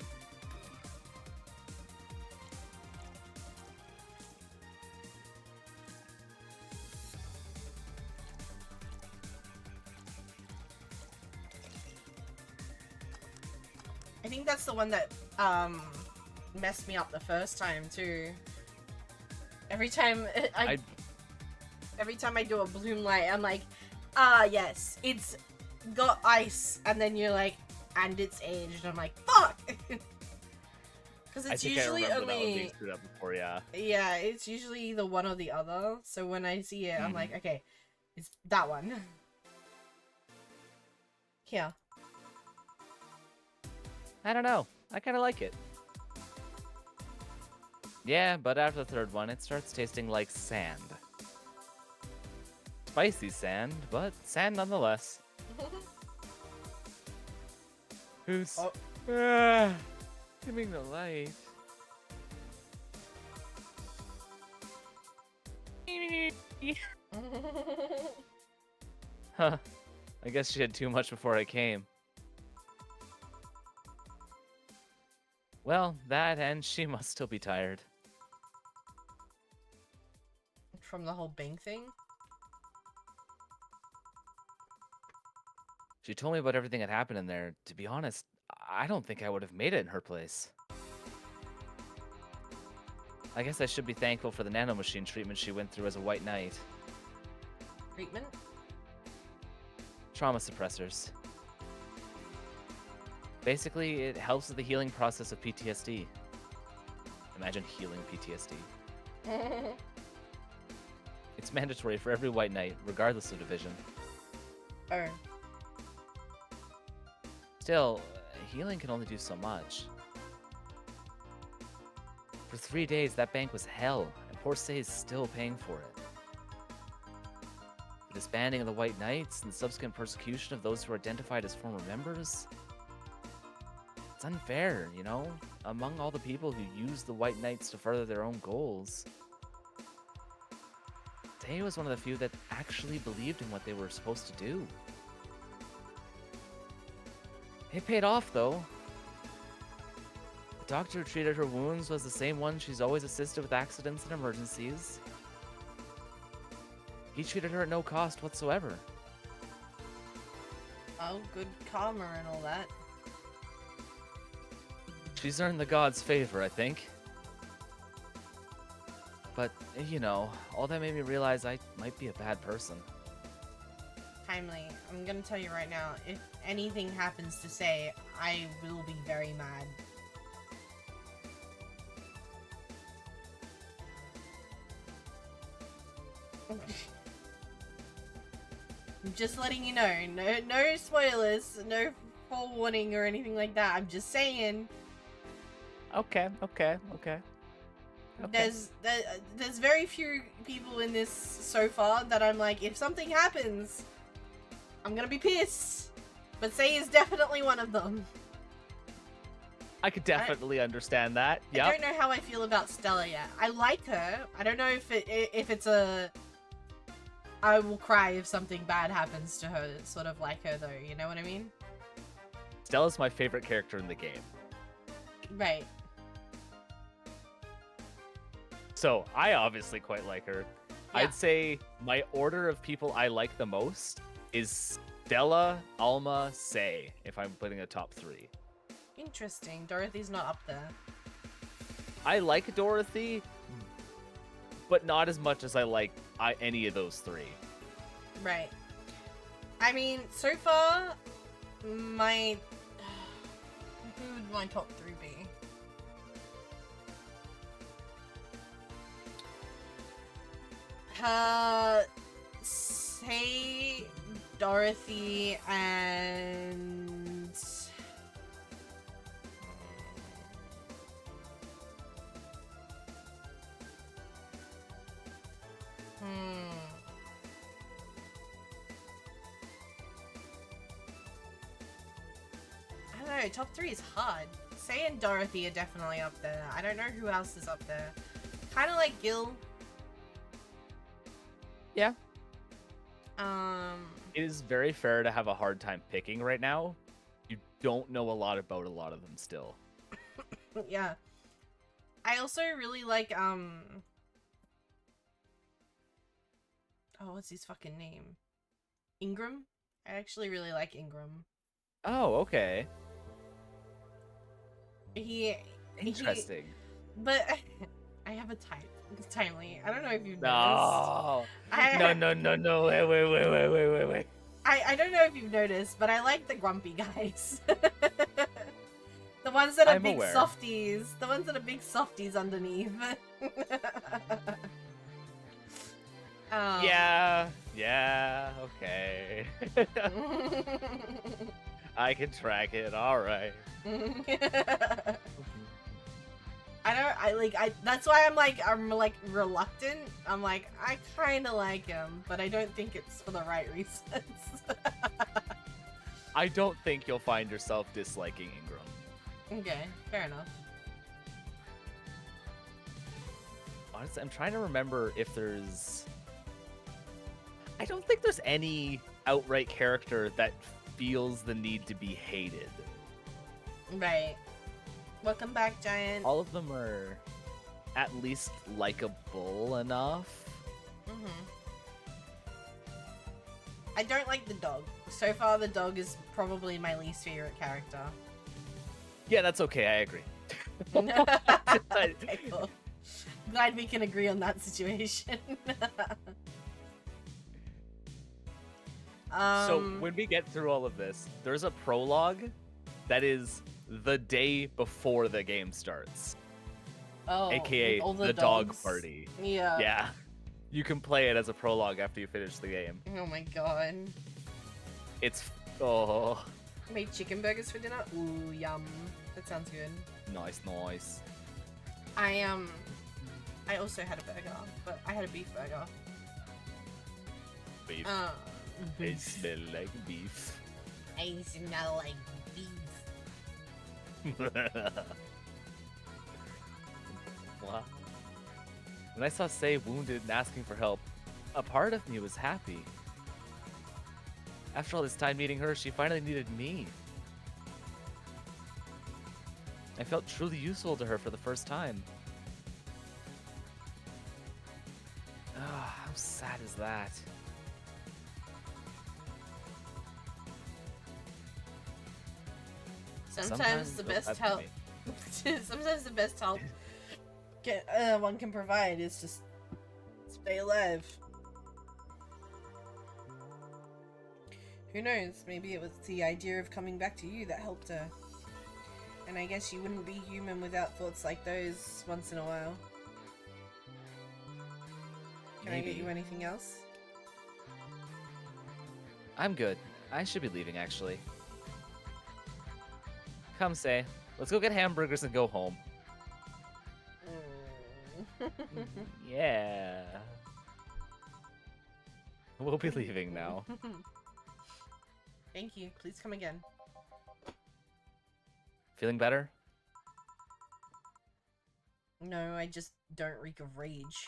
I think that's the one that messed me up the first time too. Every time every time I do a bloom light, I'm like, ah yes, it's got ice, and then you're like, and it's aged. I'm like, fuck. Because it's usually I remember only that one being screwed up before, yeah. Yeah, it's usually either one or the other. So when I see it, I'm like, okay, it's that one. Here. I don't know. I kind of like it. Yeah, but after the third one, it starts tasting like sand. Spicy sand, but sand nonetheless. Who's dimming the light? Huh. I guess she had too much before I came. Well, that and she must still be tired. From the whole Bing thing? She told me about everything that happened in there. To be honest, I don't think I would have made it in her place. I guess I should be thankful for the nanomachine treatment she went through as a White Knight. Treatment? Trauma suppressors. Basically, it helps with the healing process of PTSD. Imagine healing PTSD. It's mandatory for every White Knight, regardless of division. Oh. Still, healing can only do so much. For 3 days, that bank was hell, and poor Say is still paying for it. The disbanding of the White Knights and the subsequent persecution of those who are identified as former members. It's unfair, you know? Among all the people who use the White Knights to further their own goals, Tay was one of the few that actually believed in what they were supposed to do. It paid off, though. The doctor who treated her wounds was the same one she's always assisted with accidents and emergencies. He treated her at no cost whatsoever. Oh, good karma and all that. She's earned the gods' favor, I think. But, you know, all that made me realize I might be a bad person. Timely, I'm gonna tell you right now, if anything happens to Say, I will be very mad. I'm just letting you know. No spoilers, no forewarning or anything like that. I'm just saying. Okay. There's very few people in this so far that I'm like, if something happens, I'm gonna be pissed. But Say is definitely one of them. I could definitely understand that. Yep. I don't know how I feel about Stella yet. I like her. I don't know if it's a I will cry if something bad happens to her sort of like her though, you know what I mean? Stella's my favorite character in the game. Right. So, I obviously quite like her. Yeah. I'd say my order of people I like the most is Stella, Alma, Say, if I'm putting a top 3. Interesting. Dorothy's not up there. I like Dorothy, but not as much as I like any of those 3. Right. I mean, so far, who would my top 3 be? Say Dorothy and I don't know, top 3 is hard. Say and Dorothy are definitely up there. I don't know who else is up there. Kind of like Gil. Yeah. It is very fair to have a hard time picking right now. You don't know a lot about a lot of them still. Yeah. I also really like, oh, what's his fucking name? Ingram? I actually really like Ingram. Oh, okay. Interesting. But I have a type. Timely. I don't know if you've noticed. No. No. Wait. I don't know if you've noticed, but I like the grumpy guys. The ones that are I'm big aware. softies. The ones that are big softies underneath. Yeah, okay. I can track it, alright. That's why I'm like reluctant. I'm like, I kinda like him, but I don't think it's for the right reasons. I don't think you'll find yourself disliking Ingram. Okay, fair enough. Honestly, I'm trying to remember if there's... I don't think there's any outright character that feels the need to be hated. Right. Welcome back, Giant. All of them are at least likable enough. I don't like the dog. So far, the dog is probably my least favorite character. Yeah, that's okay. I agree. Okay, cool. Glad we can agree on that situation. So when we get through all of this, there's a prologue that is the day before the game starts. Oh, AKA all the dog party. Yeah. Yeah. You can play it as a prologue after you finish the game. Oh my god. It's... Oh. Made chicken burgers for dinner? Ooh, yum. That sounds good. Nice. I also had a burger, but I had a beef burger. Beef. They smell like beef. I smell like beef. What? When I saw Sei wounded and asking for help, a part of me was happy. After all this time meeting her, she finally needed me. I felt truly useful to her for the first time. Ah, how sad is that? Sometimes the best help. Sometimes the best help one can provide is just stay alive. Who knows? Maybe it was the idea of coming back to you that helped her. And I guess you wouldn't be human without thoughts like those once in a while. Can I get you anything else? I'm good. I should be leaving, actually. Come, Sei. Let's go get hamburgers and go home. Yeah. We'll be leaving now. Thank you. Please come again. Feeling better? No, I just don't reek of rage.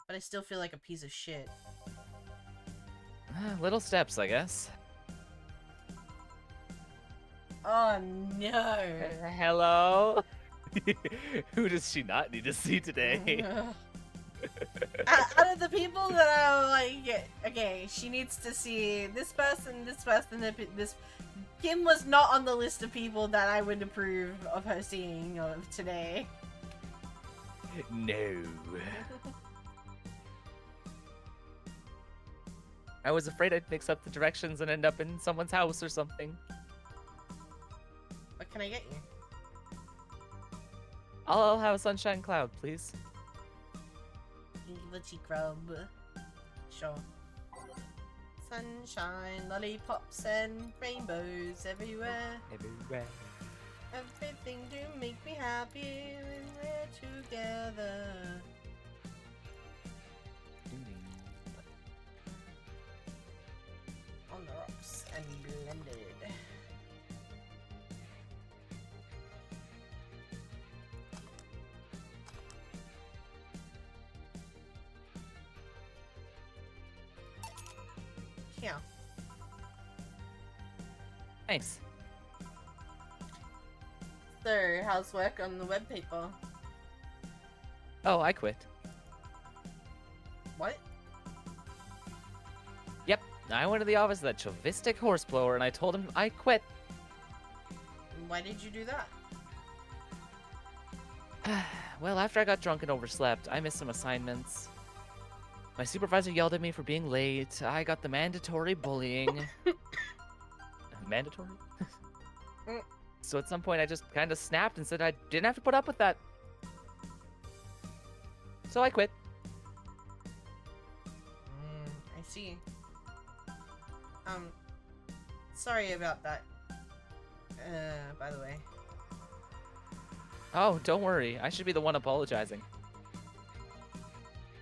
But I still feel like a piece of shit. Little steps, I guess. Oh no! Hello? Who does she not need to see today? Out of the people that are like, okay, she needs to see this person, this. Kim was not on the list of people that I would approve of her seeing of today. No. I was afraid I'd mix up the directions and end up in someone's house or something. What can I get you? I'll have a sunshine cloud, please. the cheek rub. Sure. Sunshine, lollipops, and rainbows everywhere. Everywhere. Everything to make me happy when we're together. On the rocks and blended. Yeah. Nice. So, how's work on the web paper? Oh, I quit. What? Yep, I went to the office of that chauvinistic horseblower and I told him I quit. Why did you do that? Well, after I got drunk and overslept, I missed some assignments. My supervisor yelled at me for being late. I got the mandatory bullying. Mandatory? So at some point I just kind of snapped and said I didn't have to put up with that. So I quit. I see. Sorry about that. By the way. Oh, don't worry. I should be the one apologizing.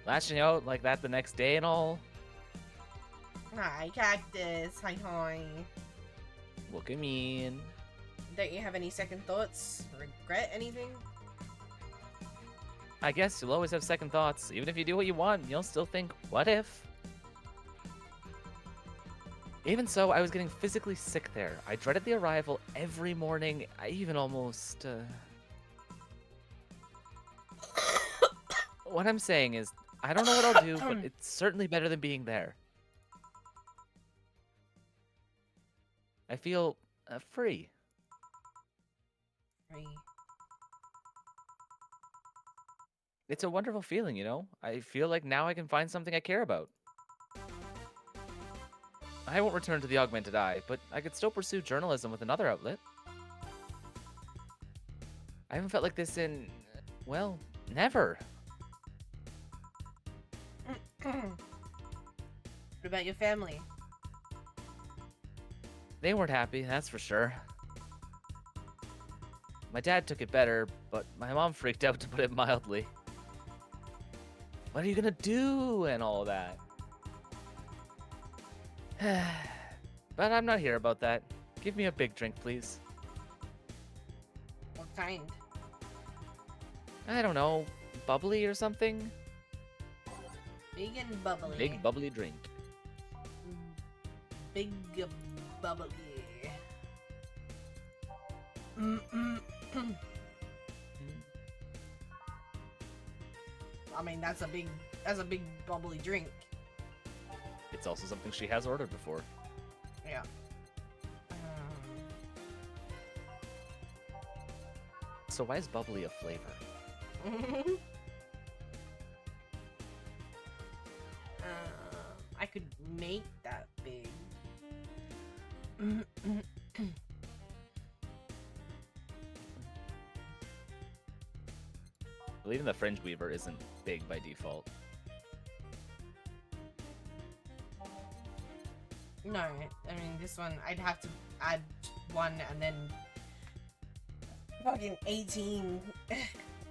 Lashing out like that the next day and all. Hi, Cactus. Hi. Look at me. Don't you have any second thoughts? Regret anything? I guess you'll always have second thoughts. Even if you do what you want, you'll still think, what if? Even so, I was getting physically sick there. I dreaded the arrival every morning. I even almost... What I'm saying is, I don't know what I'll do, but it's certainly better than being there. I feel free. Free. It's a wonderful feeling, you know? I feel like now I can find something I care about. I won't return to the Augmented Eye, but I could still pursue journalism with another outlet. I haven't felt like this in, well, never. What about your family? They weren't happy, that's for sure. My dad took it better, but my mom freaked out, to put it mildly. What are you gonna do and all that? But I'm not here about that. Give me a big drink, please. What kind? I don't know, bubbly or something? Big and bubbly. Big bubbly drink. Big bubbly. I mean, that's a big bubbly drink. It's also something she has ordered before. Yeah. So why is bubbly a flavor? I could make that big. Well, even the Fringe Weaver isn't big by default. No, I mean this one I'd have to add one and then fucking 18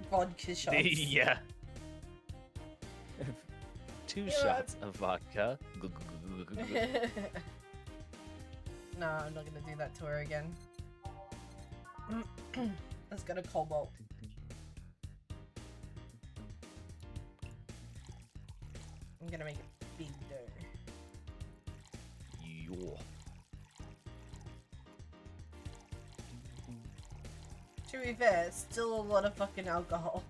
vodka shots. Yeah. 2 shots of vodka. No, I'm not gonna do that to her again. Let's get a cobalt. I'm gonna make it big though. Yo. To be fair, still a lot of fucking alcohol.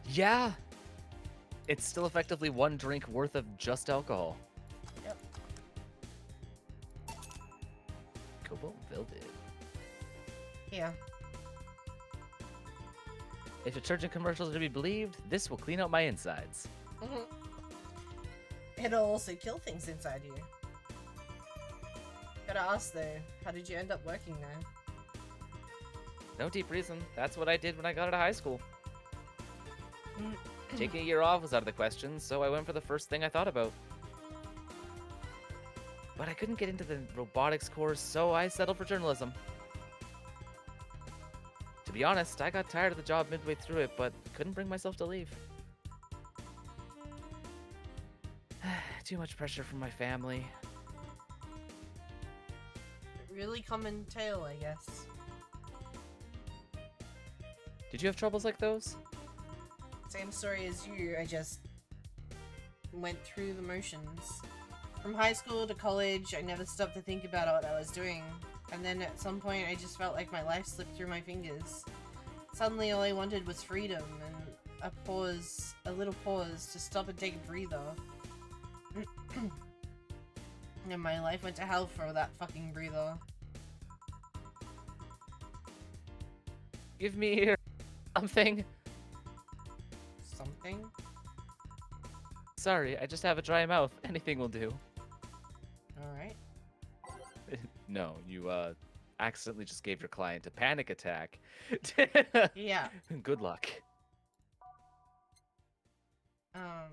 Yeah. It's still effectively 1 drink worth of just alcohol. Yep. Cobalt Velvet. Yeah. If detergent commercials are to be believed, this will clean out my insides. It'll also kill things inside you. Gotta ask though, how did you end up working there? No deep reason. That's what I did when I got out of high school. Taking a year off was out of the question, so I went for the first thing I thought about. But I couldn't get into the robotics course, so I settled for journalism. To be honest, I got tired of the job midway through it, but couldn't bring myself to leave. Too much pressure from my family. Really common tale, I guess. Did you have troubles like those? Same story as you, I just went through the motions. From high school to college, I never stopped to think about what I was doing. And then at some point, I just felt like my life slipped through my fingers. Suddenly, all I wanted was freedom and a little pause to stop and take a breather. And my life went to hell for that fucking breather. Give me something. Something? Sorry, I just have a dry mouth. Anything will do. Alright. No, you accidentally just gave your client a panic attack. Yeah. Good luck. Um.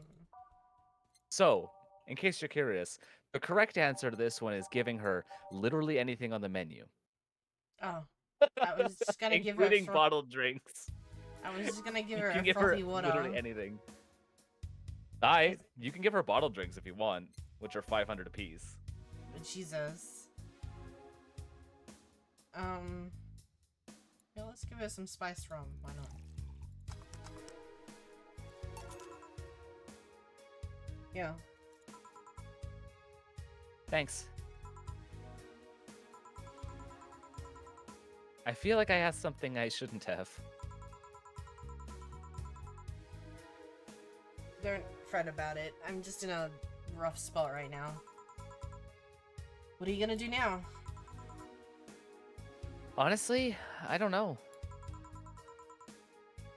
So, in case you're curious, the correct answer to this one is giving her literally anything on the menu. Oh. I was just gonna give her including bottled drinks. I was just gonna give You her can a give her frothy water. literally anything. You can give her bottled drinks if you want, which are 500 apiece. Jesus. Yeah, let's give her some spiced rum. Why not? Yeah. Thanks. I feel like I asked something I shouldn't have. Don't fret about it. I'm just in a rough spot right now. What are you gonna do now? Honestly, I don't know.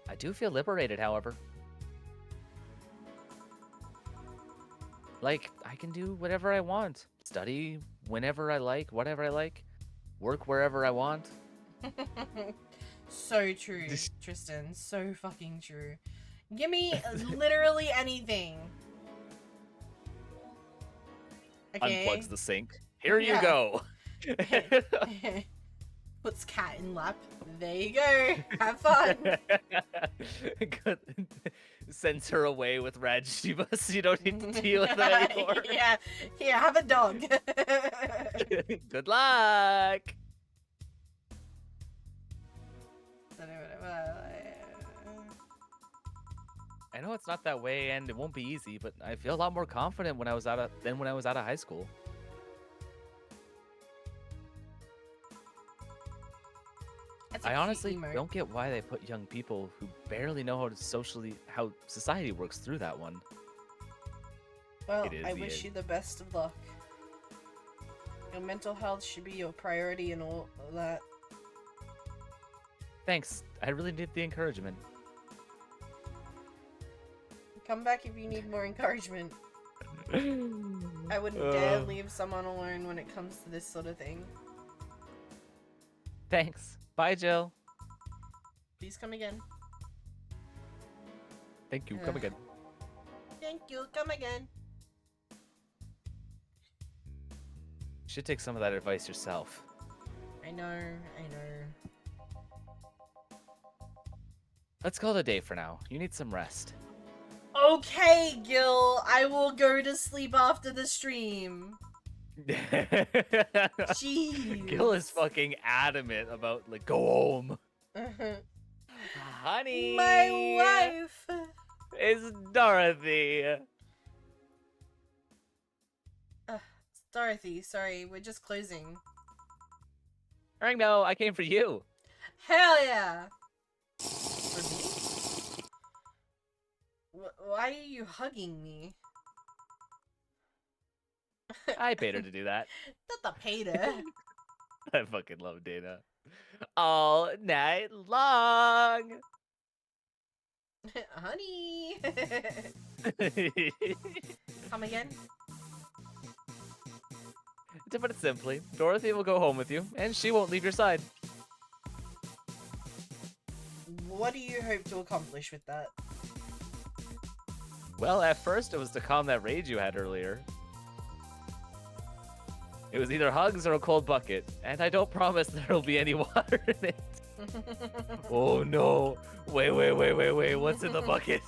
I do feel liberated, however. Like, I can do whatever I want. Study whenever I like, whatever I like. Work wherever I want. So true, Tristan. So fucking true. Give me literally anything. Okay. Unplugs the sink. Here Yeah. you go. Puts cat in lap. There you go. Have fun. Sends her away with Rajiva so you don't need to deal with it anymore. Yeah. Here, have a dog. Good luck. I know it's not that way and it won't be easy, but I feel a lot more confident when I was out of high school. I honestly don't get why they put young people who barely know how society works through that one. Well, I wish you the best of luck. Your mental health should be your priority and all of that. Thanks. I really need the encouragement. Come back if you need more encouragement. I wouldn't dare leave someone alone when it comes to this sort of thing. Thanks. Bye, Jill. Please come again. Thank you. Come again. Thank you. Come again. You should take some of that advice yourself. I know. Let's call it a day for now. You need some rest. Okay, Gil. I will go to sleep after the stream. Jeez. Gil is fucking adamant about, like, go home. Honey. My wife. Is Dorothy. Dorothy, sorry, we're just closing. No, I came for you. Hell yeah. For me? Why are you hugging me? I paid her to do that. Not the paid her. I fucking love Dana. All night long. Honey. Come again? To put it simply, Dorothy will go home with you, and she won't leave your side. What do you hope to accomplish with that? Well, at first it was to calm that rage you had earlier. It was either hugs or a cold bucket, and I don't promise there'll be any water in it. Oh no! Wait! What's in the bucket?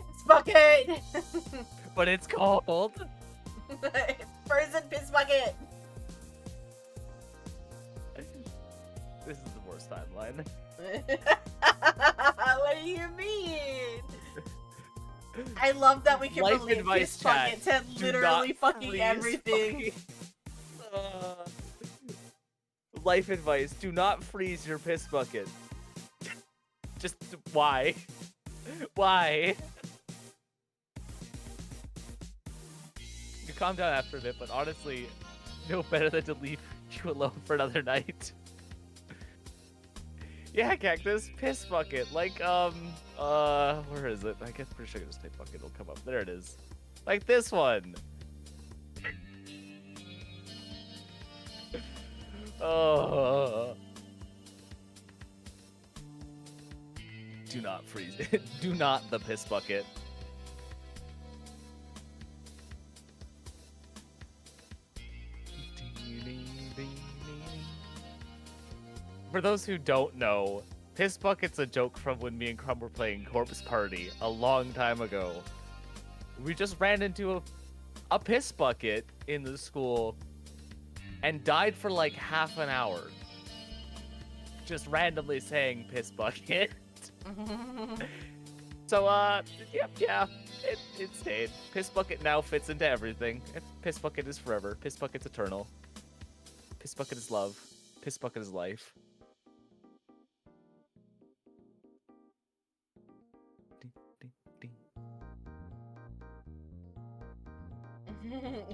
It's bucket! But it's cold. Frozen piss bucket! This is the worst timeline. What do you mean? I love that we can Life relate advice, piss chat. bucket to Do literally not fucking freeze everything. Life advice: do not freeze your piss bucket. Just why? Why? You calm down after a bit, but honestly, no better than to leave you alone for another night. Yeah, Cactus, piss bucket. Like, where is it? I guess pretty sure I can just type bucket, it'll come up. There it is. Like this one. Oh. Do not freeze it. Do not the piss bucket. For those who don't know, piss bucket's a joke from when me and Crumb were playing Corpse Party a long time ago. We just ran into a piss bucket in the school and died for like half an hour. Just randomly saying piss bucket. So, yeah, it stayed. Piss bucket now fits into everything. Piss bucket is forever. Piss bucket's eternal. Piss bucket is love. Piss bucket is life.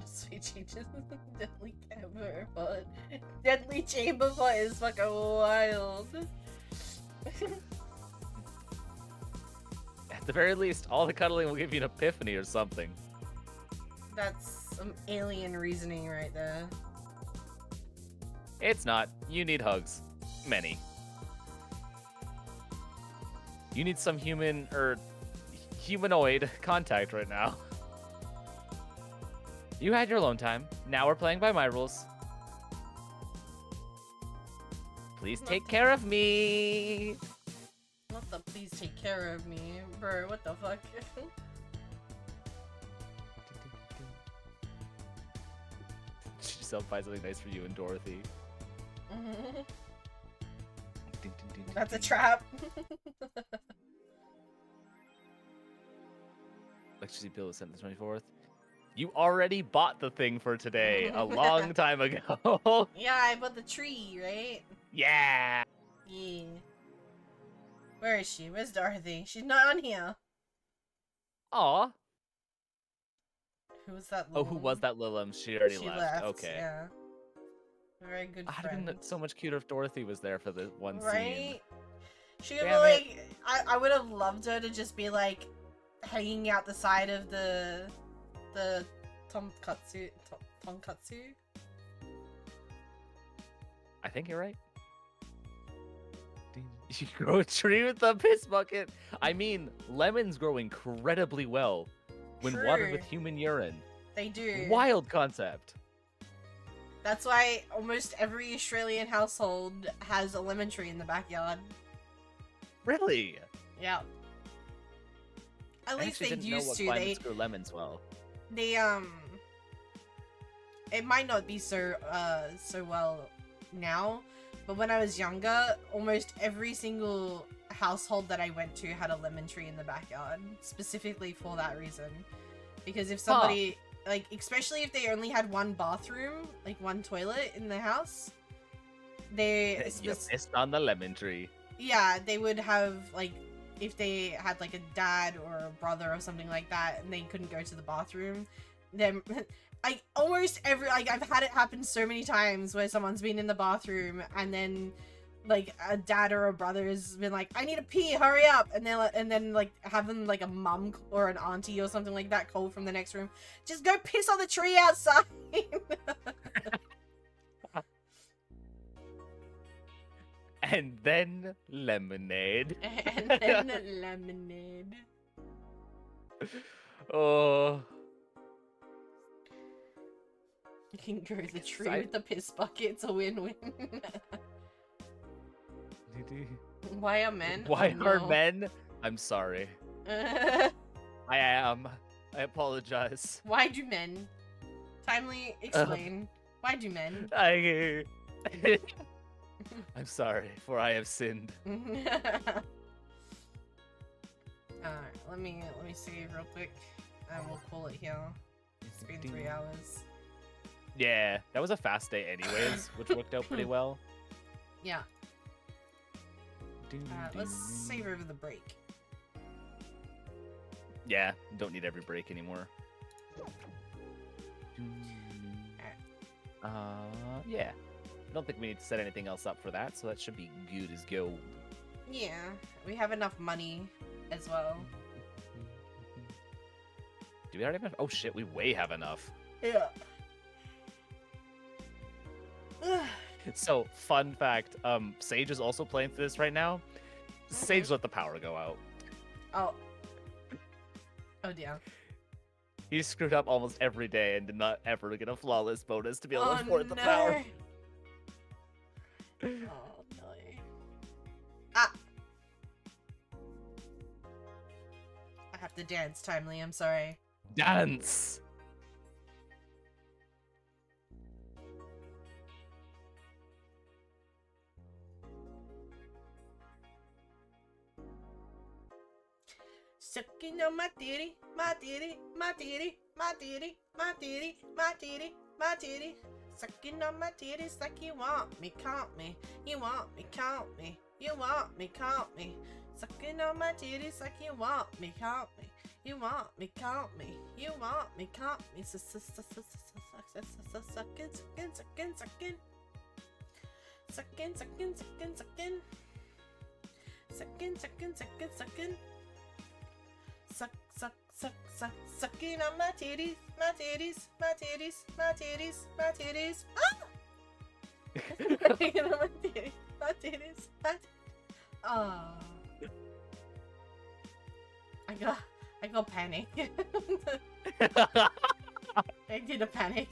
Sweet changes. Deadly Chamber Fun. Deadly Chamber Fun is fucking wild. At the very least, all the cuddling will give you an epiphany or something. That's some alien reasoning right there. It's not. You need hugs. Many. You need some human, or humanoid contact right now. You had your alone time. Now we're playing by my rules. Please take care of me. What the please take care of me, bro? What the fuck? Giselle buy something nice for you and Dorothy. That's a trap. Electricity bill was sent the 24th. You already bought the thing for today a long time ago. Yeah, I bought the tree, right? Yeah. Yeah. Where is she? Where's Dorothy? She's not on here. Aw. Who was that? Oh, who was that Lilum? She already She left. Okay. Yeah. Very good I'd have friend. been so much cuter if Dorothy was there for the one scene. Right? She would be Damn like, I would have loved her to just be like hanging out the side of the tonkatsu. I think you're right. You grow a tree with a piss bucket. I mean, lemons grow incredibly well when watered with human urine. They do. Wild concept. That's why almost every Australian household has a lemon tree in the backyard. Really? Yeah. At least they used to. They grew lemons well. They it might not be so well now, but when I was younger, almost every single household that I went to had a lemon tree in the backyard, specifically for that reason. Because if somebody, like, especially if they only had one bathroom, like one toilet in the house, they You pissed on the lemon tree. Yeah, they would have, like, if they had like a dad or a brother or something like that and they couldn't go to the bathroom, then like almost every, like, I've had it happen so many times where someone's been in the bathroom and then like a dad or a brother has been like, I need to pee, hurry up, and then like having like a mum or an auntie or something like that call from the next room, just go piss on the tree outside. And then lemonade. And then lemonade. Oh. You can grow the tree I- with the piss bucket. It's a win-win. Why are men? Why Oh, are no. men? I'm sorry. I am. I apologize. Why do men? Timely explain. Why do men? I'm sorry, for I have sinned. Alright, let me save real quick, and we'll call it here. It's been 3 hours. Yeah, that was a fast day anyways, which worked out pretty well. Yeah. Let's save over the break. Yeah, don't need every break anymore. Yeah. I don't think we need to set anything else up for that, so that should be good as gold. Yeah, we have enough money as well. Do we already have? Oh shit, we way have enough. Yeah. So, fun fact, Sage is also playing for this right now. Sage let the power go out. Oh. Oh dear. He screwed up almost every day and did not ever get a flawless bonus to be able to Oh afford the no. power. Oh no. Ah! I have to dance, Timely, I'm sorry. Dance! Sucking on my titty, my titty, my titty, my titty, my titty, my titty, my titty. Sucking on my titties like you want me, count me. You want me, count me. You want me, count me. Sucking on my titties like you want me, count me. You want me, count me. You want me, count me. Sucking, sucking, sucking, sucking, sucking. Sucking, sucking, sucking, sucking. Sucking, sucking, sucking, sucking. Suck, suck, suck, suck, sucking on my titties, my titties, my titties, my titties, my titties. Ah! Sucking on my titties, my titties, my titties. Ah. I got panic. I did a panic.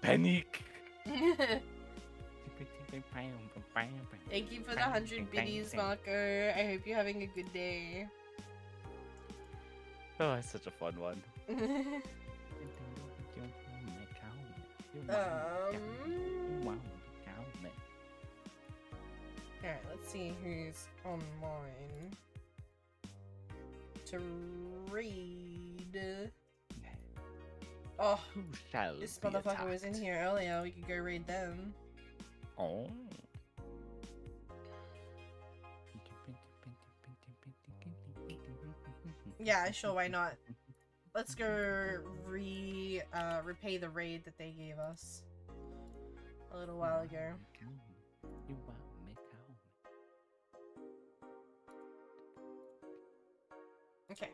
Panic. Thank you for the 100 biddies, Marco. I hope you're having a good day. Oh, it's such a fun one. Alright, let's see who's online to read. Oh, Who shall this be motherfucker was in attacked? here earlier. We could go read them. Oh. Yeah, sure, why not? Let's go repay the raid that they gave us a little while ago. Okay.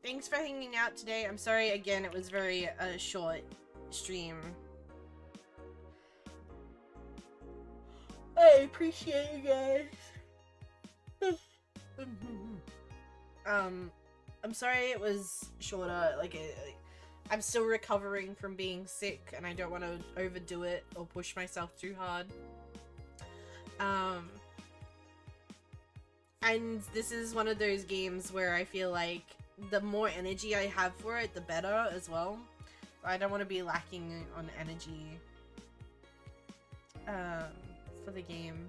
Thanks for hanging out today. I'm sorry again, it was very short stream. I appreciate you guys. I'm sorry it was shorter. I'm still recovering from being sick, and I don't want to overdo it or push myself too hard. And this is one of those games where I feel like the more energy I have for it, the better as well. I don't want to be lacking on energy for the game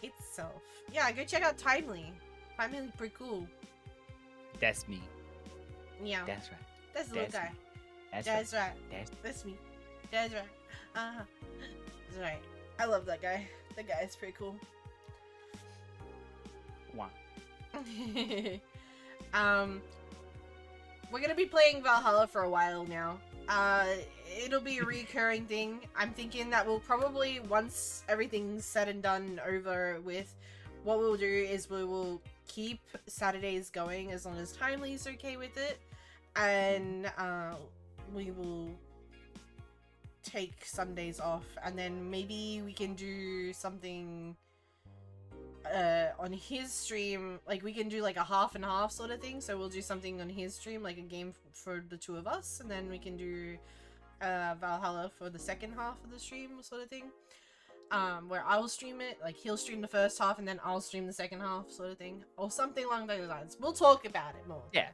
itself. Yeah, go check out Timely. Timely's pretty cool. That's me. Yeah. That's right. That's the little guy. That's right. That's That's me. That's right. That's right. I love that guy. That guy is pretty cool. wow. We're gonna be playing Valhalla for a while now. It'll be a recurring thing. I'm thinking that we'll probably, once everything's said and done over with, what we'll do is we will keep Saturdays going as long as Timely's okay with it, and we will take Sundays off, and then maybe we can do something on his stream, like, we can do like a half and half sort of thing. So we'll do something on his stream, like a game for the two of us, and then we can do Valhalla for the second half of the stream sort of thing. Where I'll stream it, like he'll stream the first half and then I'll stream the second half sort of thing, or something along those lines. We'll talk about it more. Yeah.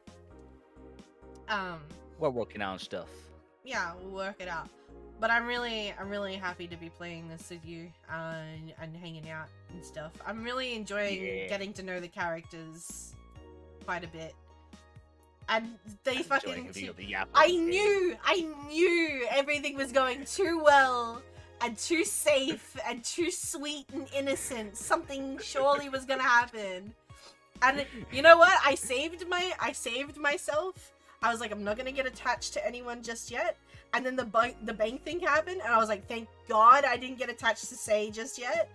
We're working on stuff. Yeah, we'll work it out. But I'm really happy to be playing this with you and hanging out and stuff. I'm really enjoying getting to know the characters quite a bit. And they fucking... I knew everything was going too well and too safe and too sweet and innocent. Something surely was gonna happen. And you know what? I saved myself. I was like, I'm not gonna get attached to anyone just yet. And then the bank thing happened, and I was like, thank God I didn't get attached to Say just yet.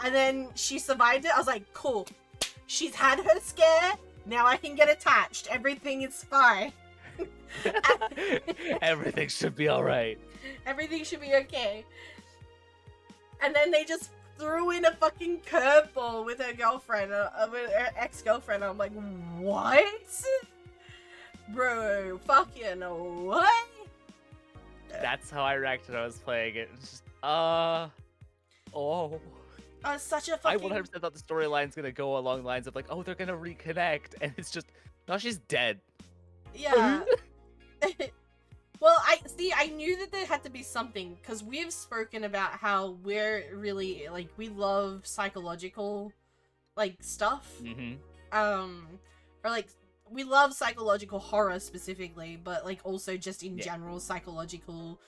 And then she survived it. I was like, cool. She's had her scare. Now I can get attached. Everything is fine. Everything should be alright. Everything should be okay. And then they just threw in a fucking curveball with her girlfriend, with her ex-girlfriend. I'm like, what? Bro, fucking what? That's how I reacted when I was playing it. It's just, such a fucking... I 100% thought the storyline's gonna go along the lines of like, oh, they're gonna reconnect, and it's just, no, she's dead. Yeah. Well, I knew that there had to be something, because we've spoken about how we're really, like, we love psychological, like, stuff. Mm-hmm. Or, like, we love psychological horror specifically, but, like, also just in general psychological,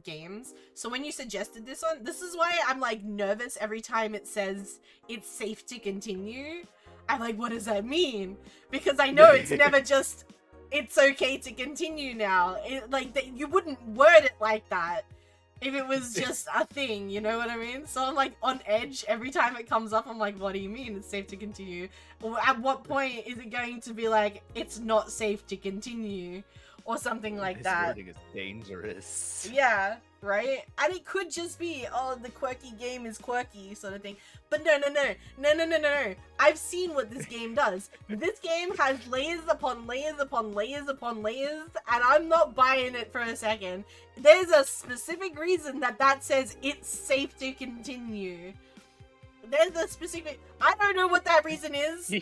games. So when you suggested this one, this is why I'm, like, nervous every time it says it's safe to continue. I'm like, what does that mean? Because I know it's never just... it's okay to continue now. You wouldn't word it like that if it was just a thing, you know what I mean? So I'm like on edge every time it comes up. I'm like, what do you mean it's safe to continue? Or at what point is it going to be like, it's not safe to continue? Or something like that. This wording is dangerous. Yeah, right? And it could just be, oh, the quirky game is quirky sort of thing. But no. I've seen what this game does. This game has layers upon layers upon layers upon layers, and I'm not buying it for a second. There's a specific reason that says it's safe to continue. There's a specific... I don't know what that reason is,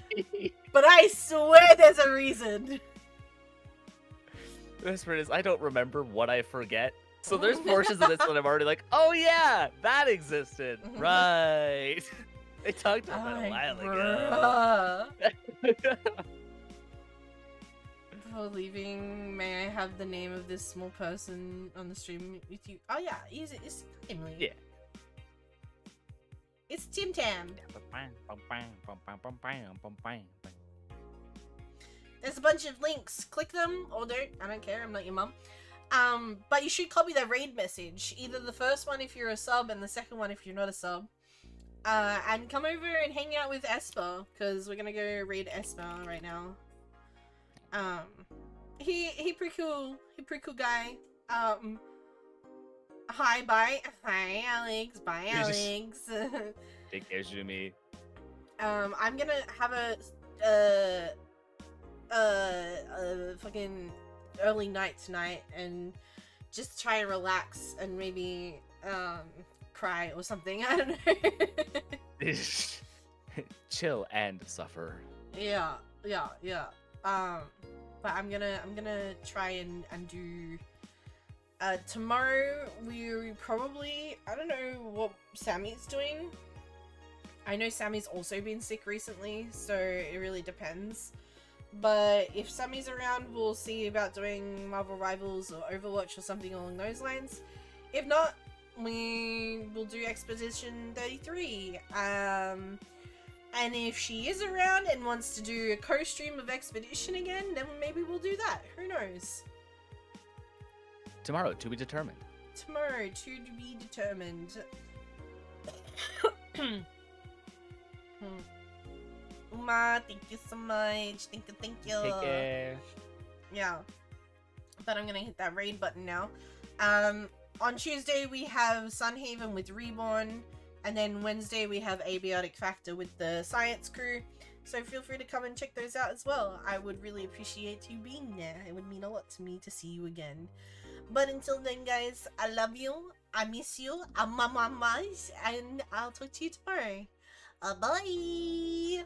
but I swear there's a reason. The best part is I don't remember what I forget. So there's portions of this one I'm already like, oh yeah, that existed. Right. They talked about it a while ago. Before leaving, may I have the name of this small person on the stream with you? Oh yeah, it's Emily. Yeah. It's Tim Tam. There's a bunch of links. Click them or don't. I don't care. I'm not your mum. But you should copy the raid message. Either the first one if you're a sub and the second one if you're not a sub. And come over and hang out with Esper, because we're gonna go raid Esper right now. He pretty cool. He pretty cool guy. Hi, bye. Hi, Alex. Bye, Alex. Take care, Jumi. I'm gonna have a fucking early night tonight and just try and relax and maybe cry or something. I don't know. Chill and suffer. Yeah. But I'm gonna try and do tomorrow. We probably, I don't know what Sammy's doing. I know Sammy's also been sick recently, so it really depends. But if Sammy's around, we'll see about doing Marvel Rivals or Overwatch or something along those lines. If not, we will do Expedition 33. And if she is around and wants to do a co-stream of Expedition again, then maybe we'll do that. Who knows? Tomorrow, to be determined. Tomorrow, to be determined. Uma, thank you so much. Thank you. Take care. Yeah. But I'm gonna hit that raid button now. On Tuesday we have Sunhaven with Reborn. And then Wednesday we have Abiotic Factor with the science crew. So feel free to come and check those out as well. I would really appreciate you being there. It would mean a lot to me to see you again. But until then, guys, I love you. I miss you. I'm my mama's. And I'll talk to you tomorrow. Bye.